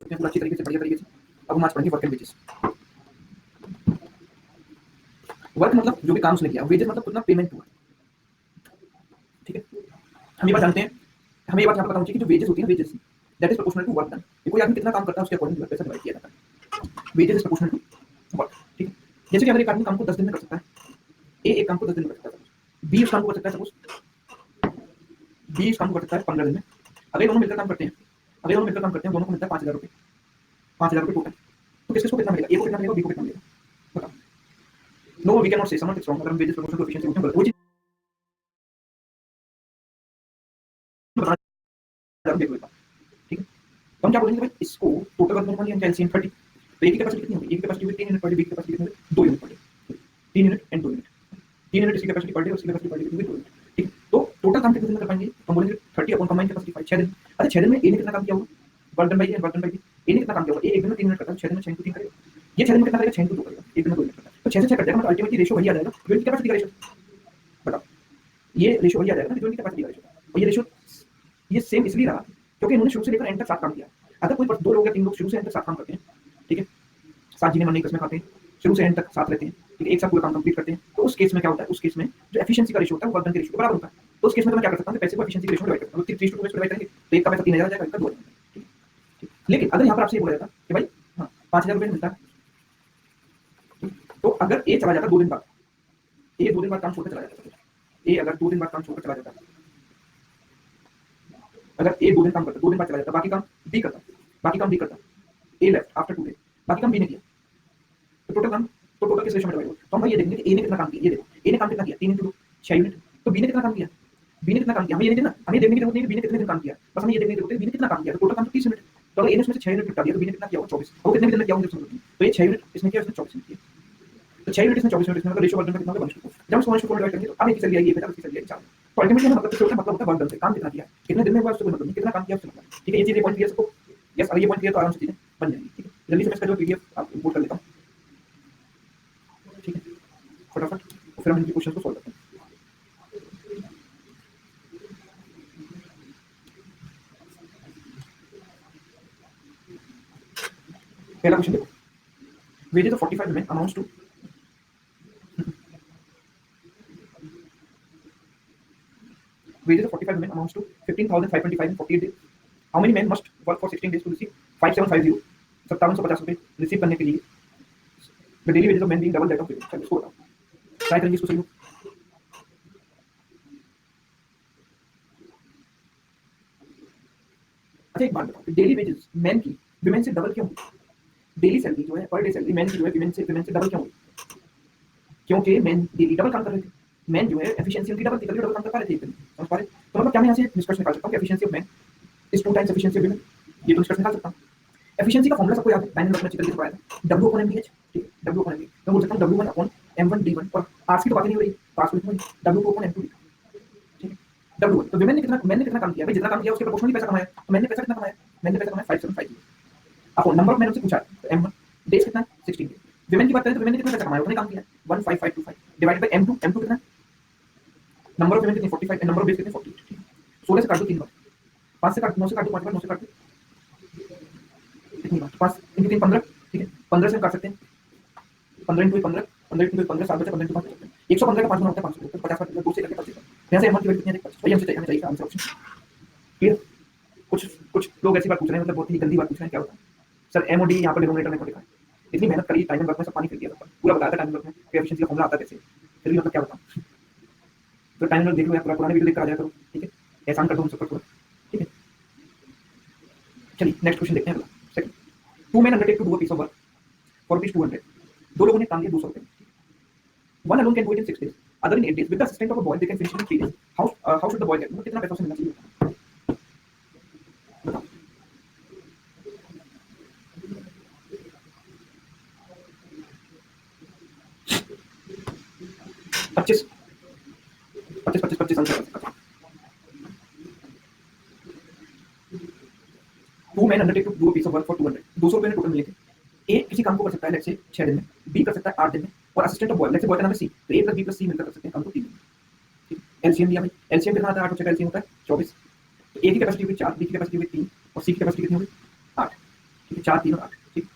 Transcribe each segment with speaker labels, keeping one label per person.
Speaker 1: चुके हैं पूरा अच्छी तरीके से, बढ़िया तरीके से। अब हम आज पढ़ेंगे वर्क एंड वेजेस। वर्क मतलब जो भी काम उसने किया, वेजेस मतलब कितना पेमेंट हुआ, ठीक है। हम ये बात जानते हैं, हमें ये बात यहाँ पर पता होनी चाहिए कि जो वेजेस होती है, wages that is proportional to work done. कोई आदमी कितना काम करता है उसके अकॉर्डिंग पैसा डिवाइड किया जाता है। Wages is proportional to work, ठीक है। जैसे कि अगर एक आदमी काम को 10 दिन में कर सकता है, ए एक काम को 10 दिन में कर सकता है, बी उस काम को कर सकता है, सपोज बी इस काम को कर सकता है 15 दिन में। अगर दोनों मिलकर काम करते हैं, अगर दोनों मिलकर काम करते हैं, दोनों को मिलता है 5000 रुपये, 5000 रुपये टोटल। तो किसको कितना मिलेगा, ए को कितना मिलेगा, बी को कितना मिलेगा, बताओ। नो वी कैन नॉट से समवन इज रॉन्ग। अगर हम वेजेस प्रोपोर्शनल टू एफिशिएंसी वो चीज ठीक है। तो हम क्या बोलेंगे भाई, इसको टोटल वर्क मान लिया एलसीएम 30, तो एक की कैपेसिटी कितनी होगी, एक की कैपेसिटी हुई 3 यूनिट पर डे, बी की कैपेसिटी कितनी होगी 2 unit per day, 3 unit and 2 unit, 3 unit इसकी कैपेसिटी पर डे, उसकी कैपेसिटी पर डे कितनी 2 यूनिट, ठीक है। तो टोटल काम कितने दिन में कर पाएंगे, हम बोलेंगे 30 अपॉन कंबाइंड कैपेसिटी 5, 6 दिन। अच्छा 6 दिन में ए ने कितना काम किया होगा, work done by A, work done by B. A ने कितना काम किया होगा, ए एक दिन में 3 यूनिट करता है, 6 दिन में 6 × 3 करेगा, ये 6 दिन में कितना करेगा, 6 × 2 करेगा, एक दिन में 2 यूनिट करता है, तो 6 से 6 कट जाएगा, मतलब अल्टीमेटली रेशियो वही आ जाएगा यूनिट की कैपेसिटी का रेशियो। बताओ ये रेशियो वही आ जाएगा ना यूनिट की कैपेसिटी का रेशियो। और ये रेशियो ये सेम इसलिए रहा क्योंकि इन्होंने शुरू से लेकर एंड तक साथ काम किया। अगर कोई 2 लोग या 3 लोग शुरू से एंड तक साथ काम करते हैं, ठीक है, साथ जीने मरने की कसमें खाते हैं, शुरू से एंड तक साथ रहते हैं, ठीक है, एक साथ पूरा काम कंप्लीट करते हैं, तो उस केस में क्या होता है, उस केस में जो एफिशिएंसी का रेशियो होता है वो वर्क डन के रेशियो के बराबर होता है। तो उस केस में तो मैं क्या कर सकता हूँ, पैसे को एफिशिएंसी के रेशियो में डिवाइड करता हूँ, 3:2 में डिवाइड करेंगे तो एक का पैसा 3000 आ जाएगा, एक का 2000, ठीक है। लेकिन अगर यहाँ पर आपसे ये बोला जाता कि भाई हाँ 5000 रुपये मिलता है, तो अगर ए चला जाता 2 दिन बाद, ए 2 दिन बाद काम छोड़कर चला जाता, ए अगर 2 दिन बाद काम छोड़कर चला जाता, अगर ए 2 दिन काम करता, 2 दिन बाद चला जाता, बाकी काम बी करता, बाकी काम बी करता, ए लेफ्ट आफ्टर 2 डेज, बाकी काम बी ने किया, तो टोटल किस रेशियो में डिवाइड होगा। तो हम भाई ये देखेंगे कि ए ने कितना काम किया, ये देखो ए ने काम कितना किया 3 × 2 6 यूनिट, तो बी ने कितना काम किया, बी ने कितना काम किया, हमें ये नहीं देना, हमें देखने की जरूरत नहीं है बी ने कितने दिन काम किया, बस हमें ये देखने की जरूरत है बी ने कितना काम किया। तो टोटल काम तो 30 यूनिट, तो अगर ए ने उसमें से 6 यूनिट निपटा दिया तो बी ने कितना किया होगा 24, और कितने भी दिन में किया होगा तो ये 6 यूनिट इसने किया, इसने 24 यूनिट किया, तो 6 यूनिट इसमें 24 यूनिट, मतलब रेशियो वर्क डन का कितना होगा 1:4। जब हम 1:4 डिवाइड करेंगे तो अब एक चल गया ये बेटा, इसकी चल गया 4। तो अल्टीमेटली मतलब कितना होता है वर्क डन से, काम कितना किया है, कितने दिन में हुआ उससे कोई मतलब नहीं, कितना काम किया उससे मतलब, ठीक है। ये चीज पॉइंट क्लियर सबको, यस अगर ये पॉइंट क्लियर तो आराम से चीजें बन जाएंगी, ठीक है। जल्दी से मैं इसका जो पीडीएफ आप इंपोर्ट कर लेता हूं, ठीक है, फटाफट, तो फिर हम इनके क्वेश्चन को सॉल्व करते हैं। पहला क्वेश्चन देखो, wages of 45 women amounts to wages of 45 women amounts to 15,525 in 48 days. How many men must work for 16 days to receive 5750 5750 रुपए रिसीव करने के लिए the daily wages of men being double that of women। चलो इसको बताओ, try करेंगे इसको सही हो। अच्छा एक बात बताओ, डेली वेजेस मेन की विमेन से डबल क्यों हुई, डेली सैलरी जो है पर डे सैलरी मेन की जो है विमेन से डबल क्यों हुई, क्योंकि मेन डेली डबल काम कर रहे थे, मेन जो है एफिशिएंसी उनकी डबल थी, डबल काम कर पा रहे थे एक दिन, समझ पा रहे। तो मतलब क्या मैं यहाँ से निष्कर्ष निकाल सकता हूँ कि efficiency of main is 2 times efficiency of women, ये तो निष्कर्ष निकाल सकता हूँ। एफिशिएंसी का फॉर्मूला सबको याद है, टाइम में अच्छी तरीके से पढ़ाया था, W upon MDH, ठीक है, W upon MDH मैं बोल सकता हूँ W1 upon M1 D1, और आर्ट्स की तो बात नहीं हो रही, पास में W2 upon M2 D2, ठीक है। W1 तो विमेन ने कितना काम किया भाई, जितना काम किया उसके प्रोपोर्शनली पैसा कमाया, तो मैंने पैसा कितना कमाया, मैंने पैसा कमाया 5750 अपॉन नंबर ऑफ मैन से पूछा तो M1 डेज कितना 16 डेज। विमेन की बात करें तो विमेन ने कितना पैसा कमाया, उन्होंने काम किया 15525 डिवाइडेड बाय M2 कितना, नंबर ऑफ विमेन कितनी 45 नंबर ऑफ डेज कितने 48, ठीक है। 16 से काट दो 3 बार, 5 से काट 9 से काट दो 5 बार, 9 से काट दो कितनी बार 5 × 3 15, ठीक है, 15 से हम काट सकते हैं, 15 × 15 15 × 15 7 बचे, 15 × 5 सकते हैं, 115 का 5 गुना होता है 500, तो 50 का 2 से करके 25, यहां से M1 की वैल्यू कितनी है 25, तो ये हमें चाहिए आंसर ऑप्शन क्लियर। कुछ लोग ऐसी बात पूछ रहे हैं, मतलब बहुत ही गंदी बात पूछ रहे हैं, क्या होता है सर एम और डी यहाँ पर डिनोमिनेटर में को लिखा है, इतनी मेहनत करी टाइम एंड वर्क में सब पानी फिर दिया था, पूरा बताया था टाइम एंड वर्क में कि एफिशिएंसी का फॉर्मूला आता कैसे, फिर भी मतलब क्या बताऊं। तो टाइम एंड वर्क देख लो, पूरा पुराने वीडियो देखकर आ जाया करो, ठीक है, एहसान कर दो उन सब पर, ठीक है। चलिए नेक्स्ट क्वेश्चन देखते हैं अगला, second, 2 men undertake to do a piece of work for ₹200, दो लोगों ने काम किया 200 रुपए, one alone can do it in 6 days, other in 8 days, with the assistance of a boy they can finish it in 3 days, how should the boy get, मतलब कितना पैसा उसे मिलना चाहिए बताओ। 25 answer. 2 men undertake to do a piece of work for 200, 200 रुपए में total मिलेंगे। ए किसी काम को कर सकता है लेट्स से 6 दिन में, बी कर सकता है 8 दिन में, और assistant of boy let's say boy का नाम है सी, तो ए प्लस बी प्लस सी मिलकर कर सकते हैं काम को 3 दिन में, ठीक है। एलसीएम दिया भाई, एलसीएम कितना आता है 8 बच्चे का एलसीएम होता है 24, तो ए की कैपेसिटी हुई 4, बी की कैपेसिटी हुई 3 और सी की कैपेसिटी कितनी हुई 8, ठीक है। 4 3 और 8, ठीक।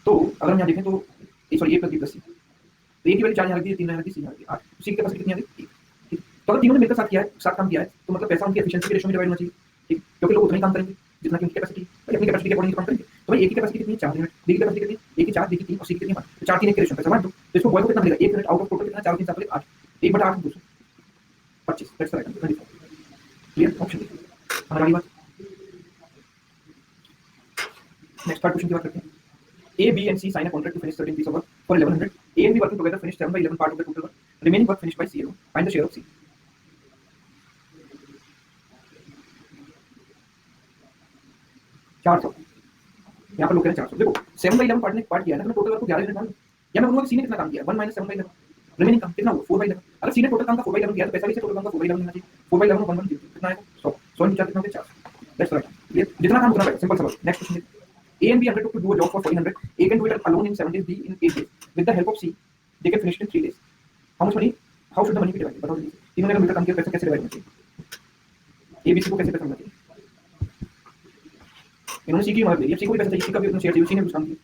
Speaker 1: तो अगर हम यहाँ देखें तो sorry a plus b plus c, तो a की वैल्यू 4 यहाँ रख दी, 3 यहाँ रख दी, c यहाँ रख दी, 8, c की कैपेसिटी कितनी आ गई, 1, ठीक। तो अगर तीनों ने मिलकर साथ किया है, साथ काम किया है, तो मतलब पैसा उनकी एफिशिएंसी के रेशियो में डिवाइड होना चाहिए, ठीक, क्योंकि लोग उतना ही काम करेंगे जितना कि उनकी कैपेसिटी, भाई अपनी कैपेसिटी के अकॉर्डिंग काम करेंगे। तो भाई a की कैपेसिटी कितनी है, 4 यूनिट, b की कैपेसिटी कितनी है, a की 4, b की 3 और c की कितनी है 5, तो 4 3 1 के रेशियो में पैसा बांट दो। तो इसको बॉय को कितना मिलेगा, 1 यूनिट आउट ऑफ टोटल कितना, 4 3 7 8, 1/8 200, 25, that's right answer, 25। Clear, option हमारी वाली बात। नेक्स्ट पार्ट क्वेश्चन की बात करते हैं। A, B and C sign a contract to finish certain piece of work for 1100. A and B working together finish 7/11 part of the total work. Remaining work finished by C alone. Find the share of C. 400। यहाँ पर लोग कह रहे हैं 400। देखो 7/11 part ने part किया है ना, तो टोटल वर्क को 11 यूनिट मान लो। या मैं बोलूँगा कि C ने कितना काम किया, 1 - 7/11, रिमेनिंग काम कितना हुआ, 4/11। अगर C ने टोटल काम का 4/11 किया तो पैसा भी से टोटल काम का 4/11 मिलना चाहिए। 4/11 1 1 कितना आएगा, 100। 100 × 4 कितना होगा, 400। That's right. क्लियर, जितना काम उतना पैसा, सिंपल सवाल। Next question. A and B undertook to do a job for 1400. A can do it alone in 7 days, B in 8 days. With the help of C, they can finish it in 3 days. How much money? How should the money be divided? बताओ जल्दी से। तीनों ने अगर मिलकर काम किया, पैसा कैसे डिवाइड होना चाहिए? A, B, C को कैसे पैसा मिलना चाहिए? इन्होंने C की मदद ली, अब C को भी पैसा चाहिए, C का भी अपना शेयर चाहिए, C ने कुछ काम किया।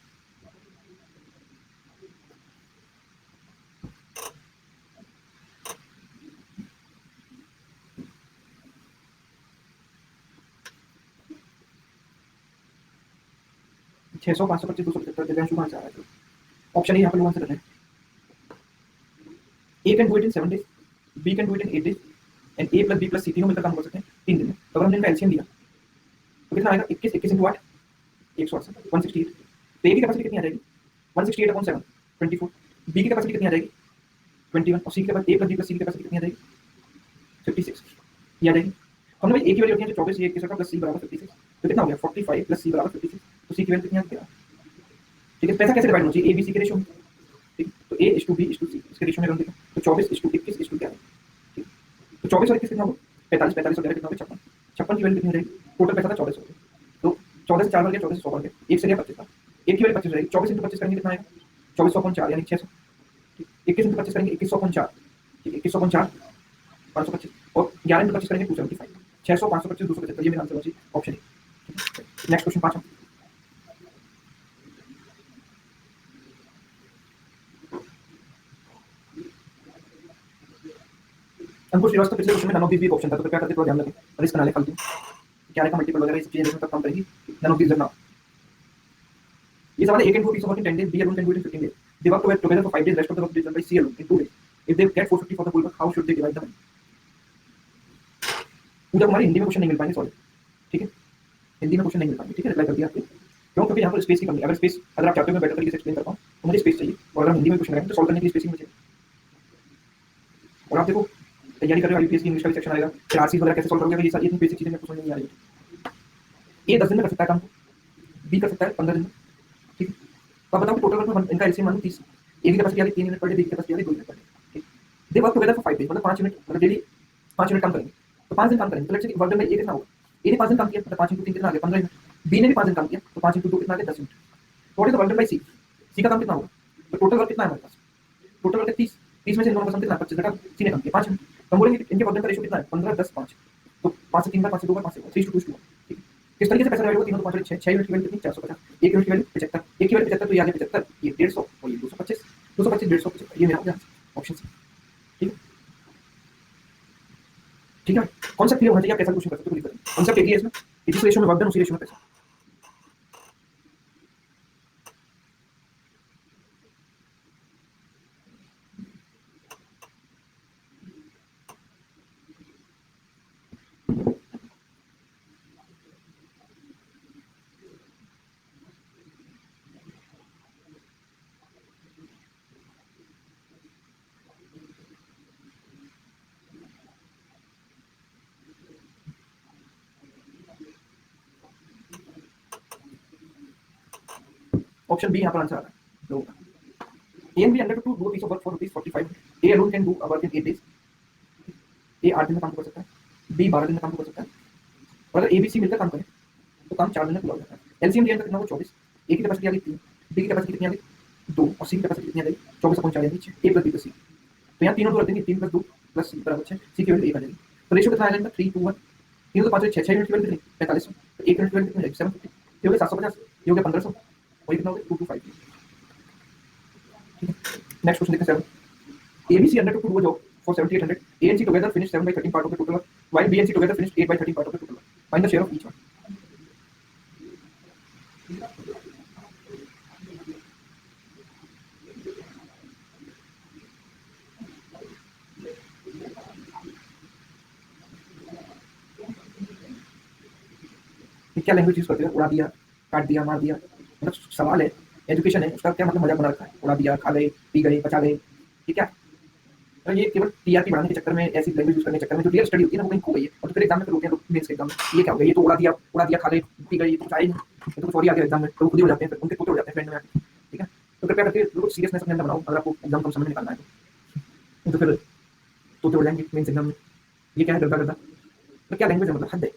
Speaker 1: छह सौ 525 275 दिव्यांशु कहाँ से आ रहा है? ऑप्शन ए यहाँ पर लोग आंसर कर रहे हैं। A can do it in 7 days, B can do it in 8 days, and A plus B plus C तीनों मिलकर काम कर सकते हैं 3 दिन में। तो अगर हमने इनका एलसीएम लिया तो कितना आएगा, 21 21 × 8 168, 168। तो A की कैपेसिटी कितनी आ जाएगी, 168/7 24। B की कैपेसिटी कितनी आ जाएगी, 21, और C की capacity A plus B plus C की कैपेसिटी कितनी आ जाएगी, 56 ये आ जाएगी। हमने भाई A की वैल्यू रखी है 24, ये 21 प्लस C बराबर 56, तो कितना हो गया 45 प्लस C बराबर 56। तो C की वैल्यू कितनी आ गई, ठीक है। पैसा कैसे डिवाइड होना चाहिए, A B C के रेशियो में, ठीक। तो A is to B is to C इसके रेशियो में रख देंगे। तो 24 is to 21 is to क्या है, ठीक। तो 24 और 21 कितना होगा, 45 45 और 11 कितना होगा, 56। 56 की वैल्यू कितनी रहेगी, टोटल पैसा था 1400। तो 14 से 4 बढ़ गया, 14 से 100 बढ़ गया, 1 से गया 25 था, 1 की वैल्यू 25 रहेगी। 24 × 25 करेंगे कितना आएगा, 2400/4 यानी 600, ठीक। 21 × 25 करेंगे 2100/4, ठीक। 2100/4 525, और 11 × 25 करेंगे 275, 600 525 275, ये मेरा आंसर होगा जी, ऑप्शन ए। Next question 5। अंकुश श्रीवास्तव, पिछले क्वेश्चन में नन ऑफ दीज ऑप्शन था, तो कृपया करके थोड़ा ध्यान रखें, रिस्क ना ले फालतू क्या का मल्टीपल वगैरह इस चीजें देखने तक काम करेगी। नन ऑफ दीज ना, ये सवाल है। A can do a piece of work in 10 days, B alone can do it in 15 days. They work together for 5 days, rest of the work is done by C alone in 2 days. If they get 450 for the full work, how should they divide the money? पूजा कुमारी, हिंदी में question नहीं मिल पाएंगे, sorry, ठीक है, हिंदी में question नहीं मिल पाएंगे, ठीक है। रिप्लाई कर दिया आपने, क्यों, क्योंकि यहाँ पर स्पेस की कमी है। अगर स्पेस अगर आप चाहते हो मैं बेटर तरीके से एक्सप्लेन कर पाऊँ तो मुझे स्पेस चाहिए, और अगर हिंदी में क्वेश्चन आएगा तो सॉल्व करने के लिए स्पेसिंग मुझे। और आप देखो तैयारी कर रहे हो, यूपीएस की इंग्लिश का भी सेक्शन आएगा, फिर आरसी वगैरह कैसे सॉल्व करोगे, ये सारी इतनी बेसिक चीजें मेरे को समझ नहीं आ रही है। A 10 दिन में कर सकता है काम को, B कर सकता है 15 दिन में, ठीक है। तो आप बताओ कि टोटल वर्क में इनका एलसीएम मान लो 30, A की कैपेसिटी आ गई 3 यूनिट पर डे, B की कैपेसिटी आ गई 2 यूनिट पर डे, ठीक। They work together for 5 days, मतलब 5 यूनिट, मतलब डेली 5 यूनिट काम करेंगे, तो 5 दिन काम करेंगे। तो let's say work done bye A कितना होगा, A ने 5 दिन काम किया, मतलब 5 × 3 कितना आ गया, 15 यूनिट। B ने भी 5 दिन काम किया, तो 5 × 2 कितना आ गया, 10 unit. Total work done bye C, C का काम कितना होगा, तो टोटल वर्क कितना है हमारे पास, टोटल वर्क 30, 30 में से इन दोनों का सम कितना, 25 घटा C ने काम किया 5 यूनिट। हम बोलेंगे इनके वर्क डन का रेशियो कितना है, 15 10 5, तो 5 से 3 बार, 5 से 2 बार, 5 से 3 to 2 ठीक है। किस तरीके से पैसा डिवाइड होगा, तीनों तो 5 6 यूनिट की वैल्यू कितनी, 450, 1 यूनिट की वैल्यू 75, 1 की वैल्यू 75, तो ये आ गया 75, ये 150 और ये 225, 225 150, ये मेरा हो गया ऑप्शन सी, ठीक है। ठीक है, कॉन्सेप्ट क्लियर होना चाहिए, आप कैसा क्वेश्चन कर सकते हो, क्लियर करें। कॉन्सेप्ट एक ही है इसमें, जिस रेशियो में वर्क डन उसी रेशियो में पैसा। ऑप्शन बी यहाँ पर आंसर आ रहा है लोगों का। A and B undertook to do a piece of work for ₹45. A alone can do a work in 8 days. A 8 दिन में काम कर सकता है, B 12 दिन में काम कर सकता है, और अगर A B C मिलकर काम करें तो काम 4 दिन में पूरा हो जाता है। एलसीएम दिया कितना होगा 24, A की कैपेसिटी आ गई 3, B की कैपेसिटी कितनी आ गई 2, और C की कैपेसिटी कितनी आ गई 24/4 यानी 6, A plus B plus C। तो यहाँ तीनों तो रख देंगे, 3 + 2 + C बराबर 6, C की वैल्यू 1 आ जाएगी। तो रेशियो कितना आ जाएगा 3 to 1, तीनों तो 5 6 यूनिट की वैल्यू कितनी 4500, तो 1 यूनिट की वैल्यू कितनी आ जाएगी 750, ये हो गया 750, ये हो गया 1500 और ये कितना हो गया 225। ठीक है, नेक्स्ट क्वेश्चन देखते हैं 7। ABC undertook to do a job for 7800. A and C together finished 7/13 part of the total work, while B and C together finished 8/13 part of the total work. Find the share of each one. क्या language use करते हैं? उड़ा दिया, काट दिया, मार दिया, मतलब सवाल है, एजुकेशन है, उसका क्या मतलब मजाक बना रखा है? उड़ा दिया, खा गए, पी गए, पचा गए, ये क्या? तो ये केवल टीआरपी बढ़ाने के चक्कर में, ऐसी लैंग्वेज यूज करने के चक्कर में जो रियल स्टडी होती है ना वो कहीं खो गई है, और तो फिर एग्जाम में रोकते हैं मेंस के एग्जाम में। ये क्या हो गया? ये तो उड़ा दिया, खा गए, पी गए, ये तो चाहिए नहीं, ये तो कुछ और ही आ गया एग्जाम में, तो खुद ही हो जाते हैं, फिर उनके खुद हो जाते हैं फ्रेंड में आके। ठीक है, तो कृपया करके बिल्कुल सीरियसनेस अपने अंदर बनाओ, अगर आपको एग्जाम कम समय में निकालना है तो फिर तोते हो जाएंगे मेंस एग्जाम में। ये क्या है? गद्दा गद्दा, तो क्या लैंग्वेज है? मतलब हद है,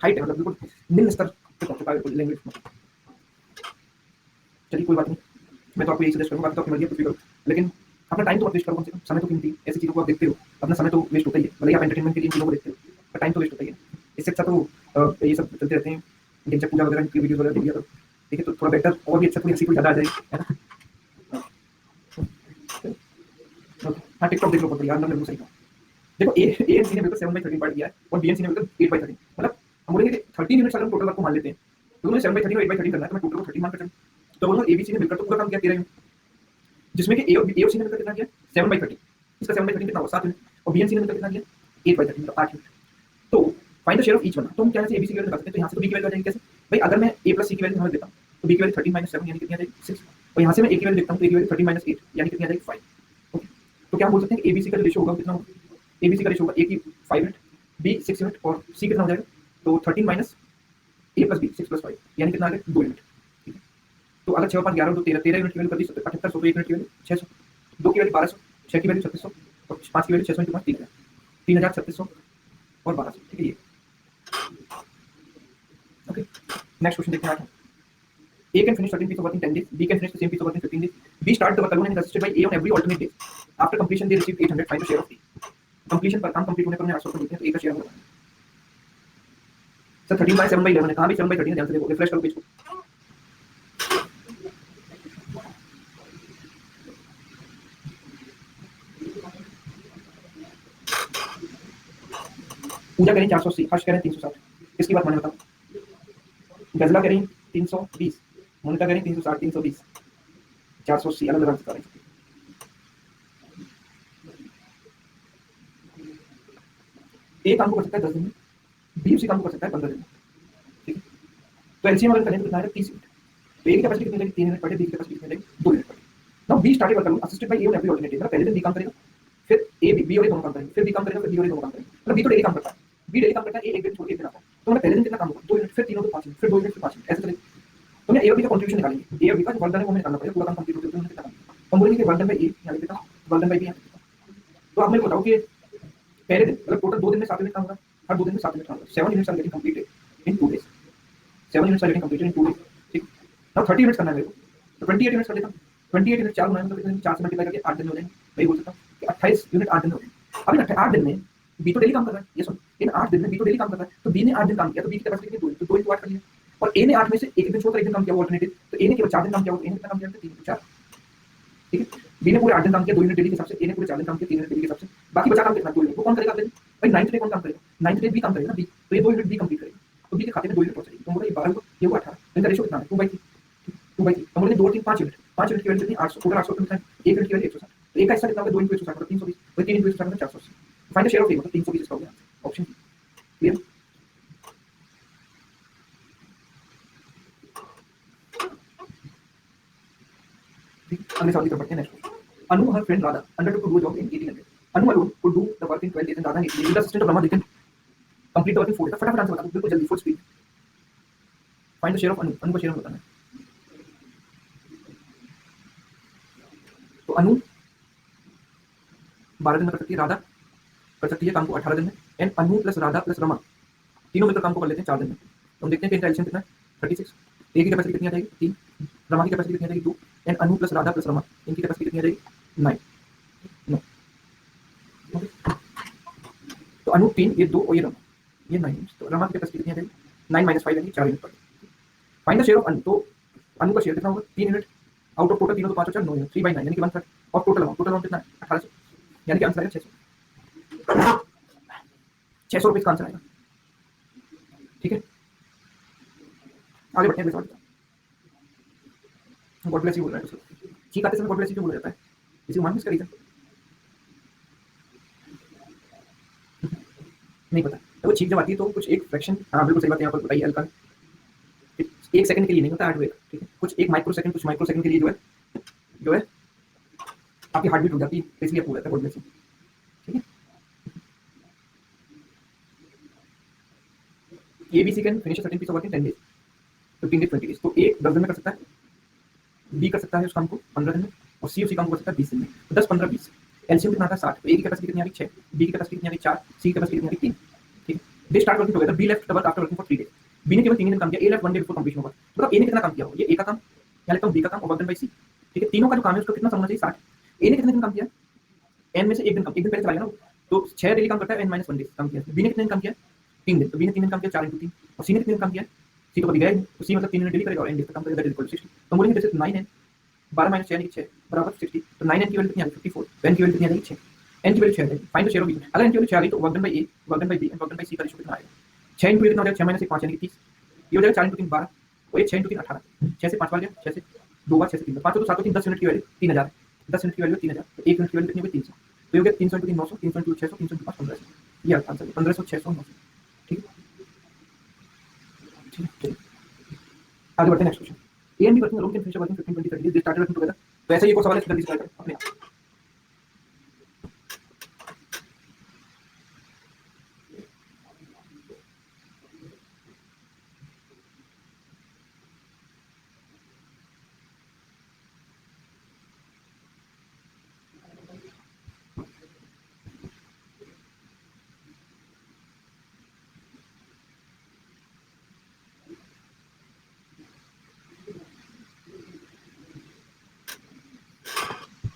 Speaker 1: हाइट है, मतलब बिल्कुल निम्न स्तर पे पहुंच चुका है लैंग्वेज में। चलिए कोई बात नहीं, मैं तो आपको यही सजेस्ट करूंगा, तो अपनी मर्जी कुछ भी करो, लेकिन अपना टाइम तो मत वेस्ट करो, कम से कम समय तो कीमती, ऐसी चीज़ों को आप देखते हो, अपना समय तो वेस्ट होता ही है, भले ही आप एंटरटेनमेंट के लिए इन चीज़ों को देखते हो, पर टाइम तो वेस्ट होता ही है। इससे अच्छा तो ये सब चलते रहते हैं, ढिंचक पूजा वगैरह की वीडियोस वगैरह देख लिया तो देखिए, तो थोड़ा बेटर और भी अच्छा कोई हंसी कोई ज़्यादा आ जाएगी, है ना? हाँ, टिकटॉक देख लो, बहुत यार ना, बिल्कुल सही कहा। देखो ए एंड सी ने मिलकर 7/13 पार्ट किया है और बी एंड सी ने मिलकर 8/13, मतलब हम बोलेंगे कि 13 यूनिट्स अगर हम टोटल वर्क को मान लेते हैं, तो उन्होंने 7/13 और 8/13 करना है, तो मैं टोटल को 13 मान कर चलूँ, तो बोलूँगा एबीसी ने मिलकर तो पूरा काम किया 13 यूनिट, जिसमें कि ए और सी ने मिलकर कितना किया? 7/13, इसका 7/13 कितना हुआ? 7 यूनिट, और बी एंड सी ने मिलकर कितना किया? 8/13, मतलब 8 यूनिट। तो find the share of each one, तो हम क्या से एबीसी की वैल्यू निकाल सकते हैं, तो यहाँ से तो बी की वैल्यू आ जाएगी कैसे भाई? अगर मैं ए प्लस सी की वैल्यू यहाँ देता हूँ तो बी की वैल्यू 13 - 7 यानी कितनी आ जाएगी? 6, और यहाँ से मैं ए की वैल्यू देखता हूँ तो ए की वैल्यू 13 - 8 यानी कितनी आ जाएगी? 5। ओके, तो क्या हम बोल सकते हैं कि एबीसी का जो रेशियो होगा कितना होगा? एबीसी का रेशियो होगा ए की 5 यूनिट, बी 6 यूनिट, और सी कितना हो जाएगा? तो 13 माइनस ए प्लस बी 6 + 5 यानी कितना आ गया? 2 यूनिट। ठीक है, तो अगर 6 + 5 11 और 2 13, 13 यूनिट की वैल्यू कर दी 7800, तो 1 यूनिट की वैल्यू 600, 2 की वैल्यू 1200, 6 की वैल्यू 3600 और 5 की वैल्यू 600 × 5 3000, 3600 और 1200। ठीक है, ये ओके। नेक्स्ट क्वेश्चन देखते हैं आगे। A can finish certain piece of work in 10 days. B can finish the same piece of work in 15 days. B started the work alone and is assisted by A on every alternate day. After completion, they received 800. Find the share of A. Completion पर काम complete होने पर उन्हें 800 मिलते हैं, तो A का share होगा सर 13/7/11 है। कहाँ भी 7/13 है, ध्यान से देखो, रिफ्रेश करो पेज को। पूजा करें 480, हर्ष करें 360, किसकी बात माने बताओ? गजला करें 320, मोनिका करें 360, 320, 480 अलग अलग बता रहे हैं। ए काम को कर सकता है 10 दिन में, बी उसी काम को कर सकता है 15 दिन में। ठीक है, तो एलसीएम अगर करें तो कितना आएगा? 30 यूनिट। तो ए की कैपेसिटी कितनी रहेगी? 3 यूनिट पर डे, बी की कैपेसिटी कितनी रहेगी? 2 unit per day. Now be started work assisted by A on every alternate day, मतलब पहले दिन बी काम करेगा, फिर ए बी और ए दोनों काम करेंगे, फिर बी काम करेगा, फिर बी और ए दोनों काम करेंगे, मतलब बी तो डेली काम करता है, बी डेली काम करता है, ए एक दिन छोड़ के एक दिन आता है, तो मतलब पहले दिन कितना काम होगा? 2 यूनिट, फिर 3 और 5 यूनिट, फिर 2 यूनिट, फिर 5 यूनिट, ऐसे चलेगा। तो मैं ए और बी का कंट्रीब्यूशन निकालेंगे, ए और बी का जो वर्क डन है वो हमें निकालना पड़ेगा, पूरा काम कंप्लीट होते हुए कितना काम। हम बोलेंगे कि वर्क डन बाय ए यहाँ लिख देता हूँ, वर्क डन बाय बी यहाँ लिख देता हूँ। तो आप मेरे को बताओ कि पहले दिन मतलब टोटल 2 दिन में 7 यूनिट काम होगा, हर 2 दिन में 7 यूनिट काम होगा, 7 units are getting completed in 2 days, 7 units are getting completed in 2 days. ठीक, नाउ 30 यूनिट्स करना है मेरे को, तो 28 यूनिट्स कर देता हूँ। 28 यूनिट 4 बनाए, मतलब कितने? 4 से मल्टीप्लाई करके 8 दिन में हो जाएंगे। मैं बोल सकता हूँ कि 28 यूनिट 8 दिन में हो जाएंगे। अब इन 8 दिन में बी तो डेली काम कर रहा है, ये सुन, इन 8 दिन में बी तो डेली काम कर रहा है, तो बी ने 8 दिन काम किया, तो बी की कैपेसिटी कितनी? 2, तो 2 × 8 कर लिया, और ए ने 8 में से एक दिन छोड़कर एक दिन काम किया, वो अल्टरनेटिव, तो ए ने केवल 4 दिन काम किया, वो ए ने कितना काम किया? 3 × 4। ठीक है, बी ने पूरे 8 दिन काम किया 2 यूनिट डेली के हिसाब से, ए ने पूरे 4 दिन काम किया 3 यूनिट डेली के हिसाब से, बाकी बचा काम कितना? 2 यूनिट। वो कौन करेगा अगले दिन? भाई 9th डे कौन काम करेगा? 9th डे बी काम करेगा ना, बी, तो ये 2 यूनिट बी कंप्लीट करेगा, तो बी के खाते में 2 यूनिट पहुंच जाएगी। तो बोला ये 12 को, ये हुआ 18, इनका रेशियो कितना है? 2/3, 2/3। तो बोले 2 और 3 5 यूनिट, 5 यूनिट की वैल्यू कितनी? 800, टोटल 800 कितना है? 1 यूनिट की वैल्यू 160, तो एक का हिस्सा कितना होगा? 2 × 160 मतलब 320, और 3 × 160 मतलब 480। फाइंड द शेयर ऑफ ए, मतलब 320 इसका हो गया ऑप्शन क्लियर। अगले सवाल की तरफ बढ़ते हैं। Next, Anu, her friend Radha, undertook to do a job in 1800. Anu alone could do the work in 12 days, and Radha and with the assistance of Rama, they can complete the work in 4 days. फटाफट answer बता दो, बिल्कुल जल्दी, full speed. Find the share of Anu, Anu का share बताना है। तो अनु 12 दिन में कर सकती है, राधा कर सकती है काम को 18 दिन में, and Anu plus Radha plus Rama तीनों मिलकर काम को कर लेते हैं 4 दिन में। तो हम देखते हैं कि इनका एलसीएम कितना है? 36। ए की कैपेसिटी कितनी आ जाएगी? 3, रमा की कैपेसिटी कितनी आ जाएगी? 2, and Anu plus Radha plus Rama इनकी कैपेसिटी कितनी आ जाएगी? 9। तो अनु 3, ये 2 और ये रमा, ये 9। तो रमा की कैपेसिटी कितनी आ जाएगी? 9 - 5 यानी 4 unit per day. Find the share of Anu, तो अनु का शेयर कितना होगा 3 यूनिट आउट ऑफ टोटल, तीनों तो 5 और 4 9 यूनिट, 3/9 यानी कि 1/3 ऑफ टोटल अमाउंट कितना है 1800, यानी कि आंसर आएगा 600। 600 रुपये का आंसर आएगा। ठीक है, आगे बढ़ते हैं। गॉड ब्लेस यू बोल रहा है उसको, ठीक आते समय गॉड ब्लेस यू क्यों बोला जाता है, किसी को मालूम इसका रीजन? नहीं पता। तो वो छींक जब आती है तो कुछ एक फ्रैक्शन, हाँ बिल्कुल सही बात है, यहाँ पर बताइए हल्का, एक सेकंड के लिए नहीं होता हार्ट वेव, ठीक है, कुछ एक माइक्रो सेकंड, कुछ माइक्रो सेकंड के लिए जो है आपकी हार्ट बीट रुक जाती है, इसलिए आपको हो जाता है गॉड ब्लेस यू। ठीक है, ABC can finish certain piece of work in 10 days, 15 days, 20 days, तो एक 10 दिन में कर सकता है, बी कर सकता है उस काम को 15 दिन में, और सी उसी काम को कर सकता है 20 दिन में, तो 10 15 20, एलसीएम कितना आता है 60, तो ए की कैपेसिटी कितनी आ रही 6, बी की कैपेसिटी कितनी आ रही 4, सी की कैपेसिटी कितनी आ रही 3। ठीक है, they start working together, B left the work after working for 3 days, B ने केवल 3 दिन काम किया, A left 1 day before completion of work, मतलब ए ने कितना काम किया हो, ये ए का काम, यहाँ लिखता हूँ बी का काम और वर्क डन बाय सी। ठीक है, तीनों का जो काम है उसको कितना समझना चाहिए 60, ए ने कितने दिन काम किया, एन में से एक दिन काम, एक दिन पहले चला गया ना, तो 6 डेली काम करता है, n-1 डेज काम किया, बी ने कितने दिन काम किया 3 दिन, तो बी ने 3 दिन काम किया 4 × 3, और सी ने कितने दिन काम किया, सी तो कभी गया ही नहीं, तो सी मतलब 3 दिन डेली करेगा और n डेज का काम करेगा, दैट इज इक्वल टू 60। तो बोलेंगे जैसे 9n 12 - 6 यानी कि 6 बराबर 60, तो 9n की वैल्यू कितनी आ गई 54, तो n की वैल्यू कितनी आ गई 6, n की वैल्यू 6 आ गई। Find the share of B, अगर n की वैल्यू 6 आ गई तो work done by A, work done by B and work done by C का रेशियो कितना आएगा, 6 × कितना हो जाएगा, 6 - 1 5 यानी कि 30, ये हो जाएगा 4 × 3 12, और ये 6 × 3 18, 6 से 5 बार गया, 6 से 2 बार, 6 से 3 बार, 5 तो 7 3 10 यूनिट की वैल्यू 3000 है, 10 यूनिट की वैल्यू 3000, तो 1 यूनिट की वैल्यू कितनी हुई 300, तो ये हो गया 300 × 3 900, 300 × 2 600, 300 × 5 1500, ये आंसर है 1500 600 900। ठीक है, ठीक है, आगे बढ़ते हैं next question. A and be working alone can finish working 15 20 30 days, they started working together, तो ऐसा ये को सवाल है, जल्दी से करें अपने आप।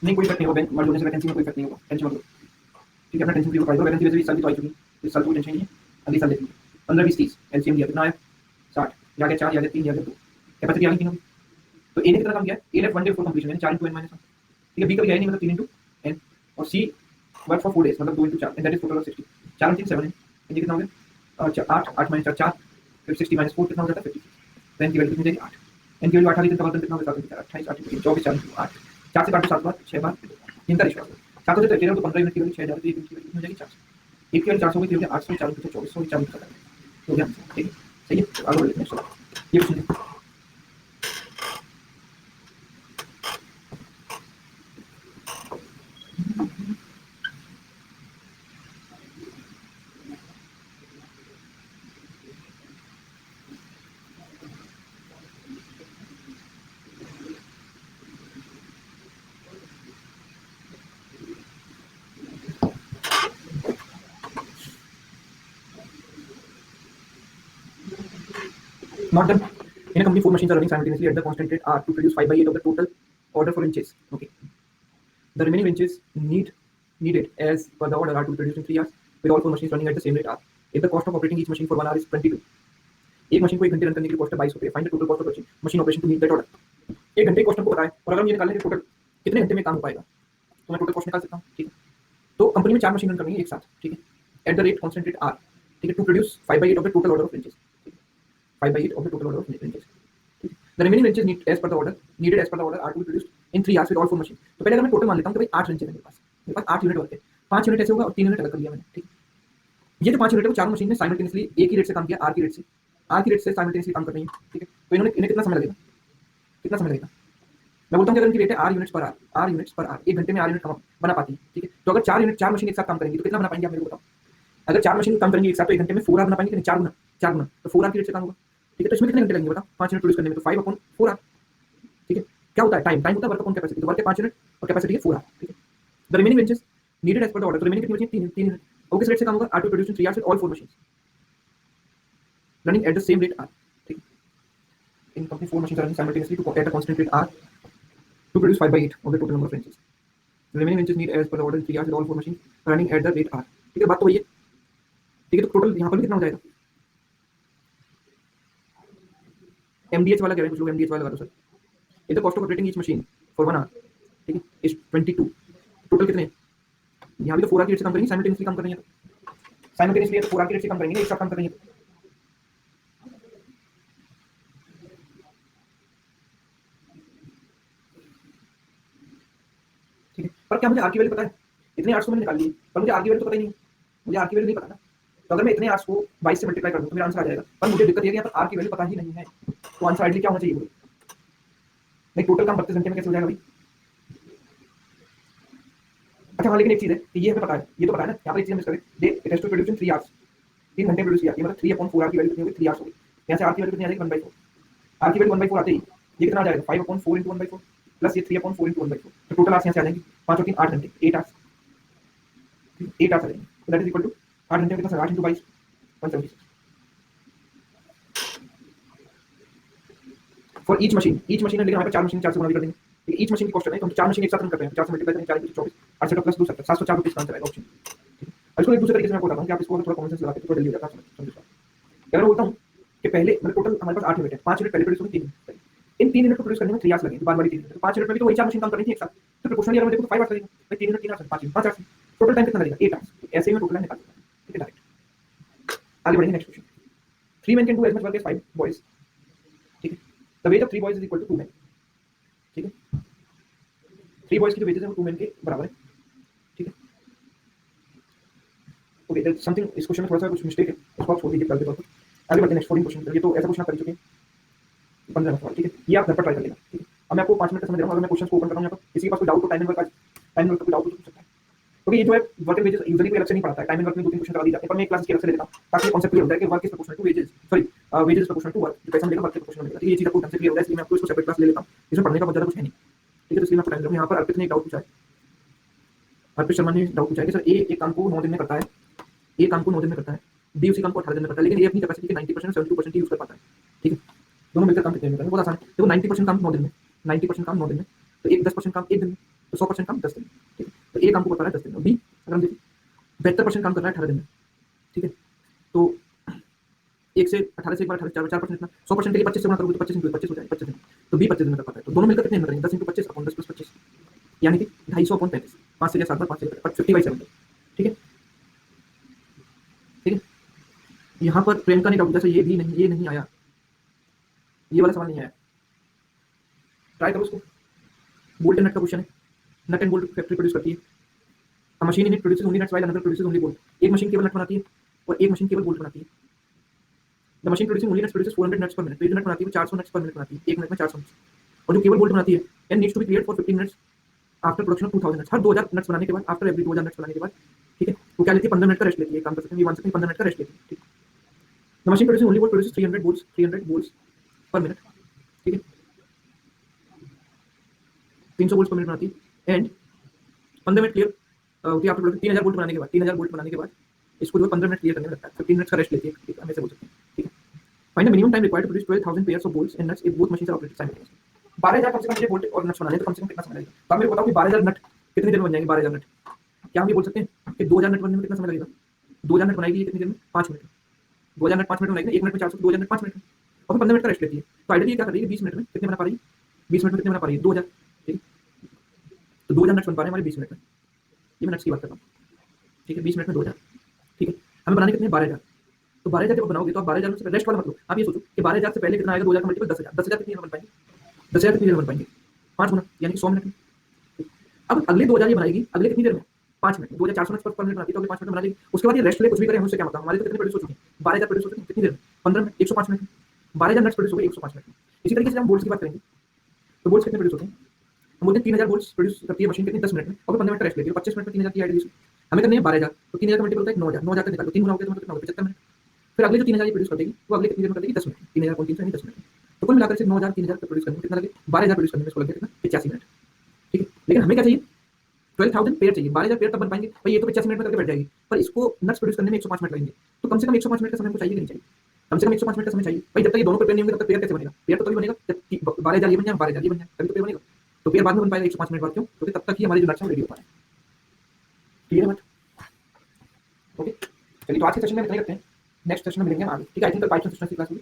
Speaker 1: नहीं कोई इफेक्ट नहीं होगा, बैंक मर्ज होने से वैकेंसी में कोई इफेक्ट नहीं होगा, टेंशन मत लो। ठीक है, अपना टेंशन फ्री होकर वैकेंसी वैसे भी इस साल की तो आई चुकी, इस साल तो कोई टेंशन नहीं है, अगले साल देखेंगे। 15 20 30 एलसीएम दिया कितना आया 60, या गया 4 या गया 3 या गया 2, कैपेसिटी आ गई तीनों की, तो ए ने कितना काम किया, A left 1 day before completion यानी 4 × n - 1, ठीक है, बी कभी गया नहीं मतलब 3 × n, और सी वर्क फॉर 4 डेज मतलब 2 × 4 and that is total of 60, 4 × 3 7 है, ये कितना हो गया 8 8 - 4 4, फिर 60 - 4 कितना हो जाता है 56, तो n की वैल्यू कितनी जाएगी 8, n की वैल्यू 8 आ गई तो कितना हो गया 28 8 24 4 8, 4 से काटो 7 बार 6 बार, इनका रेशियो 7 से 13 तो 15 यूनिट की वैल्यू 6000, तो 1 यूनिट की वैल्यू हो जाएगी 400, एक की वैल्यू 400 हो गई, 800 4 × 2400 40 का हो गया, ठीक है, सही है, आगे बढ़ लेते हैं। ये question not done. In a company, 4 machines are running simultaneously at the constant rate R to produce 5/8 of the total order for inches. Okay. The remaining inches needed as per the order are to be produced in 3 hours with all 4 machines running at the same rate R. If the cost of operating each machine for 1 hour is 22, एक machine को 1 घंटे run करने के लिए cost है 22 रुपये, find the total cost of machine operation to meet that order. 1 घंटे cost हमको पता है, और अगर हम ये निकालने के टोटल कितने घंटे में काम हो पाएगा, तो मैं टोटल कॉस्ट निकाल सकता हूँ। ठीक है, तो कंपनी में 4 मशीन रन करनी है एक साथ, ठीक है, at the rate constant rate R, ठीक है, to produce 5/8 of the total order of inches, 5/8 of the total order of inches. The remaining wrenches need as per the order needed as per the order are to be produced in 3 hours with all 4 machines. तो पहले अगर मैं total मान लेता हूँ कि भाई 8 wrenches है मेरे पास 8 यूनिट वर्क है, 5 यूनिट ऐसे होगा और 3 यूनिट अलग कर लिया मैंने। ठीक, ये जो 5 यूनिट है वो चारों मशीन ने साइमल्टेनियसली एक ही रेट से काम किया, आर की रेट से साइमल्टेनियसली काम कर रही है। ठीक है, तो इन्हें कितना समय लगेगा, कितना समय लगेगा, मैं बोलता हूँ कि अगर इनकी रेट है आर यूनिट्स पर आर, 1 घंटे में आर यूनिट बना पाती है। ठीक है, तो अगर 4 मशीन एक साथ काम करेंगी तो कितना बना पाएंगे आप मेरे को बताओ। अगर 4 मशीन काम करेंगी एक साथ तो 1 घंटे में 4 आर बना पाएंगे, 4 गुना, तो 4 आर की रेट से काम होगा। ठीक है, तो इसमें कितने घंटे लगेंगे बताओ 5 यूनिट प्रोड्यूस करने में, तो 5/4 आर। ठीक है, क्या होता है टाइम होता है वर्क अपॉन कैपेसिटी, तो वर्क है 5 यूनिट और कैपेसिटी है 4 आर। ठीक है, the remaining benches needed as per the order, तो रिमेनिंग कितनी बची 3 यूनिट, और किस रेट से काम होगा, are to produce in 3 hours with all 4 machines running at the same rate R. ठीक है, in company 4 machines running simultaneously to at a constant rate are to produce 5/8 of the total number of benches, the remaining benches need as per the order in 3 hours with all 4 machines running at the rate R. ठीक है, बात तो वही है। ठीक है, तो total यहाँ पर भी कितना हो जाएगा, एमडीएच वाला कह रहे हैं कुछ लोग, एमडीएच वाला लगा दो सर। इधर cost of operating each machine for 1 hour, ठीक है, इज 22। टोटल कितने? यहाँ भी तो 4 आवर की रेट से काम करेंगे, साइमल्टेनियसली काम कर रही है तो साइमल्टेनियसली 4 आवर की रेट से काम करेंगे, एक साथ काम कर रही है तो। ठीक है, पर क्या मुझे आर की वैल्यू पता है? इतने आर्ट्स को मैंने निकाल लिए, पर मुझे आर की वैल्यू तो पता ही नहीं, मुझे आर की वैल्यू नहीं पता ना। तो अगर मैं इतने आर्ट्स को 22 से मल्टीप्लाई कर दूं तो मेरा आंसर आ जाएगा, पर मुझे दिक्कत ये है कि यहाँ पर आर की वैल्यू पता ही नहीं है, तो आंसर आइडली क्या होना चाहिए? नहीं, टोटल काम 32 घंटे में कैसे हो जाएगा भाई? अच्छा हाँ, लेकिन एक चीज है कि ये हमें पता है, ये तो पता है ना, यहाँ पर एक चीज मिस करें, they it has to produce in 3 hours, 3 घंटे प्रोड्यूस किया, ये मतलब 3/4 आवर की वैल्यू कितनी होगी? 3 आवर्स होगी। यहाँ से आर की वैल्यू कितनी आ जाएगी? 1/4। आर की वैल्यू 1/4 आते ही ये कितना आ जाएगा? 5/4 इंटू 1/4 प्लस ये 3/4 इंटू 1/4, तो टोटल आवर्स यहाँ से आ जाएंगे 5 और 3 8 घंटे, 8 आवर्स, 8 आवर्स आ जाएंगे। तो दैट इज इक्वल टू 8 घंटे में कितना? 8 into 22 176 for each machine. Each machine है, लेकिन हमारे पास 4 मशीन 4 से गुणा भी कर देंगे, ठीक है। ईच मशीन की कॉस्ट है तो हम 4 मशीन एक साथ रन करते हैं, 4 से मल्टीप्लाई करेंगे, 4 इंटू 24 8 से प्लस 2 70 704 रुपए का आंसर आएगा ऑप्शन। अब इसको एक दूसरे तरीके से मैं बताता हूं कि आप इसको थोड़ा कॉमन सेंस लगा के थोड़ा जल्दी हो जाता है समझ। अगर मैं बोलता हूं कि पहले मतलब टोटल हमारे पास 8 यूनिट है, 5 यूनिट पहले प्रोड्यूस होंगे, 3 यूनिट इन 3 यूनिट को प्रोड्यूस करने में 3 आवर्स लगेंगे, बार-बार 3 यूनिट, तो 5 यूनिट में भी तो वही 4 मशीन काम कर रही थी एक साथ, तो प्रोपोर्शनली अगर मैं देखूं तो 5 आवर्स लगेगा, भाई 3 unit 3 hours 5 hours, total time कितना लगेगा? 8 आवर्स। ऐसे ही मैं टोटल निकाल सकता हूं, ठीक है, डायरेक्ट। आगे बढ़ेंगे next question. 3 men can do as much work as 5 boys, ठीक है। The ways of 3 boys is equal to 2 men, ठीक है। 3 boys की जो वेजेस है वो 2 men के बराबर है, ठीक है। ओके, देयर समथिंग इस क्वेश्चन में थोड़ा सा कुछ मिस्टेक है, उसको आप छोड़ दीजिए फिलहाल के तौर पर। आगे बढ़ते हैं नेक्स्ट 14 क्वेश्चन। ये तो ऐसा क्वेश्चन आप कर चुके हैं 15 नंबर सवाल, ठीक है। ये आप घर पर ट्राई कर लेना, ठीक है। अब मैं आपको 5 मिनट का समय दे रहा हूं, अगर मैं क्वेश्चन को ओपन कर रहा हूं यहाँ पर, किसी के पास कोई डाउट हो टाइम एंड वर्क, आज टाइम एंड वर्क का कोई डाउट हो तो पूछ सकता है। ओके, ये जो है वर्क एंड वेजेस यूजुअली कोई अलग से नहीं पढ़ाता है, टाइम एंड वर्क में 2-3 क्वेश्चन करा दिए जाते हैं, पर मैं एक क्लास की अलग से ले लेता हूं ताकि कांसेप्ट क्लियर हो जाए कि work is proportional to wages, sorry wages is proportional to work, जो पैसा मिलेगा वर्क के प्रोपोर्शनल मिलेगा, ठीक है। ये चीज आपको ढंग से क्लियर हो जाए, इसलिए मैं आपको इसको सेपरेट क्लास ले लेता हूं, इसमें पढ़ने का बहुत ज्यादा कुछ है नहीं, ठीक है। तो इसलिए मैं आपको टाइम दे रहा हूं। यहाँ पर अर्पित ने एक डाउट पूछा है, अर्पित शर्मा ने डाउट पूछा है कि सर ए एक काम को 9 दिन में करता है, ए काम को 9 दिन में करता है, बी उसी काम को 18 दिन में करता है, लेकिन ए अपनी कैपेसिटी के 90% 72% ही यूज कर पाता है, ठीक है। दोनों मिलकर काम कितने दिन में करेंगे? बहुत आसान है, देखो 90% काम 9 दिन में, 90% काम 9 दिन में, तो एक 10% काम 1 दिन में, तो 100% काम 10 दिन में, ठीक है। तो ए काम को कर रहा है 10 दिन में, बी अगर हम देखें 72% काम कर रहा है 18 दिन में, ठीक है। तो 1 से 18 से एक बार 18 4% इतना 100% के लिए 25 से गुणा करोगे तो 25 25 हो जाएगा, 25 दिन। तो बी 25 दिन में कर पाता है, तो दोनों मिलकर कितने दिन करेंगे? 10 × 25 अपॉन 10 + 25, यानी कि 250/35, 5 से 7 बार 5 से 50/7, ठीक है, ठीक है। यहाँ पर प्रियंका ने डाउट जैसे ये भी नहीं, ये नहीं आया, ये वाला सवाल नहीं आया, ट्राई करो उसको। बोल्ट एंड नट का क्वेश्चन है, nut and bolt factory produce करती है, a machine unit produces only nuts while another produces only bolt. एक मशीन केवल नट बनाती है और एक मशीन केवल बोल्ट बनाती है। The machine producing only nuts produces 400 nuts पर मिनट, तो एक नट बनाती है 400 नट्स पर मिनट बनाती है, एक मिनट में 400 नट्स। और जो केवल बोल्ट बनाती है and needs to be cleared for 15 minutes after production of 2000 nuts, हर 2000 नट्स बनाने के बाद, आफ्टर एवरी 2000 नट्स बनाने के बाद, ठीक है, वो क्या लेती है? 15 मिनट का रेस्ट लेती है, काम कर सकते हैं, ये मान सकते हैं 15 मिनट का रेस्ट लेती है, ठीक है। The machine producing only bolt produces 300 bolts per minute, ठीक है, 300 बोल्ट्स पर मिनट बनाती है एंड 15 मिनट क्लियर होती है आफ्टर प्रोडक्शन, 3000 बोल्ट बनाने के बाद, 3000 बोल्ट बनाने के बाद इसको जो 15 मिनट क्लियर करने में लगता है, 15 मिनट्स का रेस्ट लेती है, हम ऐसे बोल सकते हैं, ठीक है। Find the minimum time required to produce 12000 pairs of bolts and nuts if both machines are operated simultaneously. 12000 कम से कम मुझे बोल्ट और नट्स बनाने हैं, तो कम से कम कितना समय लगेगा? तो आप मेरे को बताओ कि 12000 नट कितनी देर में बन जाएंगे? 12000 नट क्या हम ये बोल सकते हैं कि 2000 नट बनने में कितना समय लगेगा? 2000 नट बनाएगी कितनी देर में? 5 मिनट में। 2000 नट 5 मिनट में बनाएगी, 1 मिनट में 400, 2000 नट 5 मिनट में, और फिर 15 मिनट का रेस्ट लेती है। तो आइडियली क्या कर रही है? 20 मिनट में कितने बना पा रही है? 20 मिनट में कितने बना पा रही है? 2000, ठीक है। तो 2000 नट्स बन पा रहे हैं हमारे 20 मिनट में, ये मैं नट्स की बात कर रहा हूँ, ठीक है। 20 मिनट में 2000, ठीक है। हमें बनाने कितने? 12000। तो 12000 जब बनाओगे तो आप 12000 में रेस्ट वाला मतलब आप ये सोचो कि 12000 से पहले कितना आएगा? 2000 का मल्टीपल 10000, 10000 कितनी देर में बन पाएंगे? 10000 कितनी देर में बन पाएंगे? 5 गुना, यानी कि 100 मिनट में। अब अगले 2000 ये बनाएगी, अगले कितनी देर में? 5 मिनट में। 2400 मिनट पर मिनट बनाती है, तो अगले 5 मिनट में बना लेगी। उसके बाद ये रेस्ट ले कुछ भी करें, उससे क्या मतलब? हमारे तो कितने प्रोड्यूस हो चुके हैं? 12000 प्रोड्यूस हो चुके हैं कितनी देर में? 15 मिनट, 105 मिनट में 12000 नट्स प्रोड्यूस हो गए 105 मिनट में। इसी तरीके से हम बोल्ट्स की बात करेंगे, तो बोल्ट्स कितने प्रोड्यूस होते हैं? हम बोलते हैं 3000 बोल्ट्स प्रोड्यूस करती है मशीन कितनी? 10 मिनट में, और 15 मिनट का रेस्ट लेती है, 25 मिनट में 3000 की आइडिया। हमें करनी है 12000, तो 3000 का मल्टीपल होता है 9000, 9000 का निकालो, 3 गुना हो गया तो मतलब कितना होगा? 75 मिनट। फिर अगले जो 3000 ये प्रोड्यूस कर देगी वो अगले कितनी देर में कर देगी? 10 मिनट, 3000 को 300 10 मिनट में। तो कुल मिलाकर से 9000 3000 का प्रोड्यूस करने में कितना लगे? 12000 प्रोड्यूस करने में इसको लगे कितना? 85 मिनट, ठीक है। लेकिन हमें क्या चाहिए? 12000 पेयर चाहिए। 12000 पेयर तब बन पाएंगे भाई, ये तो 85 मिनट में करके बैठ जाएगी, पर इसको नट्स प्रोड्यूस करने में 105 मिनट लगेंगे। तो कम से कम 105 मिनट का समय हमको चाहिए कि नहीं चाहिए? कम से कम 105 मिनट का समय चाहिए भाई। जब तक ये दोनों पेयर नहीं होंगे तब तक पेयर कैसे बनेगा? पेयर तो तभी बनेगा जब 12000 ये बन जाए, 12000 ये बन जाए, तभी तो पेयर बनेगा। तो पेयर बाद में बन पाएगा 105 मिनट बाद, क्यों? क्योंकि तब तक ही हमारी जो नट्स है रेडी हो पाए। क्लियर है बात? ओके, चलिए तो आज के सेशन में इतना ही रखते हैं, नेक्स्ट सेशन में मिलेंगे हम आगे, ठीक है। आई थिंक कल पाइथन सिस्टम की क्लास होगी।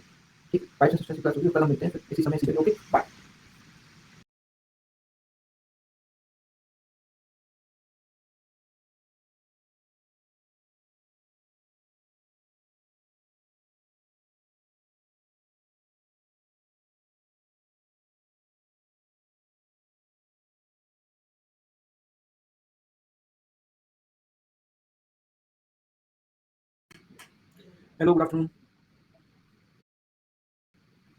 Speaker 1: ठीक, पाइप्स एंड सिस्टम्स की क्लास होगी, कल हम मिलते हैं फिर इसी समय इसी जगह। Okay bye. Hello, good afternoon.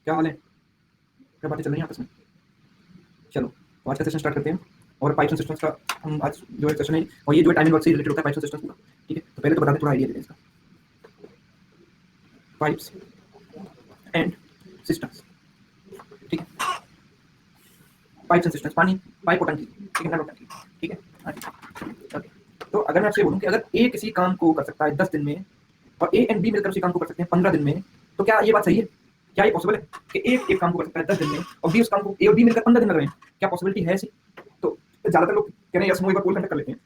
Speaker 1: क्या हाल है? क्या बातें चल रही हैं आपस में? चलो, तो आज का सेशन स्टार्ट करते हैं। और पाइप्स एंड सिस्टम्स का हम आज जो है सेशन है, और ये जो है टाइम एंड वर्क से रिलेटेड होता है, पाइप्स एंड सिस्टम्स पूरा। ठीक है, तो पहले तो बता दें, थोड़ा आइडिया दे दें इसका। पाइप्स एंड सिस्टम्स, ठीक है। पाइप्स एंड सिस्टम्स, पानी, पाइप और टंकी, ठीक है, नल और टंकी, ठीक है। अच्छा, ओके। तो अगर मैं आपसे बोलूं कि अगर ए किसी काम को कर सकता है 10 दिन में, और ए एंड बी मिलकर उसी काम को कर सकते हैं 15 दिन में, तो क्या ये बात सही है? क्या ये पॉसिबल है कि ए एक काम को कर सकता है 10 दिन में, और बी उस काम को, ए और बी मिलकर 15 दिन लग रहे हैं? क्या पॉसिबिलिटी है ऐसी? तो ज्यादातर लोग कह रहे हैं यस नो, एक बार पोल कंडक्ट कर लेते हैं,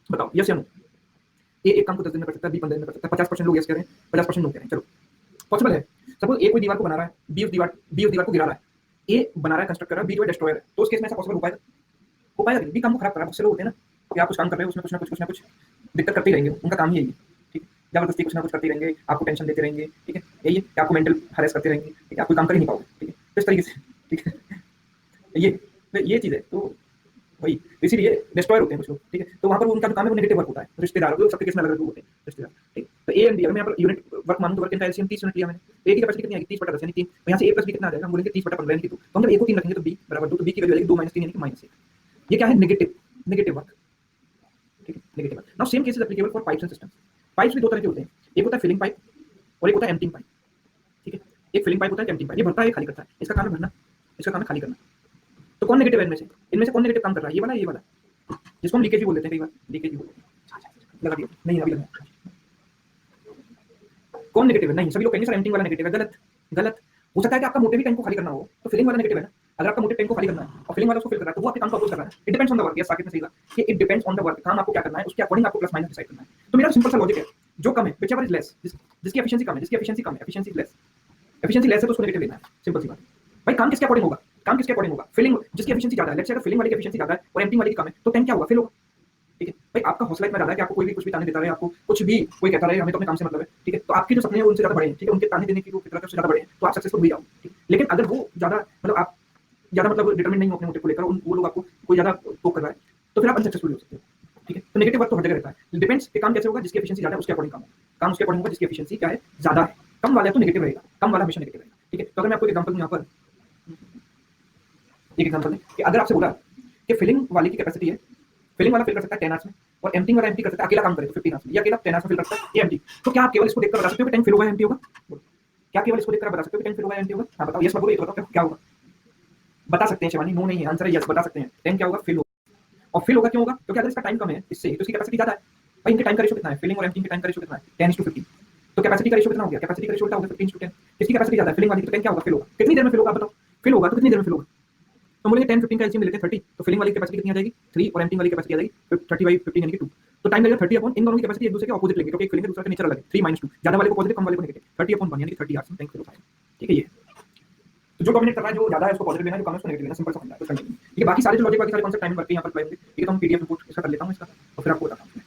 Speaker 1: बताओ यस या नो। ए एक काम को 10 दिन में कर सकता है, बी 15 दिन में कर सकता है। 50% लोग यस कह रहे हैं, 50% नो कह रहे हैं। चलो, पॉसिबल है। सपोज ए कोई दीवार को बना रहा है, बी उस दीवार को गिरा रहा है। ए बना रहा है, कंस्ट्रक्ट कर रहा है, बी जो है डिस्ट्रॉयर है। तो उस केस में ऐसा पॉसिबल हो पाएगा? हो पाएगा कि बी काम को खराब कर रहा है। बहुत से लोग होते हैं ना कि आप कुछ काम कर रहे हो, उसमें कुछ ना कुछ दिक्कत करते ही रहेंगे, उनका काम ही यही है। ठीक है, जबरदस्ती कुछ ना कुछ करते ही रहेंगे, आपको टेंशन देते रहेंगे। ठीक है, यही है कि आपको मेंटल हरेस करते रहेंगे। ठीक है, आप कोई काम कर ही नहीं पाओगे। ठीक है, तो इस तरीके से, ठीक है, ये चीज़ है। तो वही, इसीलिए डिस्ट्रॉयर होते हैं कुछ लोग। ठीक है, तो वहाँ पर उनका जो काम है वो नेगेटिव वर्क होता है। रिश्तेदार लोग सबके केस में अलग अलग होते हैं रिश्तेदार। ठीक, तो ए एंड बी, अगर मैं यहाँ पर यूनिट वर्क मानूं तो वर्क इनका एलसीएम 30 यूनिट लिया मैंने। तो ए की कैपेसिटी कितनी आएगी? 30/10 यानी 3। तो यहाँ से ए प्लस बी कितना आ जाएगा? हम बोलेंगे 30/15 यानी कि 2। तो हम जब ए को 3 रखेंगे तो बी बराबर 2, तो बी की वैल्यू आएगी 2 - 3 यानी कि -1। ये क्या है? Negative work. ठीक है, negative work. Now same case is applicable for pipes and systems. Pipes भी दो तरह के होते हैं, एक होता है फिलिंग पाइप और एक होता है एम्प्टिंग पाइप। ठीक है, एक फिलिंग पाइप होता है, एम्प्टिंग पाइप। ये भरता है, ये खाली करता है। इसका काम है भरना, इसका काम है खाली करना। तो कौन नेगेटिव है इनमें से? इनमें से कौन नेगेटिव काम कर रहा है? ये वाला, ये वाला, जिसको हम लीकेज भी बोल देते हैं कई बार, लीकेज भी बोलते हैं। लगा दिया? नहीं, अभी लगा। कौन नेगेटिव है? नहीं, सभी लोग कहेंगे सर एम्प्टिंग वाला नेगेटिव है। गलत, गलत। हो सकता है कि आपका मोटिव ही टैंक को खाली करना हो, तो फिलिंग वाला नेगेटिव है ना। अगर आपका मोटिव टैंक को खाली करना है और फिलिंग वाला उसको फिल कर रहा है, तो वो आपके काम को अपोज कर रहा है। It depends on the work. Yes, Saqib ने सही कहा कि it depends on the work. काम आपको क्या करना है, उसके अकॉर्डिंग आपको प्लस माइनस डिसाइड करना है। तो मेरा सिंपल सा लॉजिक है, जो कम है, व्हिचएवर इज लेस, जिसकी एफिशिएंसी कम है, जिसकी एफिशिएंसी कम है, efficiency is less, efficiency less है तो उसको नेगेटिव लेना है। सिंपल सी बात। भाई काम किसके अकॉर्डिंग होगा? काम किसके अकॉर्डिंग होगा? फिलिंग जिसकी एफिशिएंसी ज्यादा है, लेट्स से अगर फिलिंग वाले की एफिशिएंसी ज्यादा है और एम्प्टिंग वाले की कम है, तो टैंक क्या होगा? फिल होगा। ठीक है, भाई आपका हौसला इतना ज्यादा है कि आपको कोई भी कुछ भी ताने देता रहे, आपको कुछ भी कोई कहता रहे, हमें तो अपने काम से मतलब है। ठीक है, तो आपके जो सपने हैं वो उनसे ज्यादा बड़े हैं। ठीक है, उनके ताने देने की वो फितरत से ज्यादा बड़े हैं, तो आप सक्सेसफुल हो ही जाओगे। ठीक, लेकिन अगर वो ज्यादा मतलब आप ज्यादा मतलब डिटरमिन नहीं हो अपने मोटिव को लेकर, वो लोग आपको कोई ज्यादा पोक कर रहा है, तो फिर आप अनसक्सेसफुल हो सकते हो। ठीक है, तो नेगेटिव वर्क तो हर जगह रहता है। डिपेंड्स कि काम कैसे होगा, जिसकी एफिशिएंसी ज्यादा है उसके अकॉर्डिंग काम होगा। काम उसके अकॉर्डिंग होगा जिसकी एफिशिएंसी क्या है, ज्यादा है। कम वाला तो नेगेटिव रहेगा, कम वाला हमेशा नेगेटिव रहेगा। ठीक है, तो अगर मैं आपको एक एग्जांपल दूं यहाँ पर, एक एग्जांपल है कि अगर आपसे बोला कि फिलिंग वाले की कैपेसिटी है, फिलिंग वाला फिल कर सकता है 10 आवर्स में, और एम्प्टिंग वाला एम्प्टी कर सकता है, अकेला काम करे तो 15 आवर्स में, या अकेला 10 आवर्स में फिल कर सकता है ये एम्प्टी। तो क्या आप केवल इसको देखकर बता सकते हो कि टैंक फिल होगा या एम्प्टी होगा? क्या केवल इसको देखकर बता सकते हो कि टैंक फिल होगा या एम्प्टी होगा? हाँ बताओ, यस मत बोलो, ये तो बताओ क्या होगा। बता सकते हैं शिवानी, नो नहीं है, आंसर है यस, बता सकते हैं। टैंक क्या होगा? फिल होगा। और फिल होगा क्यों होगा? क्योंकि अगर इसका टाइम कम है इससे, तो इसकी कैपेसिटी ज्यादा है। भाई इनके टाइम का रेशियो कितना है? फिलिंग और एम्प्टिंग के टाइम का रेशियो कितना है? 10:15। तो कैपेसिटी का रेशियो कितना हो गया? कैपेसिटी का रेशियो उल्टा हो गया, 15:10। किसकी कैपेसिटी ज्यादा है? फिलिंग वाली की। तो टैंक क्या होगा? फिल होगा। कितनी देर में फिल होगा बताओ? फिल होगा तो कितनी देर में फिल होगा? तो बोलेंगे 10-15 का एलसीएम ले लेते हैं 30, तो फिलिंग वाली कैपेसिटी कितनी आ जाएगी? 3, और एम्प्टिंग वाली कैपेसिटी आ जाएगी 30/15 यानी कि 2। तो टाइम लगेगा 30 अपॉन, इन दोनों की कैपेसिटी एक दूसरे के ऑपोजिट लेंगे, क्योंकि एक फिलिंग है दूसरा का नेचर अलग है। 3 - 2, ज्यादा वाले को पॉजिटिव, कम वाले को नेगेटिव। 30/1 यानी कि 30 आवर्स में टैंक फिल होता है। ठीक है, ये तो जो डोमिनेट कर रहा है, जो ज्यादा है उसको पॉजिटिव लेना है, जो कम है उसको नेगेटिव लेना। सिंपल सा फंडा है, कुछ नहीं। ठीक है, बाकी सारे जो लॉजिक, बाकी सारे कॉन्सेप्ट टाइम वर्क के यहाँ पर अप्लाई होंगे। ठीक है, तो हम पीडीएफ रिपोर्ट इसका कर लेता हूँ इसका, और फिर आपको बताता हूँ।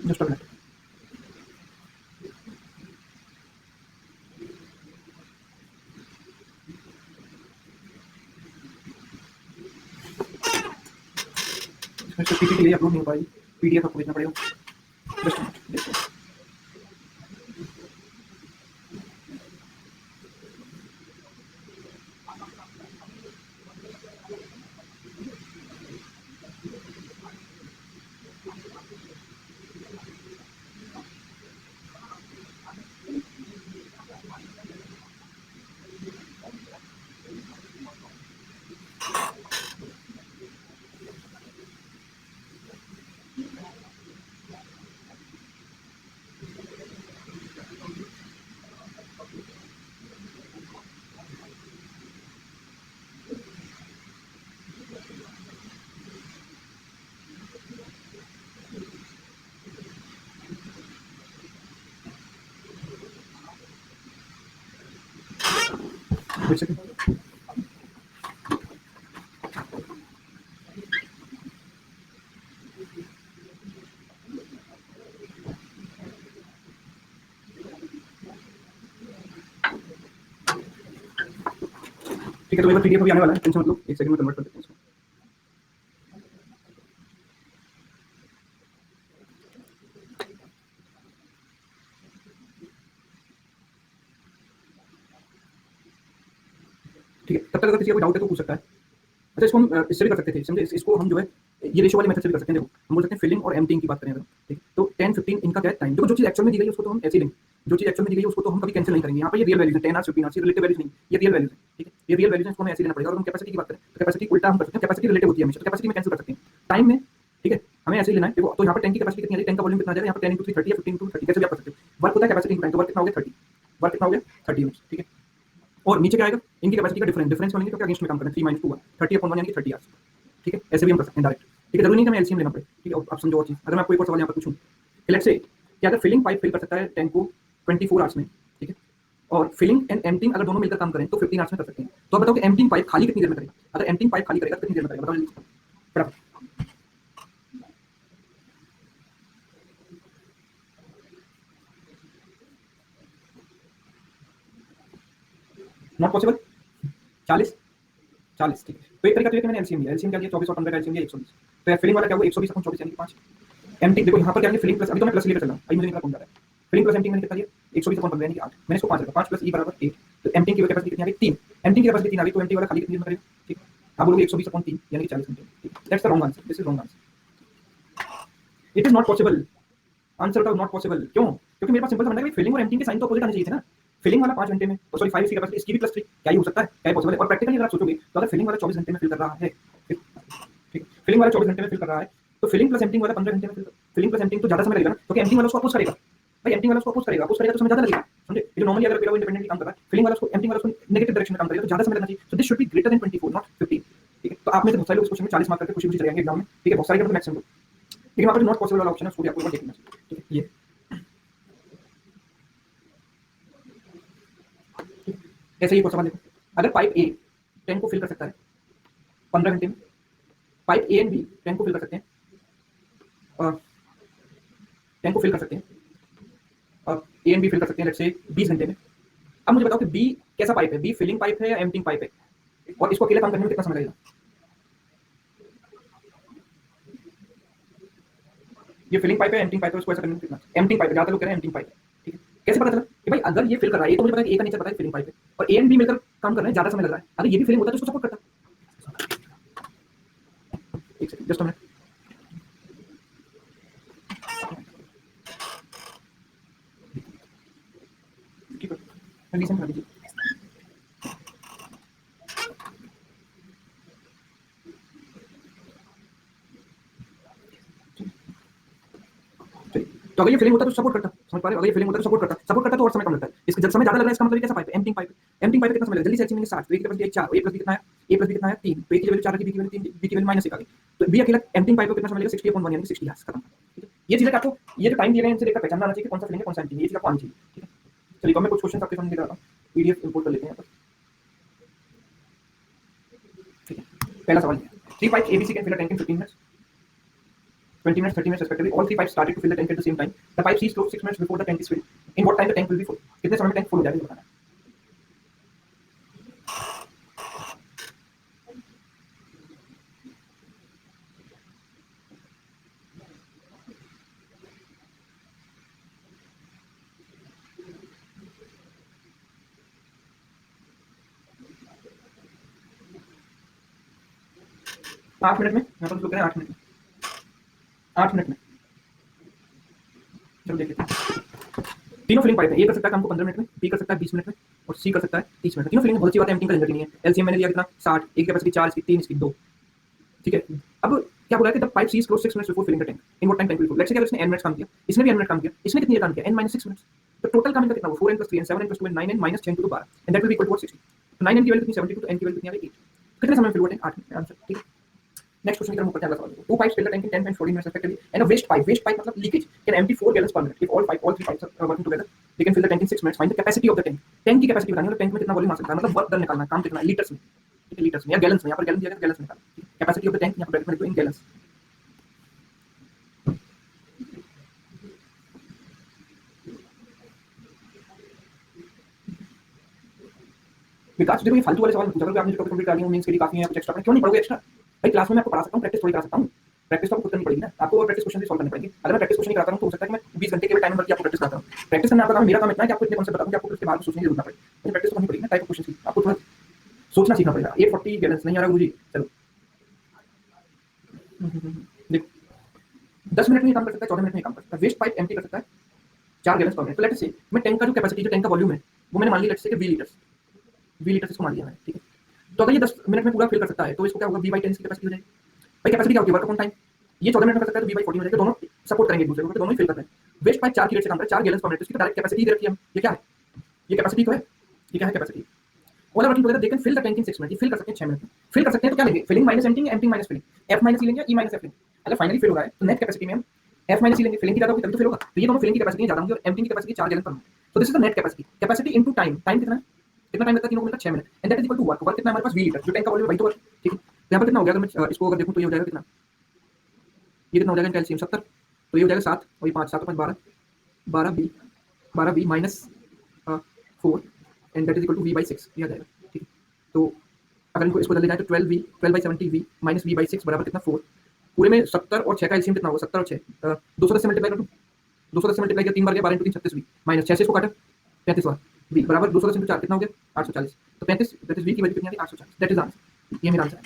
Speaker 1: Just a minute. इसमें से पीपीटी अपलोड नहीं हो पाएगी, पीडीएफ आपको भेजना पड़ेगा। जस्ट अ मिनट, देखो। Wait a second. ठीक है, तो एक बार पीडीएफ भी आने वाला है, टेंशन मत लो, एक सेकंड में कन्वर्ट कर देते हैं इसको। ठीक है, तब तक अगर किसी का कोई डाउट है तो पूछ सकता है। अच्छा, इसको हम इससे भी कर सकते थे, समझे, इसको हम जो है ये रेशियो वाले मेथड से भी कर सकते हैं। देखो, हम बोल सकते हैं फिलिंग और एम्प्टिंग की बात करें अगर, ठीक है, तो 10 15 इनका क्या है टाइम। देखो, जो चीज एक्चुअल में दी गई है उसको तो हम ऐसे ही लेंगे, जो चीज एक्चुअल में दी गई है उसको तो हम कभी कैंसिल नहीं करेंगे। यहाँ पे ये रियल वैल्यूज है, 10 आवर्स 15 आवर्स, ये रिलेटिव वैल्यूज नहीं, ये रियल वैल्यूज है, ठीक है, ये रियल वैल्यूज है, इसको हमें ऐसे लेना पड़ेगा। और हम कैपेसिटी की बात करें तो कैपेसिटी उल्टा हम कर सकते हैं, कैपेसिटी रिलेटिव होती है हमेशा, तो कैपेसिटी में कैंसिल कर सकते हैं टाइम में, ठीक है, हमें ऐसे ही लेना है। देखो, तो यहाँ पर 10 की कैपेसिटी कितनी आ रही है, 10 का वॉल्यूम कितना आ जाएगा, यहाँ पर 10 × 3 30 या 15 × 30 कैसे भी आप कर सकते हो। वर्क होता है कैपेसिटी × टाइम, तो वर्क कितना हो गया 30, वर्क कितना हो गया 30 यूनिट्स, ठीक है। और नीचे क्या आएगा, इनकी कैपेसिटी का डिफरेंस, डिफरेंस को लेंगे तो क्या अगेंस्ट में काम करना है, 3 - 2 30/1 यानी कि 30 आवर्स, ठीक है, ऐसे भी हम कर सकते हैं डायरेक्ट, ठीक है। जरूरी नहीं कि हमें एलसीएम लेना पड़े, ठीक है। आप समझो और चीज, अगर मैं आपको एक और सवाल यहाँ पर पूछूं, लेट्स से कि अगर फिलिंग पाइप फिल कर सकता है टैंक को 24 आवर्स में, ठीक है, और फिलिंग एंड एम्प्टिंग अगर दोनों मिलकर काम करें तो 15 आवर्स में कर सकते हैं। तो आप बताओ कि एम्प्टिंग पाइप खाली कितनी देर में करेगा, अगर एम्प्टिंग पाइप खाली करेगा तो कितनी देर में करेगा, बताओ जल्दी फटाफट। नॉट पॉसिबल, 40 40, ठीक है। तो एक तरीका तो ये कि मैंने एलसीएम लिया, एलसीएम क्या लिया, 24 और 15 का एलसीएम लिया 120। तो फिलिंग वाला क्या हुआ, 120 × 24 यानी कि 5। एम्प्टिंग देखो यहाँ पर क्या है, फिलिंग प्लस, अभी तो मैं प्लस लेकर चल रहा हूँ, अभी मुझे निकला कौन जा रहा है। फिलिंग प्लस एम्प्टिंग मैंने कितना दिया, 120/15 यानी कि 8, मैंने इसको 5 रखा, 5 + E = 8। तो एम्प्टिंग की कैपेसिटी कितनी आ गई 3, एम्प्टिंग की कैपेसिटी 3 आ गई, तो एम्प्टिंग वाला खाली कितनी देर में करेगा, ठीक है। आप बोलोगे 120/3 यानी कि 40 घंटे, ठीक है। That's the wrong answer, this is wrong answer, it is not possible. Answer था नॉट पॉसिबल, क्यों, क्योंकि मेरे पास सिंपल समझना है कि फिलिंग और एम्प्टिंग के साइन तो अपोजिट आने चाहिए थे ना। फिलिंग वाला 5 घंटे में, सॉरी 5 इसकी कैपेसिटी, इसकी भी +3, क्या ये हो सकता है, क्या ये पॉसिबल है। और प्रैक्टिकली अगर आप सोचोगे तो अगर फिलिंग वाला 24 घंटे में फिल कर रहा है, ठीक, फिलिंग वाला 24 घंटे में फिल कर रहा है, तो फिलिंग प्लस एम्प्टिंग वाला 15 घंटे में फिल, फिलिंग प्लस एम्प्टिंग तो ज्यादा समय लगेगा ना, क्योंकि एम्प्टिंग वाला उसको अपोज करेगा, भाई एम्प्टिंग वाला उसको अपोज करेगा, अपोज करेगा तो समय ज्यादा लगेगा, समझे। ये जो नॉर्मली अगर पेड़ा इंडिपेंडेंटली काम कर रहा है, फिलिंग वाला उसको, एम्प्टिंग वाला उसको नेगेटिव डायरेक्शन में काम करेगा तो ज्यादा समय लगना चाहिए। So this should be greater than 24 not 15, ठीक है। तो आप में से बहुत सारे लोग इस क्वेश्चन में 40 मार्क करके खुशी-खुशी चले जाएंगे एग्जाम में, ठीक है, बहुत सारे का तो मैक्सिमम लोग, लेकिन वहां पर नॉट पॉसिबल वाला ऑप्शन है, उसको भी आपको एक बार देखना चाहिए, ठीक है। ये ऐसे ही एक और सवाल देखो, अगर पाइप ए टैंक को फिल कर सकता है 15 घंटे में, pipe A and B tank को फिल कर सकते हैं, टैंक को फिल कर सकते हैं, और ए एंड बी फिल कर सकते हैं लेट्स से 20 घंटे में। अब मुझे बताओ कि बी कैसा पाइप है, बी फिलिंग पाइप है या एम्प्टिंग पाइप है, और इसको अकेले काम करने में कितना समय लगेगा। ये फिलिंग पाइप है, एम्प्टिंग पाइप है, उसको ऐसा करने में कितना, एम्प्टिंग पाइप, ज्यादा लोग कह रहे हैं एम्प्टिंग पाइप है, ठीक है। कैसे पता चला कि भाई अगर ये फिल कर रहा है, ये तो मुझे पता है कि ए का नेचर पता है फिलिंग पाइप है, और ए एंड बी मिलकर काम कर रहे हैं, ज्यादा समय लग रहा है, अगर ये भी फिलिंग होता है तो उसको सपोर्ट करता। एक सेकंड, जस्ट अ मिनट, ठीक है, कंडीशन बता दीजिए। तो अगर ये फिलिंग होता है तो सपोर्ट करता, समझ पा रहे हो, अगर ये फिलिंग होता है तो सपोर्ट करता तो और समय कम लगता है, इसका जब समय ज्यादा लग रहा है इसका मतलब कैसा पाइप है, एम्प्टिंग पाइप, एम्प्टिंग पाइप कितना समय लगेगा, जल्दी से एक्शन लेंगे 60, तो ए की कैपेसिटी 4, ए प्लस बी कितना है, ए प्लस बी कितना है 3, तो ए की वैल्यू 4 रखी, बी की वैल्यू 3, बी की वैल्यू -1 आ गई, तो बी अकेला एम्प्टिंग पाइप को कितना समय लगेगा 60/1 यानी कि 60 आवर्स, खत्म, ठीक है। ये चीजें आपको, ये जो टाइम दिए गए इनसे देखकर पहचानना आना चाहिए कि कौन सा फिलिंग है कौन सा एम्प्टिंग, ये चीज आपको आनी चाहिए, ठीक है। चलिए तो मैं कुछ क्वेश्चन आपके सामने लेकर आता हूं, पीडीएफ इंपोर्ट कर लेते हैं यहाँ पर, ठीक है। पहला सवाल, 3 pipes ABC can fill a tank in 15 minutes, 20 minutes, 30 minutes respectively. All 3 pipes started to fill the tank at the same time. The pipe ceased closed 6 minutes before the tank is filled. In what time the tank will be full? कितने समय में tank full हो जाएगा ये बताना है। आठ minute में, यहाँ पर लोग कह रहे हैं 8 मिनट में, 8 मिनट में, चलो देख लेते हैं। तीनों फिलिंग पाइप है, ए कर सकता है काम को 15 मिनट में, बी कर सकता है 20 मिनट में, और सी कर सकता है 30 मिनट में। तीनों फिलिंग बहुत अच्छी बात है, एम्प्टिंग का झंझट नहीं है। एलसीएम मैंने लिया कितना 60, एक कैपेसिटी 4, इसकी 3, इसकी 2, ठीक है। अब क्या बोला है कि the pipe ceases close 6 minutes before filling the tank, in what time tank will full. Let's say कि इसने n मिनट्स काम किया, इसने भी n मिनट काम किया, इसने कितनी देर काम किया, n - 6 मिनट्स, तो टोटल काम इनका कितना हुआ, 4n + 3n 7n + 2n 9n - 10 × 12, and that will be equal to 60। तो 9n की वैल्यू कितनी 72, तो n की वैल्यू कितनी आ गई 8, कितने समय में फिल हुआ टैंक 8 मिनट, आंसर, ठीक है। नेक्स्ट क्वेश्चन की तरफ ऊपर चला सवाल। To pipes fill the tank in 10 and 14 minutes respectively and a waste pipe मतलब leakage can empty 4 gallons per minute if all three pipes are working together they can fill the tank in 6 minutes find the capacity of the tank। Tank की capacity बतानी है, tank में कितना volume आ सकता है, मतलब work done निकालना है, काम कितना है लीटर्स में, ठीक है लीटर्स में या गैलन्स में, यहाँ पर गैलन दिया गया गैलन्स में निकालना, कैपेसिटी ऑफ द टैंक यहाँ पर ब्रैकेट में लिखो इन गैलन्स। विकास देखो ये फालतू वाले सवाल पूछा करो, आपने जो टॉपिक कंप्लीट कर लिया मेंस के लिए काफी है, कुछ एक्स्ट्रा क्यों नहीं पढ़ोगे एक्स्ट्रा भाई, क्लास में मैं आपको पढ़ा सकता हूँ, प्रैक्टिस थोड़ी करा सकता हूँ, प्रैक्टिस तो आपको खुद करनी पड़ेगी ना, आपको प्रैक्टिस क्वेश्चन भी सॉल्व करने पड़ेंगे। अगर मैं प्रैक्टिस क्वेश्चन नहीं कराता हूँ तो हो सकता है कि मैं 20 घंटे के टाइम में आपको प्रैक्टिस कराता हूँ, प्रैक्टिस करना आपका काम, मेरा काम इतना है कि आपको इतने कॉन्सेप्ट बताऊँ कि आपको उसके बाद सोचने की जरूरत ना पड़े, मुझे प्रैक्टिस करनी पड़ेगी ना, टाइप ऑफ क्वेश्चन की आपको थोड़ा सोचना सीखना पड़ेगा। 840 गैलन्स नहीं आ रहा गुरुजी, चलो देखो 10 मिनट में काम कर सकता है, 14 मिनट में काम कर सकता है, वेस्ट पाइप एम्प्टी कर सकता है 4 गैलन्स पर मिनट। तो लेट्स से मैं टैंक का जो कैपेसिटी, जो टैंक का वॉल्यूम है वो मैंने मान लिया लेट्स से कि 20 लीटर्स इसको मान लिया मैंने, ठीक है। तो अगर ये 10 मिनट में पूरा फिल कर सकता है तो इसको क्या होगा, v/10 की कैपेसिटी हो जाएगी। भाई कैपेसिटी क्या होती है, वर्क अपॉन टाइम, ये 14 मिनट में कर सकता है तो v/40 हो जाएगा, दोनों सपोर्ट करेंगे एक दूसरे को, दोनों ही फिल करते हैं। वेस्ट पाइप 4 की रेट से काम कर रहा है 4 गैलन्स पर मिनट, इसकी डायरेक्ट कैपेसिटी दे रखी है, ये क्या है, ये कैपेसिटी तो है, ये क्या है capacity. All are working together they can fill the tank in 6 minute, ये फिल कर सकते हैं 6 मिनट में। फिल कर सकते हैं तो क्या लेंगे, फिलिंग माइनस एम्प्टिंग या emptying minus filling, f minus e लेंगे या e माइनस f लेंगे। अगर फाइनली फिल हो रहा है तो नेट कैपेसिटी में हम f माइनस e लेंगे, फिलिंग की ज्यादा होगी तभी तो फिल होगा, तो ये दोनों फिलिंग की कैपेसिटी ज्यादा होगी और एम्प्टिंग की कैपेसिटी 4 गैलन पर मिनट। तो this is the net capacity, capacity into time, time कितना है, कितना टाइम लगता है तीनों को मिलकर 6 minute, and that is equal to work, work कितना है हमारे पास 20 लीटर, जो टैंक का वॉल्यूम है वही तो वर्क, ठीक है। तो यहाँ पर कितना हो गया, अगर मैं इसको अगर देखूँ तो ये हो जाएगा कितना, ये कितना हो जाएगा कैल्शियम 70, तो ये हो जाएगा 7 और ये 5 7 5 12 12 b minus 4 and that is equal to v/6 ये आ जाएगा, ठीक है। तो अगर इनको इसको ले जाए तो 12/70v माइनस v/6 बराबर कितना 4, पूरे में 70 और 6 का एलसीएम कितना होगा, 70 और 6 210 से मल्टीप्लाई कर दो, 210 से मल्टीप्लाई किया 3 बार गया 12 × 3 36v माइनस 6 से इसको काटा 35 बार v बराबर 210 × 4 कितना हो गया 840, तो 35 दैट इज v की वैल्यू कितनी आ रही 840, दैट इज आंसर, ये मेरा आंसर है।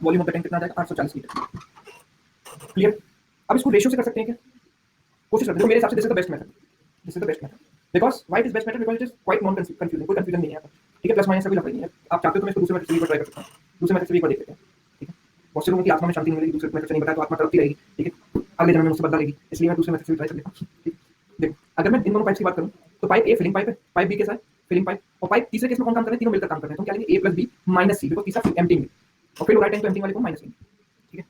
Speaker 1: वॉल्यूम ऑफ द टैंक कितना आ जाएगा 840 लीटर, क्लियर। अब इसको रेशियो से कर सकते हैं क्या, कोशिश करते हैं, तो मेरे हिसाब से this is the best method, this is the best method, because why it is best method, because it is quite non confusing, कोई कंफ्यूजन नहीं है यहाँ पर, ठीक है। प्लस माइनस का कोई लफड़ा नहीं है, आप चाहते हो तो मैं इसको दूसरे मेथड से भी ट्राई कर सकता हूँ, दूसरे मेथड से भी एक बार देख लेते हैं, ठीक है। बहुत से लोगों की आत्मा में शांति नहीं मिलेगी, दूसरे मेथड से नहीं बताया तो आत्मा तड़पती रहेगी, ठीक है, अगले जन्म में मुझसे बदला लेगी, इसलिए मैं दूसरे मेथड से भी ट्राई कर लेता हूँ, ठीक है। देखो अगर मैं इन दोनों पाइप्स की बात करूँ तो पाइप ए फिलिंग पाइप है, पाइप बी के साथ फिलिंग पाइप, और पाइप तीसरे केस में कौन काम कर रहे हैं, तीनों मिलकर काम कर रहे हैं, तो क्या लेंगे a + b - c, बिकॉज तीसरा एम्प्टिंग और फिर राइट हैंड तो एम्प्टिंग वाले को माइनस लेंगे, ठीक है।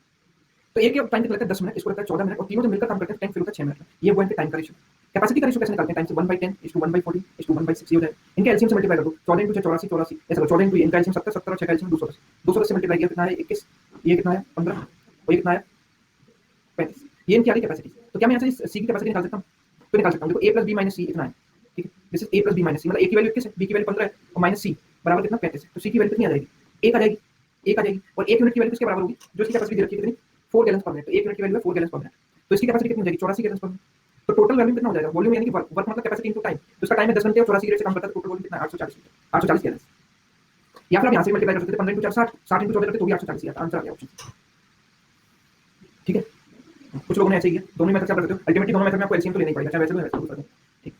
Speaker 1: तो एक के टाइम लगता है 10 मिनट, इसको लगता है 14 मिनट, और तीनों जो मिलकर काम करते हैं टाइम फिल होता है 6 मिनट में, ये वो इनके टाइम का रेशियो। कैपेसिटी का रेशियो कैसे निकालते हैं, टाइम से 1/10 = 1/40 = 1/6 हो जाएगा, इनके एलसीएम से मल्टीप्लाई कर दो, 14 × 6 84 84, ऐसा 14 × इनका एलसीएम 70 70 और 6 का एलसीएम 210, 210 से मल्टीप्लाई किया कितना है 21, ये कितना है 15 और ये कितना है 35, ये इनकी आ रही कैपेसिटी। तो क्या मैं यहाँ से सी की कैपेसिटी निकाल सकता हूँ, तो निकाल सकता हूँ। देखो a + b - c इतना है, ठीक है, this is a + b - c, मतलब a की वैल्यू 21 है, b की वैल्यू 15 है और माइनस c बराबर कितना 35 है, तो c की वैल्यू कितनी आ जाएगी 1 आ जाएगी, 1 आ जाएगी, और 1 यूनिट की वैल्यू किसके बराबर होगी, जो इसकी कैपेसिटी दे रखी है कितनी 4 गैलन पर मिनट, तो 1 यूनिट की वैल्यू है 4 गैलन पर मिनट, तो इसकी कैपेसिटी कितनी हो जाएगी 84 गैलन पर मिनट। तो टोटल वैल्यू कितना हो जाएगा, वॉल्यूम यानी कि वर्क, वर्क मतलब कैपेसिटी इनटू टाइम, तो इसका टाइम है 10 घंटे और 84 रेट से काम करता है, तो टोटल वॉल्यूम कितना है 840 लीटर, 840 गैलन। या फिर आप यहाँ से मल्टीप्लाई कर सकते हैं 15 × 4 60, 60 × 14 करते तो भी 840 आता, आंसर आ गया ऑप्शन, ठीक है। कुछ लोगों ने ऐसे ही किया, दोनों मेथड से आप कर सकते हो, अल्टीमेटली दोनों मेथड में आपको एलसीएम तो लेना ही पड़ेगा, चाहे वैसे भी वैसे भी, ठीक।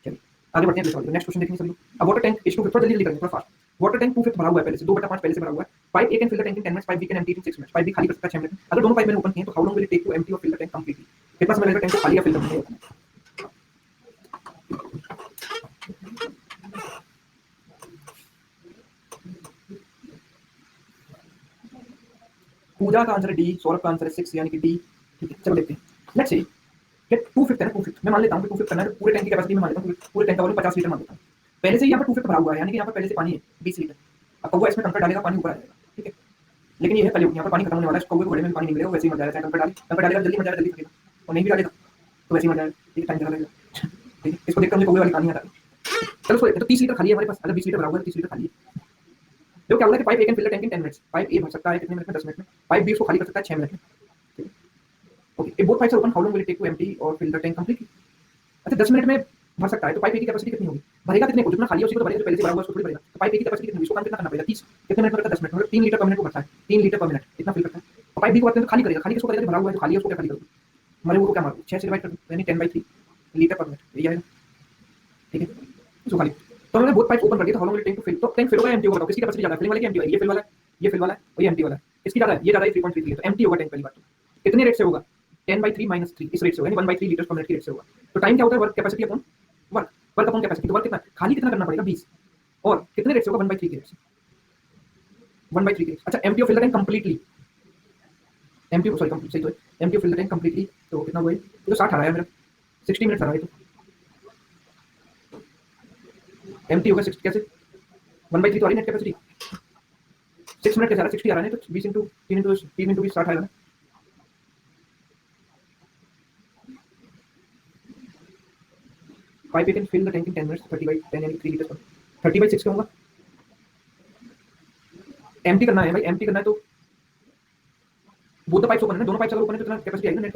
Speaker 1: चलिए आगे बढ़ते हैं अगले सवाल, नेक्स्ट क्वेश्चन देखेंगे सभी। अब वाटर टैंक इस 2 थोड़ा जल्दी करेंगे, थोड़ा फास्ट। वाटर टैंक 2/5 भरा हुआ है पहले से, 2/5 पहले से भरा हुआ है। Pipe A can fill the tank in 10 minutes, pipe B can empty it in 6 minutes, pipe B खाली कर सकता है 6 मिनट में। अगर दोनों पाइप मैंने ओपन किए तो how long will it take to empty और फिल द टैंक कंप्लीटली, कितना समय लगेगा टैंक को खाली या फिल करने में। पूजा का आंसर है डी, सौरभ का आंसर है 6 यानी कि डी, ठीक है। चलो देखते हैं, लेट्स सी कि 2/5 है ना, 2/5 मैं मान लेता हूं कि 2/5 करना है, तो पूरे टैंक की कैपेसिटी में मान लेता हूं, पूरे टैंक का वॉल्यूम 50 लीटर मान लेता हूं। पहले से ही यहाँ पर 2/5 भरा हुआ है, यानी कि यहाँ पर पहले से पानी है 20 लीटर। अब कौवा इसमें कंकर डालेगा, पानी ऊपर आ जाएगा, ठीक है। लेकिन ये है कलयुग, यहाँ पर पानी खत्म होने वाला है, कौवे को घड़े में पानी नहीं मिलेगा, वैसे ही मर जाएगा, चाहे कंकर डालेगा जल्दी मर जाएगा, जल्दी थकेगा, और नहीं भी डालेगा तो वैसे ही मर जाएगा, ठीक है, टाइम ज़्यादा लगेगा, ठीक है। इसको देखकर मुझे कौवे वाली कहानी याद आ गई। चलो सो तो 30 लीटर खाली है हमारे पास, अगर 20 लीटर भरा हुआ है 30 लीटर खाली है। देखो क्या बोला कि pipe A can fill the tank in 10 minutes, pipe A भर सकता है कितने मिनट में 10 मिनट में, पाइप बी उसको खाली कर सकता है 6 मिनट में, ठीक है। Okay, if both pipes are open how long will it take to empty और फिल द टैंक कंप्लीटली। अच्छा 10 मिनट में भर सकता है, तो पाइप ए की कैपेसिटी कितनी होगी, भरेगा कितने को, जितना खाली है उसी को तो भरेगा, जो पहले से भरा हुआ है उसको थोड़ी भरेगा। तो पाइप ए की कैपेसिटी कितनी होगी, इसको काम कितना करना पड़ेगा 30, कितने मिनट में करता है 10 मिनट में, 3 लीटर पर मिनट को भरता है, 3 लीटर पर मिनट इतना फिल करता है। और पाइप बी को खाली करेगा, खाली किसको करेगा, जो भरा हुआ है, जो खाली है उसको क्या खाली करोगे, मरे हुए को क्या मारोगे, 6 से डिवाइड कर दो, यानी 10/3 लीटर पर मिनट यही आएगा, ठीक है। इसको खाली तो हमने बोथ पाइप ओपन कर दिया, तो how long will it take to fill, तो टैंक फिल होगा एम्प्टी होगा, तो किसकी कैपेसिटी ज्यादा है, फिलिंग वाले की एम्प्टी वाली, ये फिल वाला है, ये फिल वाला है और ये एम्प्टी वाला है, इसकी ज्यादा है, ये ज्यादा है 3.33 तो एम्प्टी होगा टैंक पहली बात। तो कितने रेट से होगा 10/3 - 3 इस रेट से होगा, यानी 1/3 लीटर पर मिनट की रेट से होगा। तो टाइम क्या होता है, work capacity upon work, work upon capacity, तो वर्क कितना खाली कितना करना पड़ेगा 20, और कितने रेट से होगा 1/3 की रेट से, 1/3 की रेट। अच्छा एम्प्टी और fill the tank completely, empty, sorry complete सही तो है, empty fill the tank completely, तो कितना हुआ ये तो 60 आ रहा है मेरा, 60 मिनट्स आ रहा है, तो एम्प्टी होगा 60 कैसे 1/3 तो आ रही नेट कैपेसिटी, 6 मिनट कैसे आ रहा है, 60 आ रहा है, तो 20 इंटू 3 इंटू 3 इंटू 20 60 आएगा ना। Pipe can fill the tank in 10 minutes 30/10 यानी 3 लीटर, 30/6 क्या होगा, एम्प्टी करना है भाई, एम्प्टी करना है तो वो तो पाइप्स ओपन है ना, दोनों पाइप्स अगर ओपन है तो इतना कैपेसिटी आएगी ना, नेट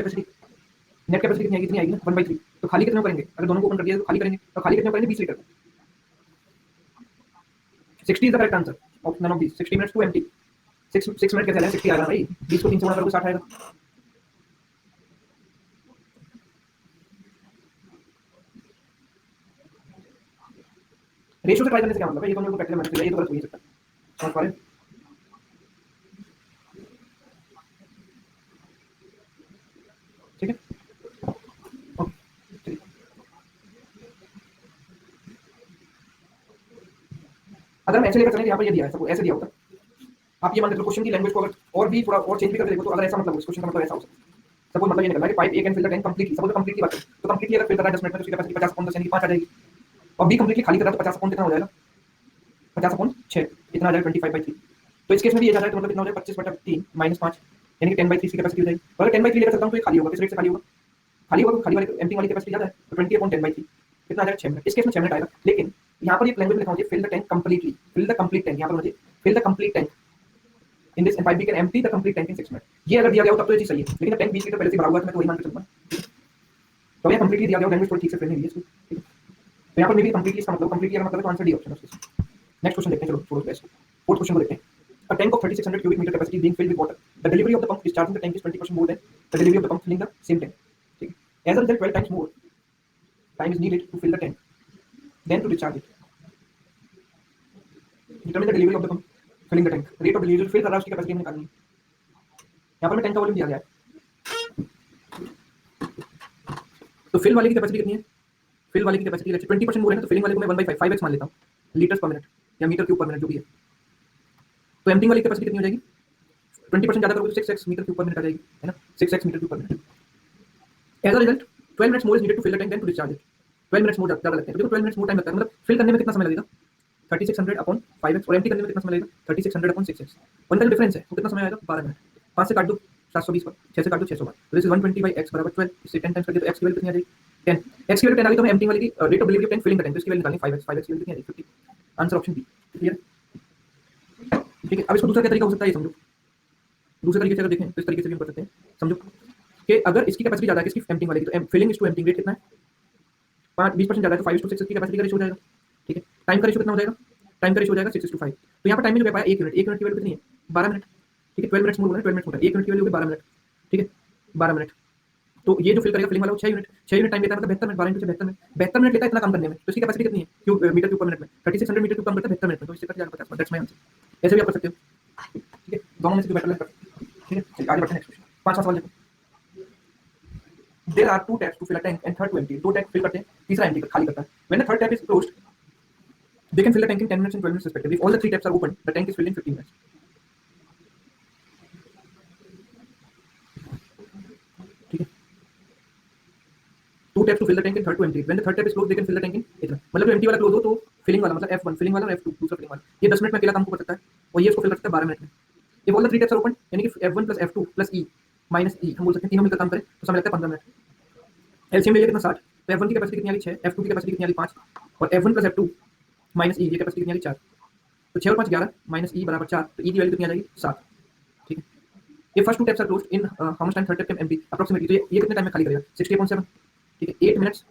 Speaker 1: कैपेसिटी कितनी आएगी, इतनी आएगी ना 1/3, तो खाली कितने करेंगे, अगर दोनों को ओपन कर दिया तो खाली करेंगे, तो खाली कितने करेंगे 20 litre, 60 is the correct answer of none of these, 60 minutes to empty, 6 minute कैसे आ रहा है, 60 आ रहा है भाई, 20 को 3 से गुणा करोगे 60 आएगा। रेशियो से ट्राई करने से क्या मतलब है, ये तो मेरे को प्रैक्टिकल मैथ्स है, ये तो गलत हो नहीं सकता, समझ पा रहे हैं? ठीक है, ओके चलिए, अगर हम ऐसे लेकर चलें, यहाँ पर ये दिया है सबको, ऐसे दिया होता, आप ये मान के चलो क्वेश्चन की लैंग्वेज को अगर और भी थोड़ा और चेंज भी करके देखो, तो अगर ऐसा मतलब इस क्वेश्चन का मतलब ऐसा हो सकता है, सपोज मतलब ये निकलना है कि pipe A can fill the tank completely, suppose completely बात करें तो कंप्लीटली अगर फिल कर रहा है 10 मिनट में तो उसकी कैपेसिटी 50 अपॉन 10 यानी 5 आ जाएगी, और बी कंप्लीटली खाली कर रहा है तो 50 अपॉन कितना हो जाएगा, 50 अपॉन 6 इतना आ जाएगा 25/3, तो इस केस में भी ये जा रहा है तो मतलब कितना हो जाएगा 25/3 माइनस 5 यानी कि 10/3 की कैपेसिटी हो जाएगी, अगर 10/3 लेकर चलता हूँ तो ये खाली होगा, किस रेट से खाली होगा, खाली होगा तो खाली वाली एम्प्टी वाली कैपेसिटी ज्यादा है, तो 20/10/3 कितना आ जाएगा 6 मिनट, इस केस में 6 मिनट आएगा, लेकिन यहाँ पर ये लैंग्वेज में लिखा होता है fill the tank completely, fill the complete tank, यहाँ पर मुझे fill the complete tank in this pipe we can empty the complete tank in 6 minute, ये अगर दिया गया हो तब तो ये चीज सही है, लेकिन टैंक 20 लीटर पहले से भरा हुआ है तो मैं तो वही मान के चलूंगा, तो ये कंप्लीटली दिया गया, लैंग्वेज थोड़ी ठीक से फिल नहीं हुई है इसकी, ठीक है, तो यहाँ पर मेबी कंप्लीटली इसका मतलब कंप्लीटली अगर मतलब है तो आंसर डी ऑप्शन है उसका। नेक्स्ट क्वेश्चन देखते हैं, चलो छोड़ो इसको, फोर्थ क्वेश्चन को देखते हैं, a tank of 3600 cubic meter capacity being filled with water, the delivery of the pump discharging the tank is 20% more than the delivery of the pump filling the same tank, ठीक है, as a result 12 times more time is needed to fill the tank than to discharge it, determine the delivery of the pump filling the tank, rate of delivery fill कर रहा है उसकी capacity हमने निकालनी है, यहाँ पर मैं टैंक का वॉल्यूम दिया गया है, तो फिल वाले की कैपेसिटी कितनी है, फिल वाले की कैपेसिटी 20% मोर है ना, तो फिलिंग वाले को मैं 1/5 5x मान लेता हूँ लीटर्स पर मिनट या मीटर क्यूब पर मिनट जो भी है, तो एम्प्टिंग वाली कैपेसिटी कितनी हो जाएगी, 20% ज्यादा करोगे तो 6x metre cube per minute आ जाएगी, है ना, 6x metre cube per minute, as a result 12 minutes more is needed to fill the tank than to discharge it, 12 minutes more ज्यादा लगते हैं, तो देखो 12 मिनट्स मोर टाइम लगता है, मतलब फिल करने में कितना समय लगेगा 3600 अपॉन 5x, और एम्प्टी करने में कितना समय लगेगा 3600 अपॉन 6x, उनका जो डिफरेंस है वो कितना समय आएगा 12 मिनट, 5 से काट दो 720 पर, 6 से काट दो 600 पर, तो दिस इज 120/x बराबर 12, इससे 10 टाइम्स कर दे तो x की वैल्यू कितनी आ जाएगी 10, x की वैल्यू 10 आ गई तो मैं एम्प्टिंग वाली की rate of delivery of tank filling the tank, तो इसकी वैल्यू निकालनी 5x, 5x की वैल्यू कितनी आ जाएगी 50, आंसर ऑप्शन बी, क्लियर, ठीक है। अब इसको दूसरा क्या तरीका हो सकता है ये समझो, दूसरे तरीके से अगर देखें तो इस तरीके से भी हम कर सकते हैं, समझो कि अगर इसकी कैपेसिटी ज्यादा है किसकी एम्प्टिंग वाली की, तो filling is to emptying rate कितना है 20% ज्यादा है तो 5:6 की कैपेसिटी का रेशियो हो जाएगा, ठीक है, टाइम का रेशियो कितना हो जाएगा, टाइम का रेशियो हो जाएगा 6:5, तो यहाँ पर टाइम में जो पाया 1 मिनट, 1 मिनट की वैल्यू कितनी है 12 मिनट, ठीक है, 12 मिनट्स मोर होगा, 12 मिनट होता है, 1 मिनट की वैल्यू होगी 12 मिनट, ठीक है 12 मिनट, तो ये जो फिल करेगा फिलिंग वाला वो 6 मिनट, 6 मिनट टाइम लेता है, मतलब 72 मिनट, 12 72 मिनट, 72 मिनट लेता है इतना काम करने में, तो इसकी कैपेसिटी कितनी है cube metre cube per minute में 3600 मीटर क्यूब काम करता है 72 मिनट में, तो इससे कट जाएगा 50, दैट्स माय आंसर, ऐसे भी आप कर सकते हो, ठीक है, दोनों में से जो बेटर लगे, ठीक है, चलिए आगे बढ़ते हैं नेक्स्ट क्वेश्चन, पांचवा सवाल देखो, there are two taps to fill a tank and third to empty, दो टैप फिल करते हैं, तीसरा एम्प्टी खाली करता है, when the third tap is closed they can fill the tank in 10 minutes and 12 minutes respectively, if all the three taps are open the tank is filled in 15 minutes, ठीक है, two taps to fill the tank and third to empty, when the third tap is closed they can fill the tank in इतना, मतलब जो empty वाला close हो तो filling वाला मतलब F1 फिलिंग वाला और F2 दूसरा फिलिंग वाला, ये 10 मिनट में अकेला काम को कर सकता है और ये इसको फिल कर सकता है 12 मिनट में, if all the three taps are open यानी कि F1 plus F2 plus E minus E हम बोल सकते हैं तीनों मिलकर काम करें तो समय लगता है 15 मिनट, एलसीएम ले लिया कितना 60, तो F1 की कैपेसिटी कितनी आ गई 6, F2 की कैपेसिटी कितनी आ गई 5 और F1 plus F2 minus E ये कैपेसिटी कितनी आ गई 4, तो 6 और 5 11 माइनस E बराबर 4, तो E की वैल्यू कितनी आ जाएगी 7, ठीक है, ये first two taps are closed in how much time third tap can empty approximately, तो ये कितने टाइम में खाली करेगा 60.7, ठीक है, 8 मिनट्स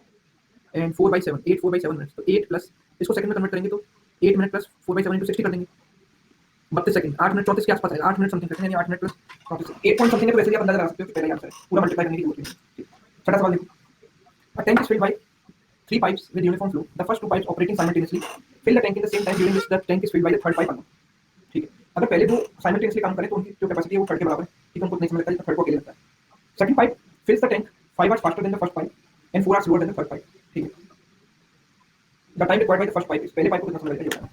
Speaker 1: एंड 4/7 8 4/7 मिनट्स, तो 8 प्लस इसको सेकंड में कन्वर्ट करेंगे तो 8 मिनट प्लस 4/7 into 60 कर देंगे 32 सेकंड, 8 मिनट 34 के आसपास आएगा, 8 मिनट समथिंग करते हैं, यानी 8 मिनट प्लस 34 8 पॉइंट समथिंग है, तो वैसे भी आप अंदाजा लगा सकते हो कि पहला ही आंसर है, पूरा मल्टीप्लाई करने की जरूरत नहीं है, छठा सवाल देखो, a tank is filled by three pipes with uniform flow, the first two pipes operating simultaneously fill the tank in the same time during which the tank is filled by the third pipe alone, ठीक है, अगर पहले दो simultaneously काम करें तो उनकी जो कैपेसिटी है वो थर्ड के बराबर है, ठीक है, उनको नहीं समय लगता है, थर्ड को अकेले लगता है, second pipe fills the tank 5 hours faster than the first pipe and 4 hours slower than the third pipe, ठीक है, the time required by the first pipe is पहले पाइप को कितना समय लगेगा ये बताना,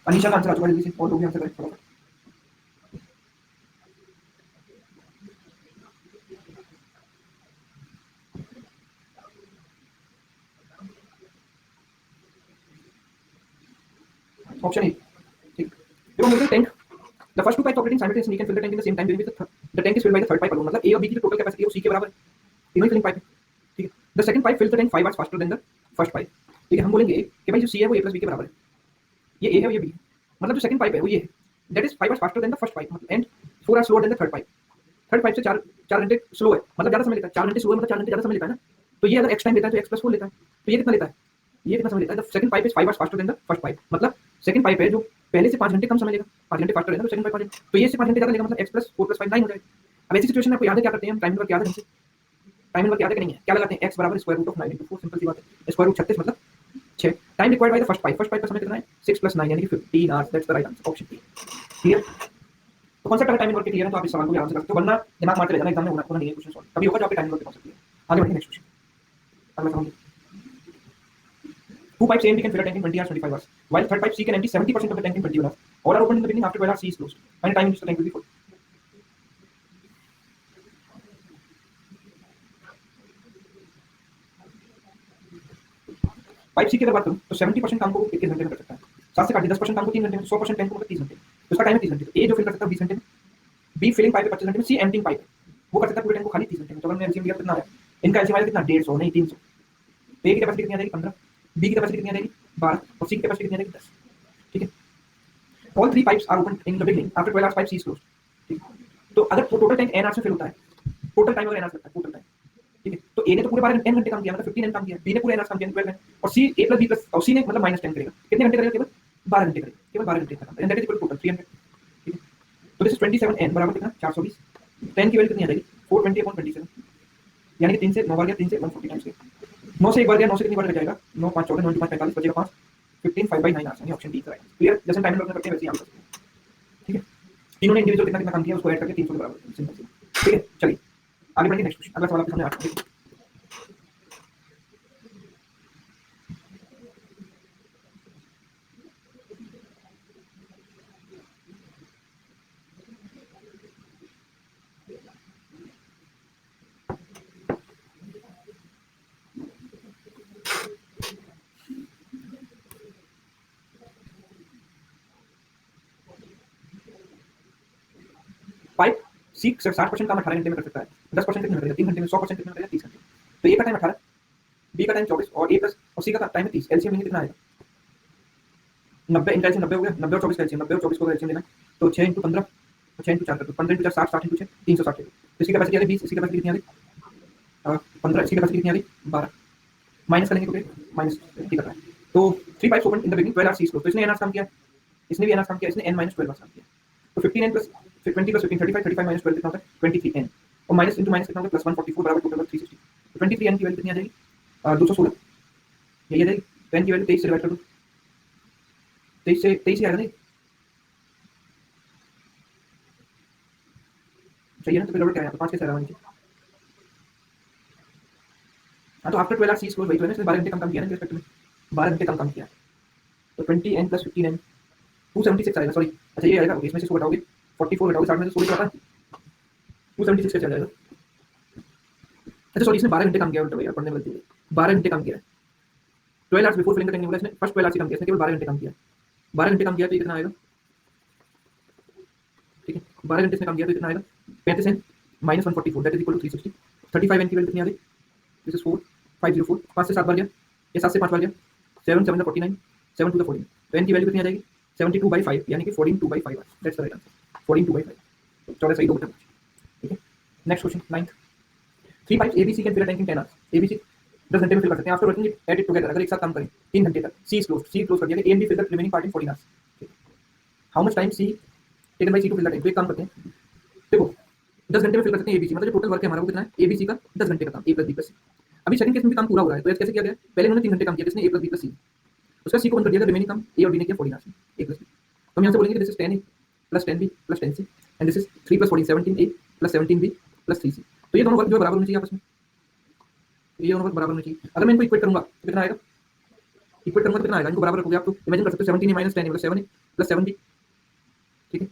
Speaker 1: अनीशा का आंसर आ चुका है, जल्दी से और लोग भी आंसर करें फटाफट, ऑप्शन ए, ठीक। देखो मुझे tank, the first two pipes operating simultaneously we can fill the tank in the same time during the tank is filled by the third pipe alone, मतलब ए और बी की जो total capacity है वो सी के बराबर है, तीनों ही फिलिंग पाइप है, ठीक है। The second pipe फिल्स the tank 5 hours faster than the first pipe, ठीक है। हम बोलेंगे कि भाई जो सी है वो ए प्लस बी के बराबर है, ये ए है और ये बी है, मतलब जो सेकंड पाइप है वो ये है, that is 5 hours faster than the first pipe and 4 hours slower then the third pipe. Third pipe से 4 घंटे स्लो है, मतलब ज्यादा समय लेता है, 4 घंटे स्लो है मतलब 4 घंटे ज्यादा समय लेता है ना, तो ये अगर एक्स टाइम लेता है तो एक्स प्लस 4 लेता है, तो ये कितना लेता है, ये कितना समय लेता है, the second pipe is 5 hours faster than the first pipe, मतलब सेकंड पाइप है जो पहले से 5 घंटे कम समय लेगा, 5 घंटे फास्टर है ना, तो सेकंड पाइप 5 घंटे, तो ये से 5 घंटे ज्यादा लेगा, मतलब x + 4 + 5 9 हो जाएगा। अब ऐसी सिचुएशन में आपको याद है क्या करते हैं हम, टाइम नंबर याद है हमसे, टाइम नंबर याद है कि नहीं है, क्या लगाते हैं x = square root of 9 * 4, simple सी बात है, स्क्वायर रूट 36 मतलब 6। Time required by the first pipe का समय कितना है 6 + 9 यानी कि 15 hours, that's the right answer, option B, clear. तो कॉन्सेप्ट अगर टाइम नंबर क्लियर है तो आप इस सवाल को आराम से कर सकते हो, वरना दिमाग मारते रहना, एग्जाम में होना नहीं है क्वेश्चन सॉल्व, तभी होगा जब आपके टाइम नंबर कॉन्सेप्ट क्लियर। आगे बढ़ेंगे नेक्स्ट क्वेश्चन, अगला सवाल, two pipes A and B can fill a tank in 20 hours 25 hours, while third pipe C can empty 70% of the tank in 21 hours. All are opened in the beginning, after 12 hours C is closed. Find the time in which the tank will be full. Pipe C की अगर बात करूं तो 70% काम को 21 घंटे में कर सकता है, 7 से काट दिया 10% काम को 3 घंटे में, 100% टैंक को मतलब 30 घंटे, तो इसका टाइम है 30 घंटे। तो ए जो फिल कर सकता है 20 घंटे में, बी फिलिंग पाइप है 25 घंटे में, सी एम्प्टिंग पाइप वो कर सकता है पूरे टैंक को खाली 30 घंटे में। तो हमने एलसीएम लिया कितना आया, इनका एलसीएम आया कितना 150 नहीं 300। तो ए की कैपेसिटी कितनी आ जाएगी 15, बी की कैपेसिटी कितनी आ जाएगी 12 और सी की कैपेसिटी कितनी आ जाएगी 10, ठीक है। All three pipes are opened in the beginning. After 12 hours, pipe C is closed. ठीक है। तो अगर टोटल टैंक n आवर्स में फिल होता है, टोटल टाइम अगर n आवर्स लगता है, टोटल टाइम, ठीक है। तो ए ने तो पूरे 12 n घंटे काम किया, मतलब 15 n काम किया, बी ने पूरे n आवर्स काम किया 12 n, और सी a प्लस बी प्लस और सी ने मतलब -10 करेगा, कितने घंटे करेगा, केवल 12 घंटे करेगा, केवल 12 घंटे का, and that is equal to total 300, ठीक है। तो दिस इज 27 n बराबर कितना 420, 10 की वैल्यू कितनी आ जाएगी 420/27, यानी कि 3 से 9 बार गया, 3 से 140 टाइम्स गया, 9 से एक बार गया, 9 से कितनी बार जाएगा, 9 5 14 9 5 45 बचेगा 5, 15 5/9 आवर्स, यानी ऑप्शन डी राइट, क्लियर। जैसे टाइम नंबर करते हैं वैसे ही आंसर, ठीक है। तीनों ने इंडिविजुअल कितना कितना काम किया उसको ऐड करके 300 के बराबर, सिंपल सी, ठीक है। चलिए आगे बढ़ेंगे, नेक्स्ट क्वेश्चन, अगला सवाल आपके सामने आ रहा है। पाइप सी 60% काम 18 घंटे में कर सकता है, 10% कितने में करेगा 3 घंटे में, 100% कितने में करेगा 30 घंटे। तो ए का टाइम 18, बी का टाइम 24 और ए प्लस और सी का टाइम है 30, एलसीएम लेंगे कितना आएगा 90, इनका एलसीएम 90 हो गया, 90 और 24 का एलसीएम, 90 और 24 को एलसीएम लेना है तो 6 × 15 और 6 × 4 कर दो, 15 × 4 60, 60 × 6 360, तो इसकी कैपेसिटी आ गई 20, इसकी कैपेसिटी कितनी आ गई 15, इसकी कैपेसिटी कितनी आ गई 12, माइनस करेंगे तो माइनस ठीक है। तो 3 pipes open in the beginning 12 hours C is closed, तो इसने n आवर्स काम किया, इसने भी n आवर्स काम किया, इसने n - 12 आवर्स काम किया, तो 15n + 20 + 15 35, 35 - 12 कितना होता है 23n, और माइनस इंटू माइनस कितना होगा +144 बराबर टोटल 360, तो 23n की वैल्यू कितनी आ जाएगी 216, यही आ जाएगी। 10 की वैल्यू 23 से डिवाइड कर दो, 23 से 23 ही आएगा नहीं, चाहिए ना, तो फिर और क्या है, तो 5 कैसे आ रहा है नीचे, हाँ तो after 12 hours C is closed, वही तो है ना, इसने 12 घंटे कम काम किया ना रिस्पेक्ट में, 12 घंटे कम काम किया, तो 20n + 15n 276 आएगा, सॉरी अच्छा ये आएगा, ओके इसमें से 100 घटाओगे 44 घटाओगे 60 में से 16 घटाओ 276 कैसे आ जाएगा, अच्छा सॉरी इसने 12 घंटे काम किया, उल्टा भैया पढ़ने में गलती हुई, 12 घंटे काम किया, 12 hours before filling the tank बोला इसने, फर्स्ट 12 आवर्स काम किया, इसने केवल 12 घंटे काम किया, 12 घंटे काम किया तो ये कितना आएगा, ठीक है 12 घंटे इसने काम किया तो कितना आएगा 35n - 144 that is equal to 360, 35n की वैल्यू कितनी आ गई, दिस इज 4 504, 5 से 7 बार गया, ये 7 से 5 बार गया, 7 7 49, 7 2 14, तो n की वैल्यू कितनी आ जाएगी 72/5 यानी कि 14/2/5, दैट्स द राइट आंसर 14/2/5, 14 सही 2 बटा 5, ठीक है। Next question 9th, 3 pipes ABC can fill a tank in 10 hours, ABC 10 घंटे में फिल कर सकते हैं, after working it at it together, अगर एक साथ काम करें 3 घंटे तक, सी इज क्लोज कर दिया गया, A and B fill the remaining part in 14 hours, how much time C taken by C to fill the tank, तो एक काम करते हैं, देखो 10 घंटे में फिल कर सकते हैं एबीसी, मतलब जो टोटल वर्क है हमारा वो कितना है एबीसी का 10 घंटे का काम, ए प्लस बी प्लस सी। अभी सेकंड केस में भी काम पूरा हो रहा है, तो कैसे किया गया, पहले उन्होंने 3 घंटे काम किया, किसने ए प्लस बी प्लस सी, उसका सी को बंद कर दिया था, रिमेनिंग काम ए और बी ने किया 14 आवर्स ए प्लस बी, तो हम यहाँ से बोलेंगे this is 10 A plus 10 B plus 10 C and this is 3 + 14 17 A plus 17 B plus 3 C, तो ये दोनों वर्क जो बराबर होने चाहिए आपस में, ये दोनों वर्क बराबर होने चाहिए, अगर मैं इनको इक्वेट करूंगा तो कितना आएगा, इक्वेट करूंगा तो कितना आएगा, इनको बराबर रखोगे आप तो इमेजिन कर सकते हो 17 - 10 मतलब 7 प्लस 7 बी, ठीक है,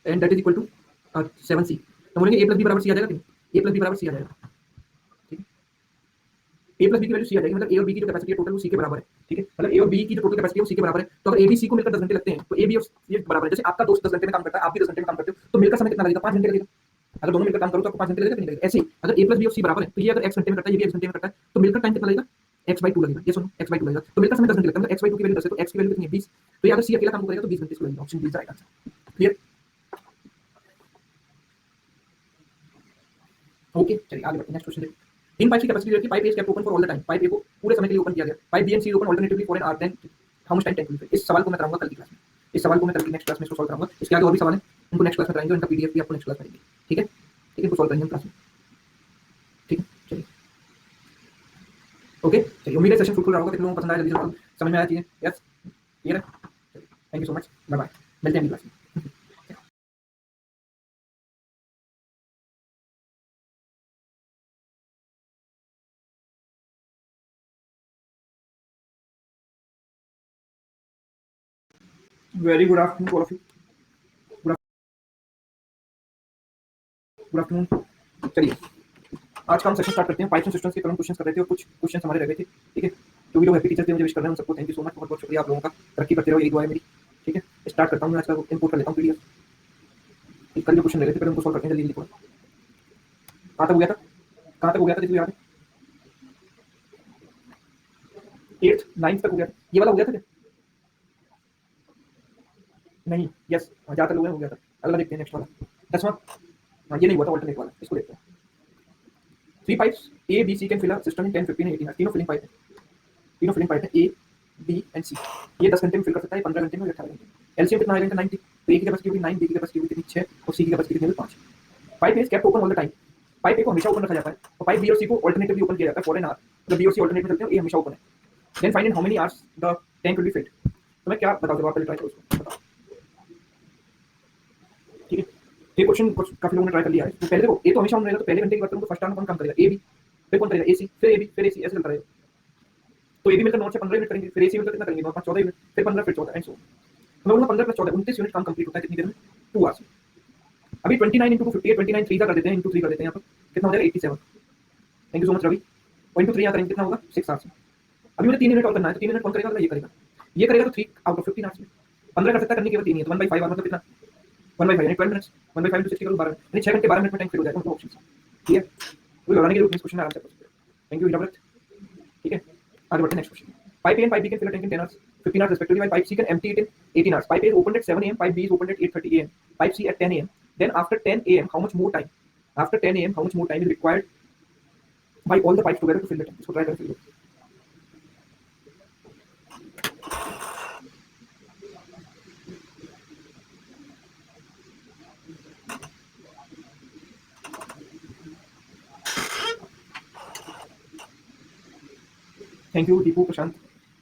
Speaker 1: and that is equal to 7 C, तो बोलेंगे ए प्लस बी बराबर सी आ जाएगा कि ए प्लस बी बराबर सी आ जाएगा, ठीक है, ए प्लस बी की वैल्यू सी आ जाएगी, मतलब ए और बी की जो कैपेसिटी है टोटल वो सी के बराबर है, ठीक है, मतलब ए और बी की जो टोटल कैपेसिटी है वो सी के बराबर है। तो अगर ए बी सी को मिलकर 10 घंटे लगते हैं तो ए बी और सी बराबर है। जैसे आपका दोस्त 10 घंटे में काम करता है, आप भी 10 घंटे में काम करते हो, तो मिलकर समय कितना लगेगा? 5 घंटे लगेगा। अगर दोनों मिलकर काम करो तो आपको 5 घंटे लगेगा कि नहीं लगेगा? ऐसे ही अगर ए प्लस बी और सी बराबर है तो ये अगर x घंटे में करता है, ये भी x घंटे में करता है, तो मिलकर टाइम कितना लगेगा? x/2 लगेगा। ये सुनो, x/2 लगेगा, तो मिलकर समय 10 घंटे लगता है, मतलब x/2 की वैल्यू 10 है, तो x की वैल्यू कितनी है? 20। तो ये अगर सी अकेला काम करेगा तो 20 घंटे इसको लगेगा। Option B is right answer. Clear? Okay, चलिए आगे बढ़ते हैं। नेक्स्ट क्वेश्चन देखिए। इन पाइप की कैपेसिटी रखी, pipe is kept open for all the time. Pipe A को पूरे समय के लिए ओपन किया गया। Pipe B and C open alternatively for an hour, then how much time take will fill? इस सवाल को मैं कराऊंगा कल की क्लास में। इस सवाल को मैं कल की नेक्स्ट क्लास में इसको सॉल्व कराऊंगा। इसके आगे और भी सवाल हैं, उनको नेक्स्ट क्लास में कराएंगे, उनका पीडीएफ भी आपको नेक्स्ट क्लास में देंगे, ठीक है? ठीक है, इनको सॉल्व करेंगे हम क्लास में, ठीक है? चलिए, ओके, चलिए, उम्मीद है सेशन फ्रूटफुल रहा होगा, कितने लोगों को पसंद आया, जल्दी से समझ में आया चीजें? यस, क्लियर है? Thank you so much, bye bye, मिलते हैं अगली क्लास में। Very good afternoon all of you. Good afternoon. चलिए, आज का हम सेशन स्टार्ट करते हैं। पाइथन सिस्टम्स के करंट क्वेश्चंस कर रहे थे और कुछ क्वेश्चंस हमारे रह गए थे, ठीक है? जो भी लोग हैप्पी टीचर्स डे मुझे विश कर रहे हैं उन सबको थैंक यू सो मच, बहुत बहुत शुक्रिया आप लोगों का। तरक्की करते रहो, यही दुआ है मेरी, ठीक है? स्टार्ट करता हूँ मैं आज का, इंपोर्ट कर लेता हूँ पीडीएफ। कल जो क्वेश्चन ले रहे थे पहले उनको सॉल्व करते हैं, जल्दी लिखो। कहाँ तक हो गया था? कहाँ तक हो गया था? जिसको याद है? 8th 9th तक हो गया था। ये वाला हो गया था क्या? नहीं, यस, जहाँ तक हो गया था। अगला देखते हैं, नेक्स्ट वाला 10वां। हाँ, ये नहीं हुआ था, ऑल्टरनेट वाला, इसको देखते हैं। 3 pipes A B C can fill a system in 10 15 18 hours. तीनों फिलिंग पाइप है, तीनों फिलिंग पाइप है, ए बी एंड सी। ये 10 घंटे में फिल कर सकता है, 15 घंटे में, 18 घंटे में। एलसीएम कितना आएगा इनका? 90। तो ए की कैपेसिटी होगी 9, बी की कैपेसिटी होगी कितनी? 6, और सी की कैपेसिटी कितनी होगी? 5। Pipe is kept open all the time. Pipe A को हमेशा ओपन रखा जाता है, और पाइप बी और सी को अल्टरनेटिवली ओपन किया जाता है फॉर एन आवर। जब बी और सी अल्टरनेट में चलते हैं, ए हमेशा ओपन है। Then find in how many hours the tank will be filled. तो मैं क्या बताओ, जवाब पहले ट्राई करो उसको, बताओ, ठीक है? ये क्वेश्चन काफी लोगों ने ट्राई कर लिया है। तो पहले देखो, ए तो हमेशा ऑन रहेगा, तो पहले घंटे की बात करूं तो फर्स्ट टाइम कौन काम करेगा? ए बी, फिर कौन करेगा? ए सी, फिर ए बी, फिर ए सी, ऐसे चलता रहेगा। तो ए बी मिलकर 9 से 15 मिनट करेंगे, फिर ए सी मिलकर कितना करेंगे? 9 5 14 यूनिट, फिर 15 फिर 14 एंड सो। तो मैं बोलूंगा 15 प्लस 14 29 यूनिट काम कंप्लीट होता है कितनी देर में? 2 आवर्स में। अभी 29 इंटू 58, 29 3 का कर देते हैं, इंटू 3 कर देते हैं यहाँ पर, कितना हो जाएगा? 87। Thank you so much Ravi. और इंटू 3 यहाँ करेंगे, कितना होगा? 6 आवर्स में। अभी मुझे 3 यूनिट और करना है, तो 3 यूनिट कौन करेगा? मतलब ये करेगा, ये करेगा, तो 3 आउट ऑफ 15 आवर्स में 15 कर सकता है, करने की केवल 3 ही है, तो 1/5 आवर मतलब कितना? 1/5 यानी 12 मिनट्स। 1/5 इंटू 60 करो 12 यानी 6 घंटे 12 मिनट में टैंक फिल हो जाएगा। मतलब ऑप्शन ठीक है, कोई लगाने के लिए इस क्वेश्चन में आराम से कर सकते हो। थैंक यू इलाबरेट, ठीक है? आगे बढ़ते हैं next question. Pipe A and pipe B can fill a tank in 10 hours 15 hours respectively, while pipe C can empty it in 18 hours. Pipe A is opened at 7 a.m., pipe B is opened at 8:30 a.m., pipe C at 10 a.m. Then after 10 a.m., how much more time? After 10 a.m., how much more time is required by all the pipes together to fill the tank? इसको try करके देखो। Thank you Deepu प्रशांत।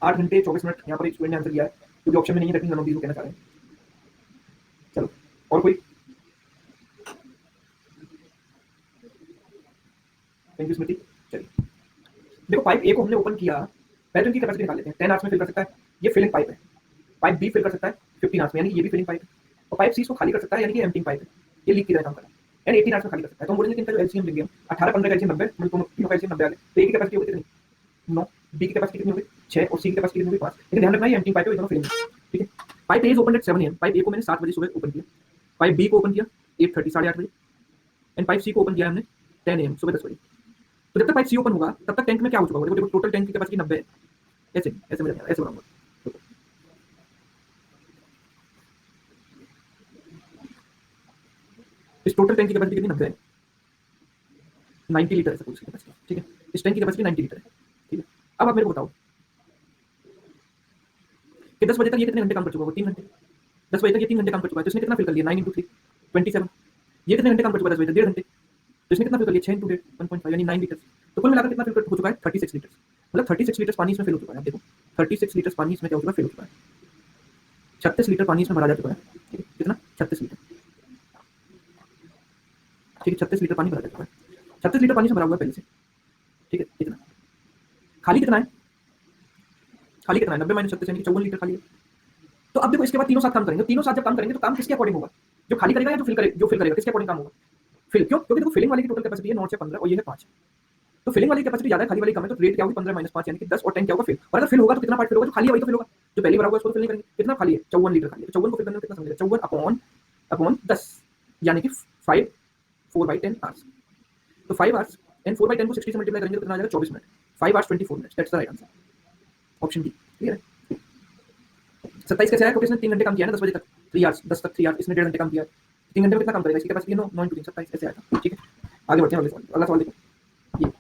Speaker 1: 8 घंटे 24 minute यहाँ पर एक student ने answer किया है, क्योंकि ऑप्शन में नहीं है, लेकिन नंबर 20 को कहना चाह रहे हैं। चलो, और कोई? थैंक यू स्मृति। चलिए देखो, पाइप ए को हमने ओपन किया, पहले तो इनकी कैपेसिटी निकाल लेते हैं। 10 आवर्स में फिल कर सकता है, ये फिलिंग पाइप है। पाइप बी फिल कर सकता है 15 आवर्स में, यानी ये भी फिलिंग पाइप है। और पाइप सी इसको खाली कर सकता है, यानी कि एम्प्टिंग पाइप है, ये लीक की तरह काम कर रहा है, यानी 18 आवर्स में खाली कर सकता है। तो हम बोलेंगे कि इनका जो एलसीएम लेंगे हम 18 15 का एलसीएम 90, मतलब दोनों तीनों का एलसीएम 90 आ गया। तो ए की कैपेसिटी होगी कितनी? 9, बी की कैपेसिटी कितनी होगी? 6, और सी की कैपेसिटी कितनी होगी? 5। लेकिन ध्यान रखना ये एम्प्टिंग पाइप है, दोनों फिलिंग है, ठीक है? Pipe A is open at 7 am। Pipe A को मैंने 7 बजे सुबह ओपन किया। पाइप बी को ओपन किया 8:30 8:30 बजे, एंड पाइप सी को ओपन किया हमने 10 am सुबह 10 बजे। तो जब तक पाइप सी ओपन होगा तब तक टैंक में क्या हो चुका होगा? देखो टोटल टैंक की कैपेसिटी 90 है, ऐसे ऐसे मिल ऐसे बनाऊंगा। इस टोटल टैंक की कैपेसिटी कितनी? 90 है, 90 लीटर है सपोज की कैपेसिटी, ठीक है? इस टैंक की कैपेसिटी 90 लीटर है, ठीक है? अब आप मेरे को बताओ कि 10 बजे तक ये कितने घंटे काम कर चुका होगा? 3 घंटे। 10 बजे तक ये 3 घंटे काम कर चुका है, तो इसने कितना फिल कर लिया? 9 इंटू 3 27। ये कितने घंटे काम कर चुका है? 10 बजे तक 1.5 घंटे, तो इसने कितना फिल कर लिया? 6 इंटू 1.5 यानी 9 लीटर। तो कुल मिलाकर कितना फिल हो चुका है? 36 लीटर। मतलब 36 लीटर पानी इसमें फिल हो चुका है। आप देखो 36 लीटर पानी इसमें क्या हो चुका है? फिल हो चुका है। 36 लीटर पानी इसमें भरा जा चुका है, ठीक है? कितना? 36 लीटर, ठीक है? 36 लीटर पानी भरा जा चुका है। 36 लीटर पानी से भरा हुआ है पहले से, ठीक है? कितना खाली? कितना है खाली? कितना है? 90 माइनस 36 यानी कि 54 लीटर खाली है। तो अब देखो, इसके बाद तीनों साथ काम करेंगे। तीनों साथ जब काम करेंगे तो काम किसके अकॉर्डिंग होगा? जो खाली करेगा या जो फिल करेगा? किसके अकॉर्डिंग काम होगा? फिल। क्यों? क्योंकि देखो फिलिंग वाले की टोटल कैपेसिटी है 9 से 15 और ये है 5, तो फिलिंग वाली कैपेसिटी ज्यादा है, खाली वाली कम है, तो रेट क्या होगी 15 - 5 यानी कि 10 और 10 क्या होगा फिल। और अगर फिल होगा तो कितना पार्ट फिल होगा, जो खाली है वही तो फिल होगा, जो पहले भरा होगा उसको फिल नहीं करेंगे। कितना खाली है 54 लीटर खाली है, तो 54 को फिल करने में कितना समय लगेगा, 54 अपॉन 10 यानी कि 5 4/10 आवर्स। तो 5 आवर्स एंड 4/10 को 60 से मल्टीप्लाई करेंगे तो कितना आ जाएगा 24 minute, 5 hours 24 minutes, that's the right answer, option D. Clear है। 27 कैसे आया, क्योंकि इसने 3 घंटे काम किया ना 10 बजे तक, 3 आवर्स 10 तक 3 आवर्स, इसने 1.5 घंटे काम किया, 3 घंटे में कितना काम करेगा, इसकी कैपेसिटी 9 9 × 3 27 ऐसे आया था। ठीक है, आगे बढ़ते हैं अगले सवाल। अगला सवाल देखो ये,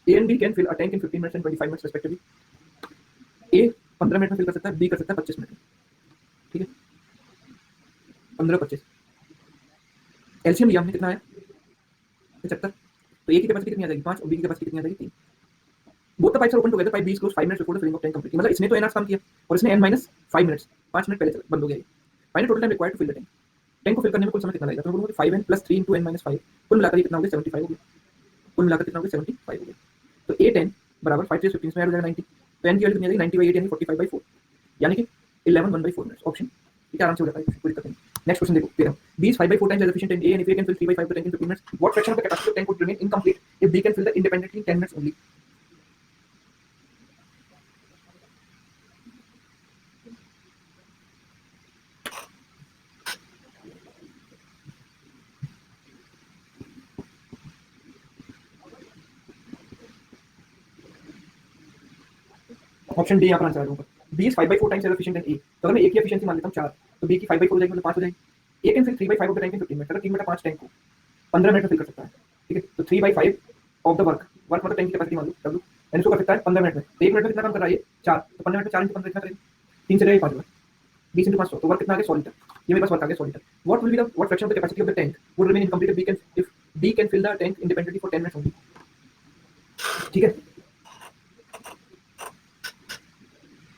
Speaker 1: A and B can fill a tank in 15 minutes and 25 minutes respectively. A 15 minute में फिल कर सकता है, B कर सकता है 25 मिनट में। ठीक है, 15 25 एलसीएम लिया हमने, कितना आया 75। तो A की कैपेसिटी कितनी आ जाएगी 5 और B की कैपेसिटी कितनी आ जाएगी 3। Both the pipes are open together, pipe B is closed 5 minutes before the filling of tank complete। मतलब इसने तो n आवर्स काम किया और इसने n - 5 मिनट्स 5 मिनट पहले बंद हो गया। Final total time required to fill the tank, tank को फिल करने में कुल समय कितना लगेगा, तो मैं बोलूंगा 5n + 3 × n - 5, कुल मिलाकर ये कितना हो गया 75 हो गया, कुल मिलाकर कितना हो गया 75 हो गया। तो A10 बराबर 5 3 15 में ऐड हो जाएगा 90, तो n की वैल्यू कितनी आ जाएगी 90/8 यानी 45/4 यानी कि 11 1/4 मिनट्स, ऑप्शन ठीक है, आराम से हो जाता है, कोई दिक्कत नहीं। नेक्स्ट क्वेश्चन देखो 13, B is 5/4 times as efficient in A and if A can fill 3/5 of the tank in 15 minutes, what fraction of the capacity of tank would remain incomplete if B can fill the independently in 10 minutes only? Option D यहाँ पर answer आ जाऊंगा। B is 5/4 times as efficient in A, तो अगर मैं A की efficiency मान लेता हूँ 4, तो B की 5/4 हो जाएगी, मतलब 5 हो जाएगी। A can fill 3/5 of the tank in 15 minutes, अगर 3/5 टैंक को 15 मिनट में फिल कर सकता है। ठीक है, तो 3/5 ऑफ द वर्क मतलब टैंक की कैपेसिटी मान लो W, यानी इसको कर सकता है 15 मिनट में। तो 1 मिनट में कितना काम कर रहा है ये 4, तो 15 मिनट में 4 × 15 कितना करेगा, 3 से जाएगा 5 होगा, 20 × 500, तो वर्क कितना आ गया 100 लीटर। ये मेरे पास वर्क आ गया 100 litre. What will be the what fraction of the capacity of the tank would remain incomplete if B can fill the tank independently for 10 minutes only। ठीक है,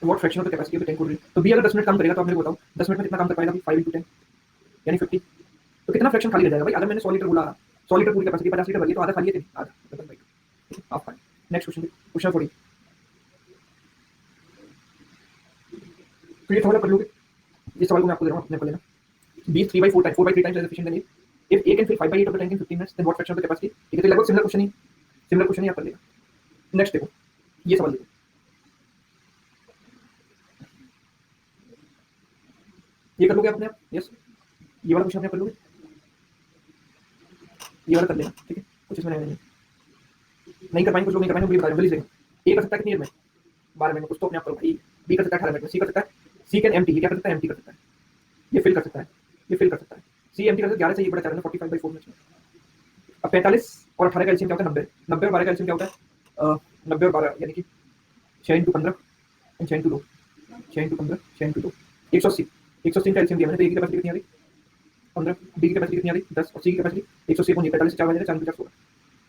Speaker 1: what fraction of the capacity of the tank would, तो B अगर 10 minute काम करेगा तो आप मेरे को बताओ 10 मिनट में कितना काम कर पाएगा, 5 × 10 यानी 50, तो कितना फ्रैक्शन खाली रह जाएगा भाई। अगर मैंने 100 लीटर बोला, 100 लीटर पूरी कैपेसिटी 50 लीटर भरी तो आधा खाली है, आधा खत्म भाई। आप फाइन। नेक्स्ट क्वेश्चन, क्वेश्चन 40, तो ये सवाल कर लोगे, इस सवाल को मैं आपको दे रहा हूं, अपने को लेना। B is 3/4 times 4/3 times as efficient than A, if A can fill 5/8 of the tank in 15 minutes then what fraction of the capacity। ठीक है, तो लगभग सिमिलर क्वेश्चन ही आप कर लेगा। नेक्स्ट देखो ये सवाल देखो, ये कर लोगे अपने आप, यस ये वाला क्वेश्चन अपने आप कर लोगे, ये वाला कर लेना। ठीक है, कुछ इसमें नहीं कर पाएंगे, कुछ लोग नहीं कर पाएंगे, मुझे बता रहे जल्दी से। A कर सकता है कितनी देर में 12 मिनट में, कुछ तो अपने आप करो भाई। B कर सकता है 18 मिनट में, C कर सकता है, C कैन एम्प्टी, ये क्या कर सकता है एम्प्टी कर सकता है, ये फिल कर सकता है, ये फिल कर सकता है। C एम्प्टी कर सकता है 11 से ये बड़ा 4 में 45/4 मिनट्स में। अब 45 और 18 का एलसीएम क्या होता है 90, 90 और 12 का एलसीएम क्या होता है 90 और 12 यानी कि 6 × 15 एंड 6 × 2, 6 × 15 6 × 2 180, 180 का एलसीएम दिया मैंने, तो A की कैपेसिटी कितनी आ गई 15, B की कैपेसिटी कितनी आ गई 10 और C की कैपेसिटी 180 को 45 से 4 बजे 4 × 4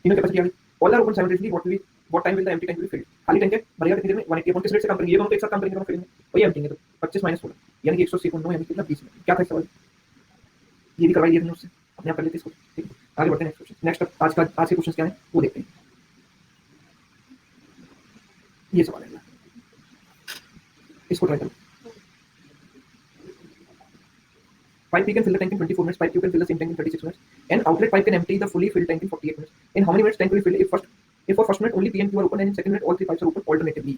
Speaker 1: तीनों कैपेसिटी आ गई। All are open simultaneously, what time will the empty tank be filled, खाली टैंक है भरेगा कितनी देर में 180 अपॉन किस रेट से काम करेंगे, ये दोनों तो एक साथ काम करेंगे दोनों फिलिंग में, वही एम्प्टी है, तो 25 - 16 यानी कि 180 को 9 यानी कितना 20 मिनट। क्या था सवाल, ये भी करवाइए मुझसे, अपने आप कर लेते इसको। ठीक है, आगे बढ़ते हैं नेक्स्ट क्वेश्चन। नेक्स्ट आज के क्वेश्चन क्या है वो देखते हैं। ये सवाल है, इसको ट्राई करो। Pipe P can fill the tank in 24 minutes. Pipe Q can fill the same tank in 36 minutes. An outlet pipe can empty the fully filled tank in 48 minutes. In how many minutes tank will fill if for first minute only P and Q are open and in second minute all three pipes are open alternatively?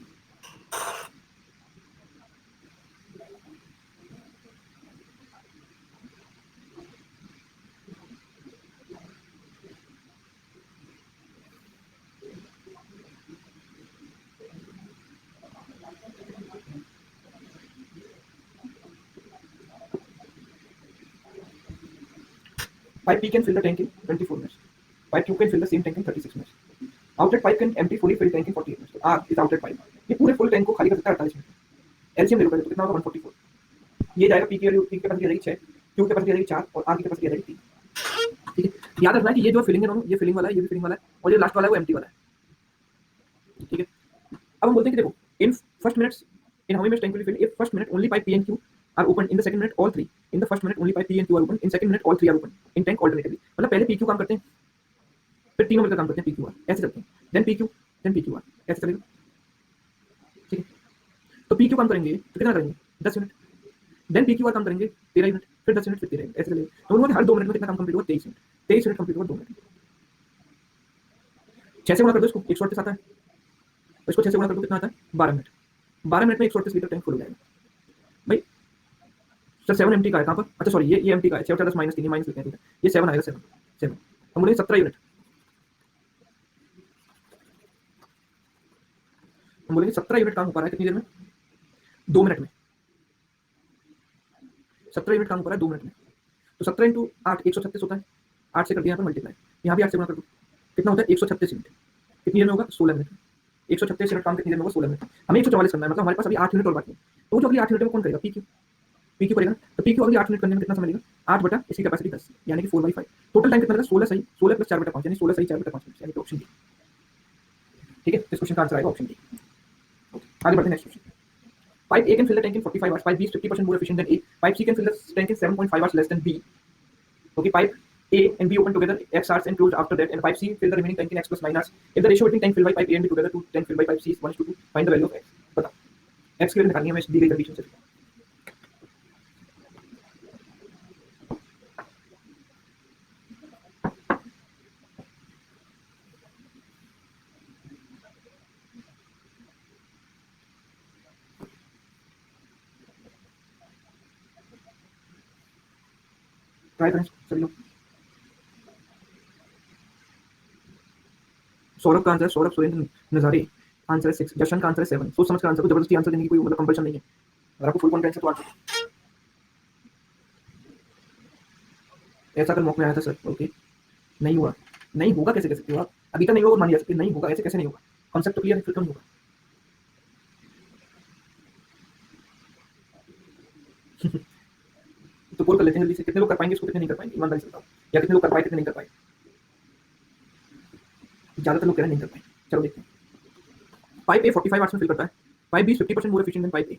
Speaker 1: Pipe P can fill the tank in 24 minutes. Pipe Q can fill the same tank in 36 minutes. Outlet pipe can empty fully filled tank in 48 minutes. तो R इस outlet pipe ये पूरे full tank को खाली कर सकता है 48 minute में। एलसीएम ले लो पहले, तो कितना होगा 144, ये जाएगा P की कैपेसिटी आ जाएगी 6, Q की कैपेसिटी आ जाएगी 4 और R की कैपेसिटी आ जाएगी 3। ठीक है, याद रखना है कि ये जो फिलिंग है दोनों, ये फिलिंग वाला है, ये भी फिलिंग वाला है और ये लास्ट वाला है वो एम्प्टी वाला है। ठीक है, अब हम बोलते हैं कि देखो in first minutes in how many minutes tank will fill if first minute only pipe P and Q are open, in the second minute all three, in the first minute only pipe P and Q are open, in second minute all three are open in tank alternatively। मतलब पहले PQ काम करते हैं फिर तीनों मिलकर काम करते हैं PQR, ऐसे चलते हैं, then PQ then PQR ऐसे चलेगा। ठीक है, तो PQ काम करेंगे तो कितना करेंगे 10 मिनट, then PQR काम करेंगे 13 यूनिट, फिर 10 यूनिट, फिर 13 यूनिट, ऐसे चलेगा। तो उन्होंने हर 2 मिनट में कितना काम कंप्लीट हुआ? 23 यूनिट, 23 यूनिट कंप्लीट हुआ 2 मिनट में। 6 से गुणा कर दो इसको, 138 आता है, इसको 6 से गुणा कर दो कितना आता है? 12 मिनट, 12 मिनट में 138 लीटर टैंक फुल हो जाएगा भाई। सर 7 एमटी का है कहाँ पर? अच्छा सॉरी, ये एमटी का है, 6 10 माइनस 3 माइनस लिखते हैं, ठीक है, ये 7 आएगा, 7 तो बोलेंगे 17 यूनिट, हम बोलेंगे 17 यूनिट काम हो पा रहा है कितनी देर में? 2 मिनट में। 17 यूनिट काम हो पा रहा है 2 मिनट में। तो 17 इंटू 8 136 होता है, 8 से कर दिया यहाँ पर मल्टीप्लाई, यहाँ भी 8 से गुणा कर दो, कितना होता है? 136 यूनिट, कितनी देर में होगा? 16 मिनट में। 136 यूनिट काम कितनी देर में होगा? 16 मिनट में। हमें 144 करना है, मतलब हमारे पास अभी 8 यूनिट और बाकी है। तो जो अगली 8 यूनिट में कौन करेगा? पीक्यू करेगा। तो पीक्यू अगली 8 यूनिट करने में कितना समय लगेगा? 8 बटा इसकी कैपेसिटी 10 यानी कि 4/5। टोटल टाइम कितना लगेगा? 16 सही, 16 प्लस 4/5 यानी 16 सही 4/5 मिनट, यानी कि ऑप्शन डी। ठीक है, इस क्वेश्चन का आंसर आएगा ऑप्शन डी। आगे बढ़ते हैं next question. Pipe A can fill the tank in 45 hours. Pipe B is 50% more efficient than A. Pipe C can fill the tank in 7.5 hours less than B. Okay, pipe A and B open together X hours and closed after that, and pipe C fill the remaining tank in X plus 9 hours. If the ratio between tank filled by pipe A and B together to tank filled by pipe C is 1:2, find the value of X. बताओ, X की value निकालनी है हमें दी गई condition से। Try करें सभी लोग। सौरभ का आंसर है, सौरभ सुरेंद्र नजारे, आंसर है 6। जशन का आंसर है 7। सोच समझ कर आंसर को, जबरदस्ती आंसर देने की कोई मतलब कंपल्शन नहीं है। अगर आपको फुल कॉन्फिडेंस है तो आंसर ऐसा कर मॉक में आया था सर। ओके, नहीं हुआ, नहीं होगा, कैसे कह सकते हो आप? अभी तक नहीं होगा, मान लिया सकते नहीं होगा, ऐसे कैसे नहीं होगा? कॉन्सेप्ट तो क्लियर है, फिर क्यों नहीं होगा? तो बोल कर लेते हैं जल्दी से, कितने लोग कर पाएंगे इसको, कितने नहीं कर पाएंगे? ईमानदारी से बताओ, या कितने लोग कर पाए, कितने नहीं कर पाए? ज्यादातर लोग कह रहे हैं नहीं कर पाए। चलो देखते हैं। पाइप ए 45 आवर्स में फिल करता है, pipe B 50% more efficient than pipe A.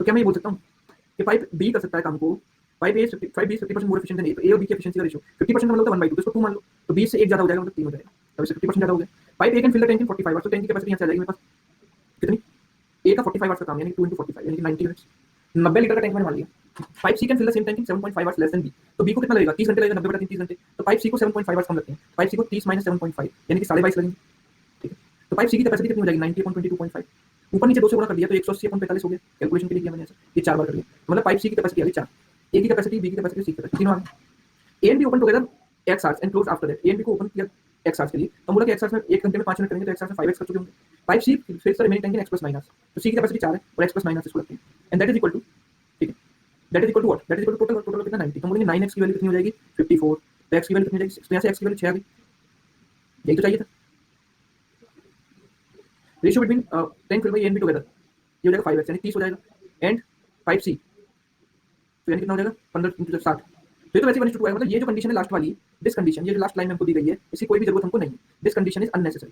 Speaker 1: तो क्या मैं ये बोल सकता हूँ कि पाइप बी कर सकता है काम को, pipe B 50% more efficient than A, तो ए और बी की एफिशिएंसी का रेशियो 50% मतलब 1/2, तो इसको 2 मान लो, तो 20 से 1 ज्यादा हो जाएगा, मतलब 3 हो जाएगा, तब इससे 50% ज्यादा हो गया। Pipe A can fill the tank in 45 hours, तो टैंक की कैपेसिटी यहाँ से आ जाएगी मेरे पास कितनी? ए का 45 आवर्स का काम यानी 2 × 45 यानी कि 90 मिनट्स, 90 लीटर का टैंक मैंने मान लिया। Pipe C can fill the same tank in 7.5 hours less than B, तो बी को कितना लगेगा? 30 घंटे लगेगा, 90 बटा 3 30 घंटे, तो पाइप सी को 7.5 आवर्स कम लगते हैं, पाइप सी को 30 - 7.5 यानी कि 22.5 लगेंगे। ठीक है, तो पाइप सी की कैपेसिटी कितनी हो जाएगी? 90/22.5, ऊपर नीचे 2 से गुणा कर दिया तो 180/45 हो गया, कैलकुलेशन के लिए किया मैंने ऐसा, ये 4 बार कर लिया, मतलब पाइप सी की कैपेसिटी आ गई 4, ए की कैपेसिटी, बी की कैपेसिटी, सी की कैपेसिटी, तीनों आ गए। A and B open together x hours and close after that, A and B को ओपन किया एक्स आवर्स के लिए, तो बोला कि एक्स आवर्स में 1 घंटे में 5 मिनट करेंगे, तो एक्स आवर्स में 5x कर चुके होंगे। Pipe C fills the remaining tank in x + 9 hours, तो सी की कैपेसिटी 4 है और x + 9 आवर्स इसको लगते हैं, and that is equal to, ठीक है, that is equal to what? That is equal to total कितना? 90, तो बोलेंगे 9x की वैल्यू कितनी हो जाएगी? 54, तो x की वैल्यू कितनी हो जाएगी? तो यहाँ से x की वैल्यू 6 आ गई, यही तो चाहिए था। Ratio between tank fill by A and B together ये हो जाएगा 5x यानी 30 हो जाएगा, एंड पाइप सी तो यानी कितना हो जाएगा? 15 × 60, तो ये तो वैसे 1:2 आएगा, मतलब ये जो कंडीशन है लास्ट वाली, दिस कंडीशन, ये जो लास्ट लाइन हमको दी गई है, इसकी कोई भी जरूरत हमको नहीं है, दिस कंडीशन इज अननेसेसरी।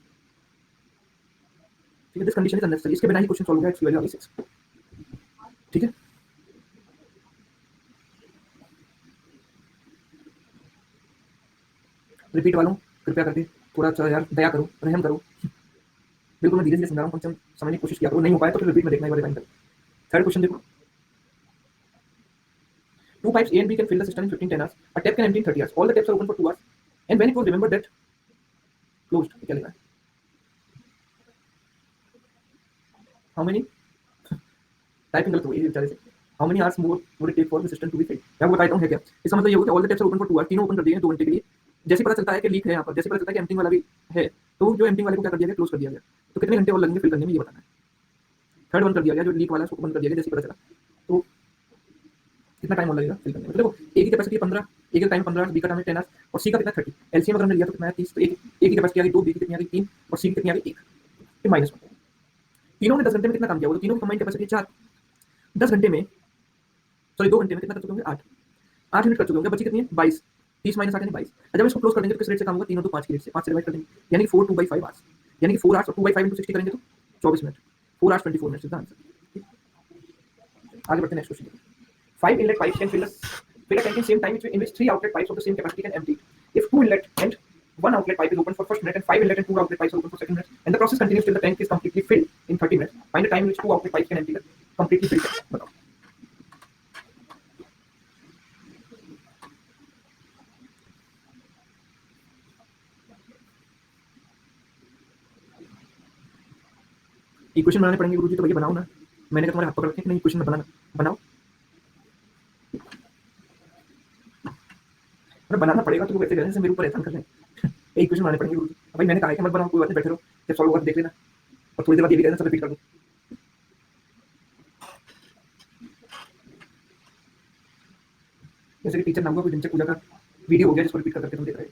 Speaker 1: ठीक है, दिस कंडीशन इज अननेसेसरी, इसके बिना ही क्वेश्चन सॉल्व हो गया, एक्स की वैल्यू आ गई 6। ठीक है, रिपीट वालों कृपया करके थोड़ा सा यार दया करो, रहम करो, बिल्कुल मैं धीरे धीरे समझा रहा हूँ, कम से कम समझने की कोशिश किया करो, नहीं हो पाए तो फिर रिपीट में देखना, एक बार रिवाइंड करो। थर्ड क्वेश्चन देखो, two pipes A and B can fill the cistern in 15-10 hours, a tap can empty in 30 hours, all the taps are open for 2 hours, and when it was remembered that closed, क्या लिखा है? How many typing गलत हो गई बेचारे से, how many hours more would it take for the cistern to be filled? मैं आपको बताता हूँ है क्या इसका मतलब, ये होगा कि all the taps are open for 2 hours, तीनों ओपन कर दिए हैं 2 घंटे के लिए, जैसे पता चलता है कि लीक है यहाँ पर, जैसे पता चलता है कि एम्प्टिंग वाला भी है, तो जो एम्प्टिंग वाले को क्या कर दिया गया? क्लोज कर दिया गया, तो कितने घंटे और लगेंगे फिल करने में, ये बताना है। थर्ड वन कर दिया गया, जो लीक वाला उसको बंद कर दिया गया जैसे पता चला, तो कितना टाइम और लगेगा फिल करने में? देखो ए की कैपेसिटी 15, ए का टाइम 15, बी का टाइम 10 आवर्स और सी का कितना 30, एलसीएम अगर हमने लिया तो कितना है 30, तो ए की कैपेसिटी आ गई 2, बी की कितनी आ गई 3 और सी की कितनी आ गई 1, फिर -1, तीनों ने 10 घंटे में कितना काम किया? वो तीनों की कंबाइंड कैपेसिटी 4, 10 घंटे में, सॉरी 2 घंटे में कितना कर चुके होंगे? 8 यूनिट कर चुके होंगे, बची कितनी है? 22, 30 - 8 यानी 22। जब इसको क्लोज कर देंगे तो किस रेट से काम होगा? तीनों तो 5 की रेट से, 5 से डिवाइड कर देंगे, यानी कि 4 2/5 आवर्स, यानी कि 4 आवर्स और 2/5 × 60 करेंगे तो 24 minute, 4 hours 24 minute is the answer. आगे बढ़ते हैं next question. 5 inlet pipes can fill a tank in same time in which 3 outlet pipes of the same capacity can empty. If 2 inlet and 1 outlet pipe is open for first minute and 5 inlet and 2 outlet pipes are open for second minute, and the process continues till the tank is completely filled in 30 minutes. Find the time in which 2 outlet pipes can empty the completely filled tank. बताओ equation बनाने पड़ेंगे गुरुजी, तो भैया बनाओ ना। मैंने कहा तुम्हारे हाथ पकड़ रखे कि नहीं इक्वेशन बनाना, बनाओ। अरे बनाना पड़ेगा, तो वैसे जैसे मेरे ऊपर एहसान कर रहे हैं। इक्वेशन बनाने पड़ेंगे गुरुजी। भाई मैंने कहा है कि मत बनाओ, कोई बात नहीं, बैठे रहो, जब सॉल्व होगा देख लेना, और थोड़ी देर बाद ये भी कहना सब रिपीट कर दो। जैसे कि टीचर नाम का कोई दिनचर्या पूजा का वीडियो हो गया जिसको रिपीट करके तुम देख रहे हो।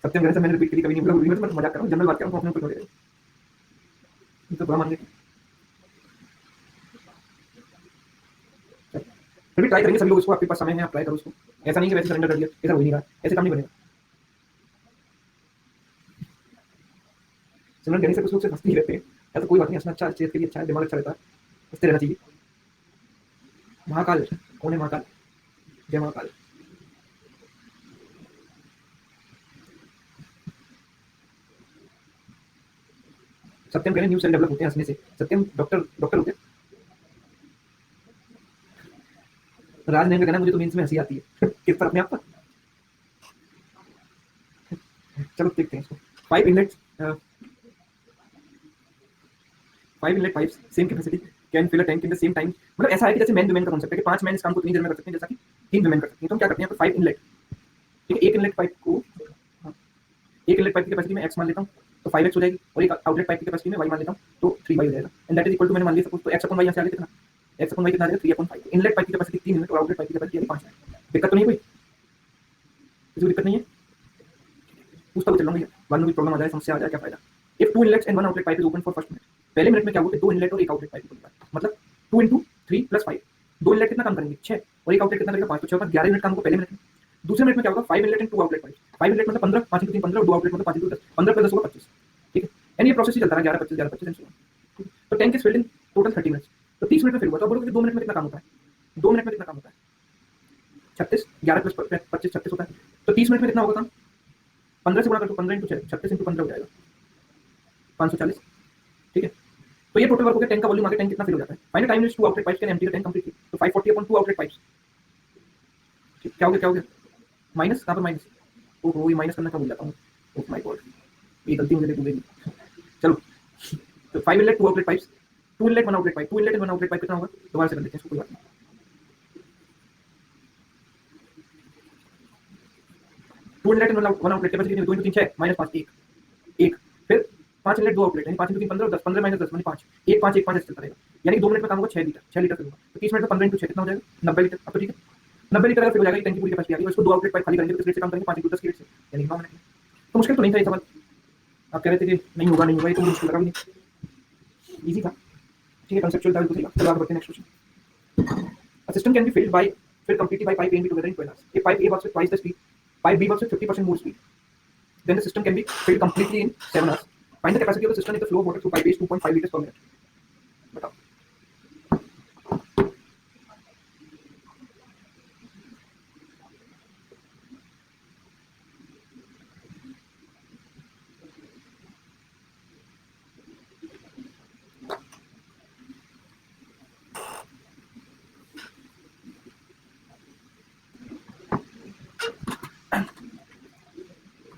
Speaker 1: सत्यम कहने से मैंने रिपीट कभी नहीं बोला गुरुजी, मैं तो मजाक कर रहा हूँ, जनरल बात कर रहा हूँ, अपने ऊपर थोड़ी तो बुरा मान लेते। फिर भी ट्राई करेंगे सभी लोग इसको, आपके पास समय है, आप ट्राई करो उसको। ऐसा नहीं कि वैसे सरेंडर कर दिया, ऐसा हो नहीं रहा, ऐसे काम नहीं बनेगा। सिमरन कहने से कुछ लोग से हंसते ही रहते हैं, ऐसा कोई बात नहीं, हंसना अच्छा, सेहत के लिए अच्छा है, दिमाग अच्छा रहता है, हंसते रहना चाहिए। महाकाल कौन है? महाकाल, जय महाकाल। सत्यम कह रहे न्यू सेल डेवलप होते हैं हंसने से। सत्यम डॉक्टर डॉक्टर होते हैं। राज ने कहना मुझे तो मीन्स में हंसी आती है। किस पर? अपने आप पर। चलो देखते हैं इसको। 5 inlets, 5 inlet pipes same capacity can fill a tank in the same time. मतलब ऐसा है कि जैसे मैन वुमेन का कॉन्सेप्ट है कि 5 मैन इस काम को इतनी देर में कर सकते हैं जैसा कि 3 वुमेन कर सकती हैं। तो हम क्या करते हैं, 5 इनलेट, ठीक है, एक इनलेट पाइप को, हाँ, एक इनलेट पाइप की कैपेसिटी में x मान लेता हूँ तो 5x हो जाएगी, और एक आउटलेट पाइप की कैपेसिटी में y मान लेता हूँ तो 3y हो जाएगा। And that is equal to, मैंने मान लिया सपोज, तो x अपॉन y यहाँ से आगे कितना, x अपॉन y कितना आ जाएगा, 3/5। इनलेट पाइप की कैपेसिटी 3 यूनिट और आउटलेट पाइप की कैपेसिटी 5 है। दिक्कत तो नहीं कोई? किसी को दिक्कत नहीं है? पूछता हुआ चल रहा हूँ भैया, बाद में कोई प्रॉब्लम आ जाए, समस्या आ जाए, क्या फायदा। If 2 inlets and 1 outlet pipe is open for first minute, पहले मिनट में क्या होगा, 2 इनलेट और एक आउटलेट पाइप ओपन होगा, मतलब 2 into 3 + 5। 2 इनलेट कितना काम करेंगे, 6, और एक आउटलेट कितना करेगा, 5, तो 6 11 मिनट काम होगा पहले मिनट में। दूसरे मिनट में क्या होगा, 5 inlet and 2 outlet pipe. 5 inlet मतलब 15, 5 into 3 15, और 2 आउटलेट मतलब 5 into 10, 15 + 10 होगा 25, ठीक है। एंड ये प्रोसेस ही चलता रहा, 11 25 11 25 एंड सो ऑन। तो tank is filled in total 30 minutes, तो 30 मिनट में फिल हुआ। तो अब बोलोगे कि 2 मिनट में कितना काम होता है, 2 मिनट में कितना काम होता है, 36, 11 + 25 36 होता है। तो 30 मिनट में कितना होगा काम, 15 से गुणा कर दो, 15 into 6 36 into 15 हो जाएगा 540, ठीक है। तो ये टोटल वर्क हो गया, टैंक का वॉल्यूम आगे, टैंक कितना फिल हो जाता है। Final time is 2 outlet pipes can empty the tank completely, तो 540 अपॉन 2 आउटलेट पाइप्स, ठीक, क्या हो गया, क्या हो गया, माइनस, कहाँ पर माइनस, ओहो ये माइनस करना कब भूल जाता हूँ, ओह माय गॉड, ये गलती मुझे देखूंगी। चलो, तो 5 inlet 2 outlet pipes, 2 inlet 1 outlet pipe, 2 inlet and 1 outlet pipe कितना होगा, दोबारा से कर देते हैं इसको, कोई बात नहीं। 2 इनलेट एंड 1 आउटलेट कैपेसिटी कितनी, 2 into 3 6 -5 1 1, फिर 5 इनलेट 2 आउटलेट, यानी 5 into 3 15, 10 15 -10 यानी 5 1 5 1 5 ऐसे चलता रहेगा, यानी 2 मिनट में काम होगा 6 लीटर, 6 लीटर फिल होगा। तो 30 मिनट में 15 into 6 कितना हो जाएगा, 90 लीटर। अब तो ठीक है, 90 लीटर अगर फिल हो जाएगा, टैंक की पूरी कैपेसिटी आ गई, और इसको 2 आउटलेट पाइप खाली करेंगे तो किस रेट से काम करेंगे, 5 into 10 की रेट से, यानी 9 मिनट में। तो मुश्किल तो नहीं था ये सवाल, आप कह रहे थे कि नहीं होगा नहीं होगा, ये तो मुश्किल लगा भी नहीं, ईजी था, ठीक है, कंसेप्चुअल था, बिल्कुल सही। चलो आगे बढ़ते हैं, next question. A system can be filled by filled completely by pipe A and B together in 12 hours. If pipe A works with twice the speed, pipe B works with 50% more speed, then the system can be filled completely in 7 hours. Find the capacity of the system if the flow of water through pipe A is 2.5 liters per minute. बताओ।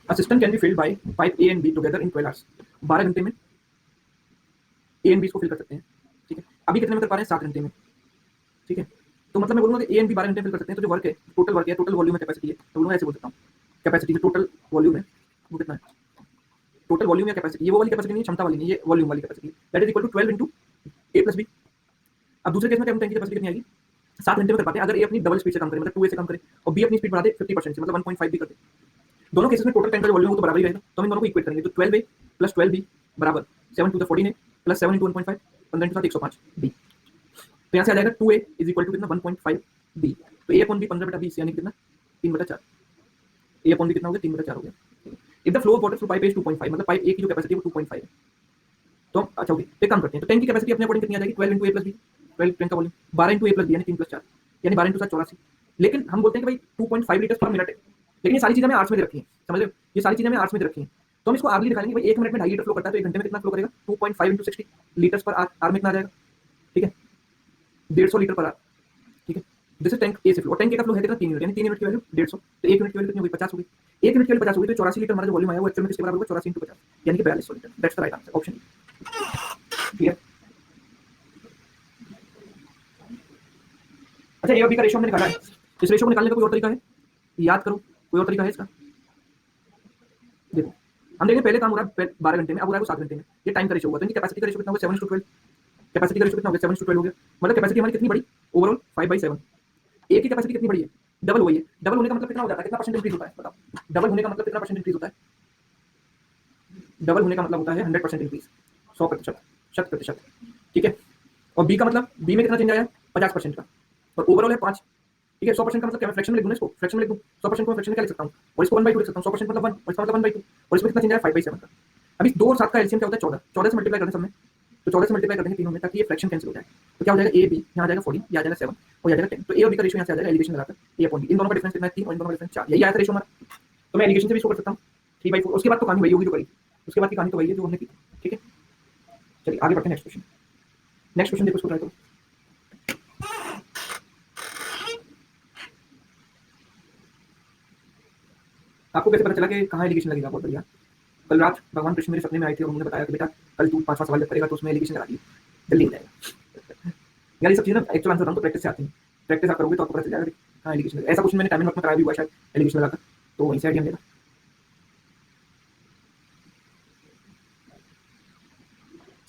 Speaker 1: A system can be filled by pipe A and B together in 12 hours. 12 घंटे में A and B को fill कर सकते हैं, ठीक है। अभी कितने में कर पा रहे हैं, 7 घंटे में, ठीक है। तो मतलब मैं बोलूंगा कि A and B 12 घंटे में फिल कर सकते हैं, तो जो वर्क है, टोटल वर्क है, टोटल वॉल्यूम है, कैपेसिटी है, तो बोलूंगा ऐसे बोल सकता हूँ, कैपेसिटी जो टोटल वॉल्यूम है वो कितना है, टोटल वॉल्यूम या कैपेसिटी, ये वो वाली कैपेसिटी नहीं, क्षमता वाली नहीं, ये वॉल्यूम वाली capacity, that is equal to 12 into A + B। अब दूसरे केस में क्या टैंक की कैपेसिटी कितनी आएगी, 7 घंटे में कर पाते हैं अगर ए अपनी डबल स्पीड से काम करे, मतलब 2A से काम करे, और बी अपनी स्पीड बढ़ा दे 50% से, मतलब 1.5 भी कर दे। दोनों केसेस में टोटल टैंक का वॉल्यूम तो बराबर ही रहेगा, तो हम इन दोनों को इक्वेट करेंगे, तो 12A + 12B बराबर 7 to the 14A + 7 into 1.5 15 into 7 105 B। तो यहाँ से आ जाएगा 2A इज इक्वल टू कितना, 1.5 B। तो A अपॉन B 15/20 यानी कितना, 3/4। A अपॉन B कितना हो गया, 3/4 हो गया। If the flow of water through pipe is 2.5, मतलब पाइप A की जो कैपेसिटी है वो 2.5 है। तो अच्छा ओके, एक काम करते हैं, तो टैंक की कैपेसिटी अपने अकॉर्डिंग कितनी आ जाएगी, 12 into A + B, 12 टैंक का वॉल्यूम, 12 into A + B यानी 3/4, यानी 12 into 7 84। लेकिन हम बोलते हैं कि भाई 2.5 लीटर पर मिनट है, लेकिन ये सारी चीजें हमें आवर्स में दे रखी हैं, समझ रहे हो, ये सारी चीजें हमें आवर्स में दे रखी हैं। तो हम इसको आवर्ली दिखाएंगे, भाई 1 मिनट में 2.5 लीटर फ्लो करता है, तो 1 घंटे में कितना फ्लो करेगा, 2.5 into 60 लीटर्स पर आवर में कितना आ जाएगा, ठीक है, 150 लीटर पर आवर, ठीक है। दिस इज टैंक ए से फ्लो, टैंक ए का फ्लो है कितना 3 यूनिट, यानी 3 यूनिट की वैल्यू 150, तो 1 यूनिट की वैल्यू कितनी हो गई 50 हो गई, 1 यूनिट की वैल्यू 50 हो गई, तो 84 लीटर हमारा जो वॉल्यूम आया वो एक्चुअल में किसके बराबर होगा 84 × 50, यानी कि 4200 litre. That's the right answer, option clear. अच्छा ए और बी का रेशियो हमने निकाला है, इस रेशियो को निकालने का कोई और तरीका है, याद करो कोई और तरीका है इसका। देखो हम देखें पहले काम हो रहा है 12 घंटे में, अब हो रहा है वो 7 घंटे में, ये टाइम का रेशियो होगा, तो इनकी कैपेसिटी का रेशियो कितना होगा 7:12, कैपेसिटी का रेशियो कितना हो गया 7:12 हो गया, मतलब कैपेसिटी हमारी कितनी बड़ी ओवरऑल 5/7, ए की कैपेसिटी कितनी बड़ी है, डबल हुई है, डबल होने का मतलब कितना हो जाता है, कितना परसेंट इंक्रीज होता है बताओ, डबल होने का मतलब कितना परसेंट इंक्रीज होता है, डबल होने का मतलब होता है 100% इंक्रीज, 100%, 100%, ठीक है। और बी का मतलब बी में कितना चेंज आया 50% का, और ओवरऑल है 5, ठीक है। 100% का मतलब क्या, मैं फ्रैक्शन में लिख दूं इसको, फ्रैक्शन में लिख दूं 100% को मैं फ्रैक्शन में क्या लिख सकता हूं, और इसको 1/2 लिख सकता हूं, 100% मतलब 1 और इसका मतलब 1/2, और इसमें कितना चेंज आया 5/7 का। अभी 2 और 7 का एलसीएम क्या होता है 14, 14 से मल्टीप्लाई करने सब में, तो 14 से मल्टीप्लाई कर देंगे तीनों में ताकि ये फ्रैक्शन कैंसिल हो जाए, तो क्या हो जाएगा ए बी यहाँ आ जाएगा 40, ये आ जाएगा 7 और ये आ जाएगा 10, तो ए और बी का रेशियो यहाँ से आ जाएगा एलिगेशन लगाकर ए अपॉन बी, इन दोनों का डिफरेंस कितना है 3 और इन दोनों का डिफरेंस 4, यही आया था रेशियो हमारा, तो मैं एलिगेशन से भी शो कर सकता हूँ 3/4, उसके बाद तो कहानी वही होगी जो करी, उसके बाद की कहानी तो वही है जो हमने की, ठीक है। चलिए आगे बढ़ते हैं, नेक्स्ट क्वेश्चन, नेक्स्ट क्वेश्चन देखो इसको ट्राई करो। आपको कैसे पता चला कि कहाँ एलिगेशन लगेगा, बहुत बढ़िया, कल रात भगवान कृष्ण मेरे सपने में आए थे और उन्होंने बताया कि बेटा कल तू 5वां सवाल जब करेगा तो उसमें एलिगेशन लगा दी, जल्दी हो जाएगा। यार ये सब चीज़ें ना एक्चुअल आंसर तो प्रैक्टिस से आती हैं, प्रैक्टिस आप करोगे तो आपको पता चल जाएगा कहाँ एलिगेशन लगेगा, ऐसा क्वेश्चन मैंने टाइम में कराया भी हुआ शायद एलिगेशन लगाकर, तो वहीं से आइडिया मिलेगा।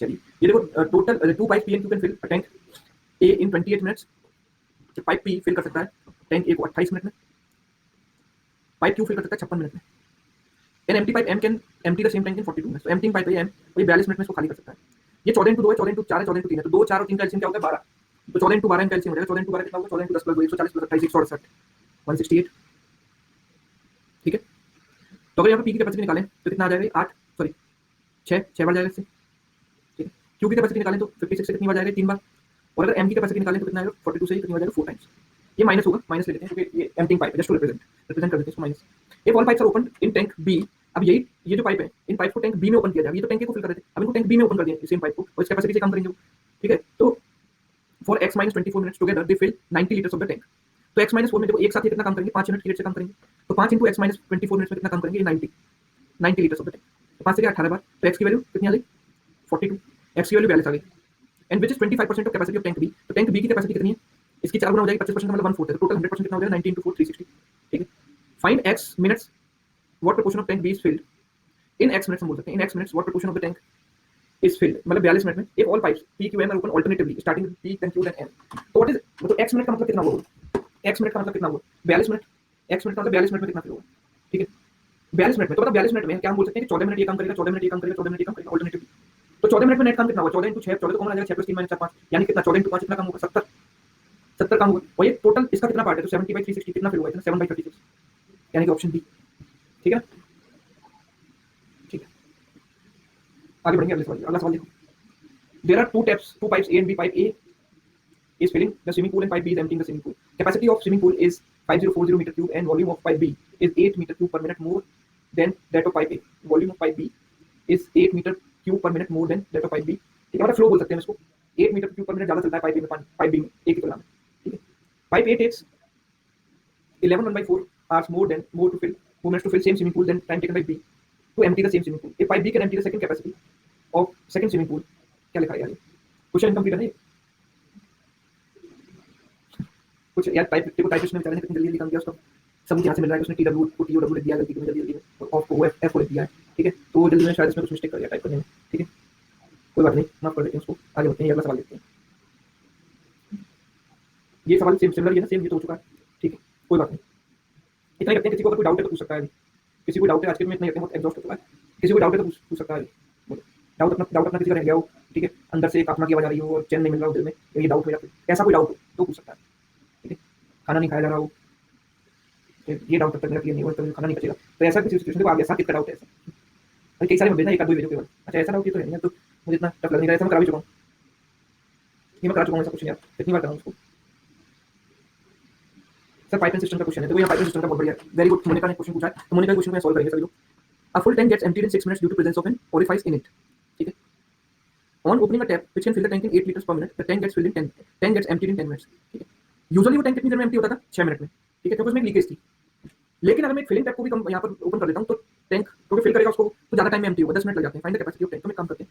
Speaker 1: चलिए ये देखो total 2 pipe P and Q can fill a tank A in 28 minutes, pipe P fill कर सकता है टैंक ए को 28 मिनट में, पाइप क्यू फिल कर सकता है 56 मिनट में, an empty pipe M can empty the same tank in 42 minutes, तो एम्प्टिंग पाइप है एम वो 42 मिनट में इसको खाली कर सकता है। ये 14 × 2 है, 14 × 4 है, 14 × 3 है, तो 2, 4 और 3 का एलसीएम क्या होगा 12, तो 14 × 12 इनका एलसीएम हो जाएगा, 14 × 12 कितना होगा 14 × 10 + 2 140 + 28 168 168, ठीक है। तो अगर यहाँ पे पी की कैपेसिटी निकालें तो कितना आ जाएगा 8 सॉरी 6 बार जाएगा इससे, ठीक है। क्यू की कैपेसिटी निकालें तो 56 से कितनी बार जाएगा 3 बार, और अगर एम की कैपेसिटी निकालें तो कितना आएगा 42 से कितनी बार जाएगा 4 टाइम्स, ये माइनस होगा, माइनस ले लेते हैं क्योंकि ये एम्प्टिंग पाइप है, जस्ट टू रिप्रेजेंट कर देते हैं इसको minus. If all pipes are open in tank B, अब यही ये जो पाइप है इन पाइप को टैंक बी में ओपन किया जाए, ये तो टैंक ए को फिल कर रहे थे, अब इनको टैंक बी में ओपन कर दिया सेम पाइप को और इस कैपेसिटी से काम करेंगे, ठीक है। तो for x - 24 minutes together they fill 90 litres of the tank, तो x - 4 में देखो एक साथ ये कितना काम करेंगे 5 यूनिट की रेट से काम करेंगे, तो 5 × x - 24 मिनट्स में कितना काम करेंगे 90 लीटर्स ऑफ द टैंक, तो 5 से 18 बार, तो x की वैल्यू कितनी आ गई 42, x की वैल्यू 42 आ गई, and which is 25% of capacity of tank B, तो टैंक बी की कैपेसिटी कितनी है, इसकी 4 गुना हो जाएगी 25% का मतलब 1/4 है, तो टोटल 100% कितना हो जाएगा 90 × 4 360, ठीक है। Find x minutes what proportion of tank B is filled in x minutes, हम बोल सकते हैं in x minutes what proportion of the tank is filled, मतलब 42 मिनट में if all pipes p q m are open alternatively starting with p then q then n, तो what is मतलब x minute का मतलब कितना होगा, x minute का मतलब कितना होगा 42 मिनट, x मिनट का मतलब 42 मिनट में कितना फिल होगा, ठीक है 42 मिनट में, तो मतलब 42 मिनट में क्या हम बोल सकते हैं कि 14 मिनट ये काम करेगा, 14 मिनट ये काम करेगा, 14 मिनट ये काम करेगा अल्टरनेटिवली, तो 14 मिनट में नेट काम कितना होगा 14 × 6, 14 तो कॉमन आ जाएगा 6 + 3 - 4 5, यानी कितना 14 × 5 कितना काम होगा 70 काम होगा, और ये टोटल इसका कितना पार्ट है, तो 70/360 कितना फिल हुआ है 7/36, यानी कि ऑप्शन बी, ठीक है। ठीक है आगे बढ़ेंगे अगले सवाल, अगला सवाल देखो, there are two pipes A and B, pipe A is filling the swimming pool and pipe B is emptying the swimming pool, capacity of swimming pool is 5040 meter cube and volume of pipe B is 8 meter cube per minute more than that of pipe A, volume of pipe B is 8 meter cube per minute more than that of pipe B, ठीक है, मतलब flow बोल सकते हैं इसको, 8 metre cube per minute ज्यादा चलता है पाइप ए में पानी, पाइप बी में ए की तुलना में, ठीक है। Pipe A takes 11/4 hours more to fill moments to fill same swimming pool than time taken by B to empty the same swimming pool, if pipe B can empty the second capacity of second swimming pool, क्या लिखा है यार ये question incomplete है, कुछ यार type को typist ने बेचारे ने कितनी जल्दी काम किया, उसका समझ यहाँ से मिल रहा है कि उसने टीडब्ल्यू को टीओडब्ल्यू लिख दिया गलती की जल्दी और ऑफ को एफ को लिख दिया है, ठीक है, तो जल्दी में शायद इसमें कुछ मिस्टेक कर दिया टाइप करने में, ठीक है, कोई बात नहीं माफ कर देते हैं उसको, आगे बढ़ते हैं, अगला सवाल देखते हैं। ये सवाल सेम सिमिलर है ना, सेम ये तो हो चुका है, ठीक है, कोई बात नहीं, इतना ही करते हैं, किसी को अगर कोई डाउट है तो पूछ सकता है, किसी को डाउट है आज के में इतना ही करते हैं, बहुत एग्जॉस्ट हो चुका है, किसी को डाउट है तो पूछ सकता है, डाउट अपना किसी का रह गया हो, ठीक है, अंदर से एक आत्मा की आवाज आ रही हो और चैन नहीं मिल रहा हो दिल में, ये डाउट हो या फिर ऐसा कोई डाउट हो तो पूछ सकता है, ठीक है, खाना नहीं खाया जा रहा हो, ये डाउट तब तक मेरा क्लियर नहीं हो तो खाना नहीं बचेगा, तो ऐसा किसी सिचुएशन को आगे ऐसा कितना डाउट है, ऐसा अरे कई सारे भेजना एक आध दो भेजो केवल, अच्छा ऐसा डाउट तो है नहीं तो मुझे इतना टफ लग नहीं रहा है, ऐसा मैं करा भी चुका हूँ, ये मैं करा चुका हूँ ऐसा कुछ यार, कितनी बार कराऊँ उसको, सर पाइपिंग सिस्टम का क्वेश्चन है, देखो यहाँ पाइपिंग सिस्टम का बहुत बढ़िया, वेरी गुड, मोनिका ने क्वेश्चन पूछा है, तो मोनिका क्वेश्चन में सॉल्व करेंगे सभी लोग। A full tank gets emptied in 6 minutes due to presence of an orifice in it, ठीक है, on opening a tap which can fill the tank in 8 liters per minute, the tank gets filled in 10 tank gets emptied in 10 minutes, ठीक है, usually वो tank कितनी देर में empty होता था, 6 minute में, ठीक है, क्योंकि उसमें एक लीकेज थी। लेकिन अगर मैं फिलिंग टैप को भी यहाँ पर ओपन कर देता हूँ तो टैंक क्योंकि फिल करेगा उसको तो ज़्यादा टाइम में एम्प्टी होगा, 10 मिनट लग जाते हैं। Find the capacity of tank. तो मैं काम करते हैं,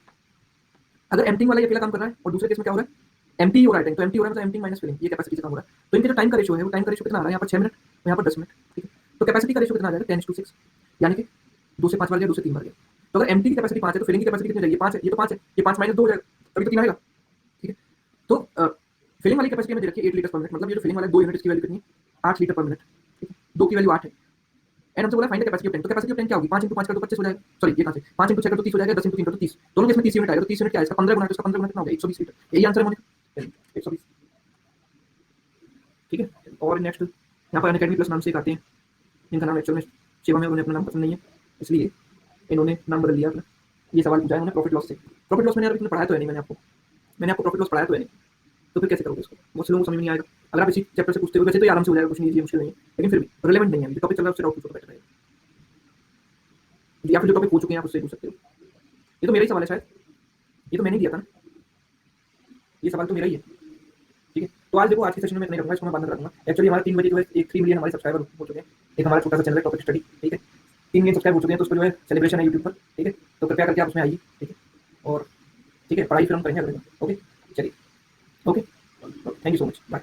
Speaker 1: अगर एम्प्टिंग वाला ये अकेला काम कर रहा है और दूसरे केस में क्या हो रहा है, एम्प्टी हो रहा है टैंक, तो एम्प्टी हो रहा है मतलब एम्प्टिंग माइनस फिलिंग, ये कैपेसिटी से काम हो रहा है। तो इनके जो टाइम का रेशियो है वो टाइम का रेशियो कितना आ रहा है, यहाँ पर 6 मिनट और यहाँ पर 10 मिनट, ठीक है। तो कैपेसिटी का रेशियो कितना आ जाएगा, 10:6, यानी कि 2 से 5 बार गया, 2 से 3 बार गया। तो अगर एम्प्टी की कैपेसिटी 5 है तो फिलिंग की कैपेसिटी कितनी रहेगी, 5 है, ये तो 5 है, ये 5 माइनस 2 हो जाएगा, तभी तो 3 आएगा, ठीक है। तो फिलिंग वाली कैपेसिटी में दे रखी है 8 लीटर पर मिनट, मतलब ये जो फिलिंग वाला 2 यूनिट इसकी वैल्यू कितनी है, 8 लीटर पर मिनट, ठीक है। 2 की वैल्यू 8 है एंड हमसे बोला find the capacity of tank. तो कैपेसिटी ऑफ टैंक क्या होगी, 5 × 5 कर दो 25 हो जाएगा, सॉरी ये कहां से 5 × 6 कर दो 30 हो जाएगा, 10 × 3 कर दो 30, दोनों केस में 30 यूनिट आएगा। तो 30 यूनिट क्या है इसका 15 गुना, तो इसका 15 गुना कितना हो गया, 120 लीटर। यही आंसर है मोनिका, 120, ठीक है। और नेक्स्ट यहाँ पर अनअकैडमी प्लस नाम से एक आते हैं, जिनका नाम एक्चुअल में शिवम है, उन्हें अपना नाम पसंद नहीं है इसलिए इन्होंने नाम बदल लिया अपना। ये सवाल पूछा है उन्होंने प्रॉफिट लॉस से। प्रॉफिट लॉस मैंने अभी पढ़ाया तो है नहीं, मैंने आपको प्रॉफिट लॉस पढ़ाया तो है नहीं, तो फिर कैसे करोगे इसको, बहुत से लोगों को समझ में नहीं आएगा। अगर आप इसी चैप्टर से पूछते हो वैसे तो ये आराम से हो जाएगा, कुछ नहीं मुश्किल नहीं है, लेकिन फिर भी रिलेवेंट नहीं है, जो टॉपिक चल रहा है उससे डाउट पूछो तो बेटर रहेगा, या फिर जो टॉपिक पूछ चुके हैं आप उससे पूछ सकते हो। ये तो मेरा ही सवाल है शायद, ये तो मैंने दिया था ना, ये सवाल तो मेरा ही है, ठीक है। तो आज देखो आज के सेशन में मैं नहीं रखूंगा, इसको मैं बंद कर दूंगा। एक्चुअली हमारा 3 बजे जो है 3 मिलियन हमारे सब्सक्राइबर हो चुके हैं। एक हमारा छोटा सा चैनल है टॉपिक स्टडी, ठीक है, 3 मिलियन सब्सक्राइब हो चुके हैं, तो उस पर जो है सेलिब्रेशन है यूट्यूब पर, ठीक है। तो कृपया करके आप उसमें आइए, ठीक है, और ठीक है पढ़ाई फिर हम करेंगे अगले दिन। ओके चलिए, okay thank you so much, bye.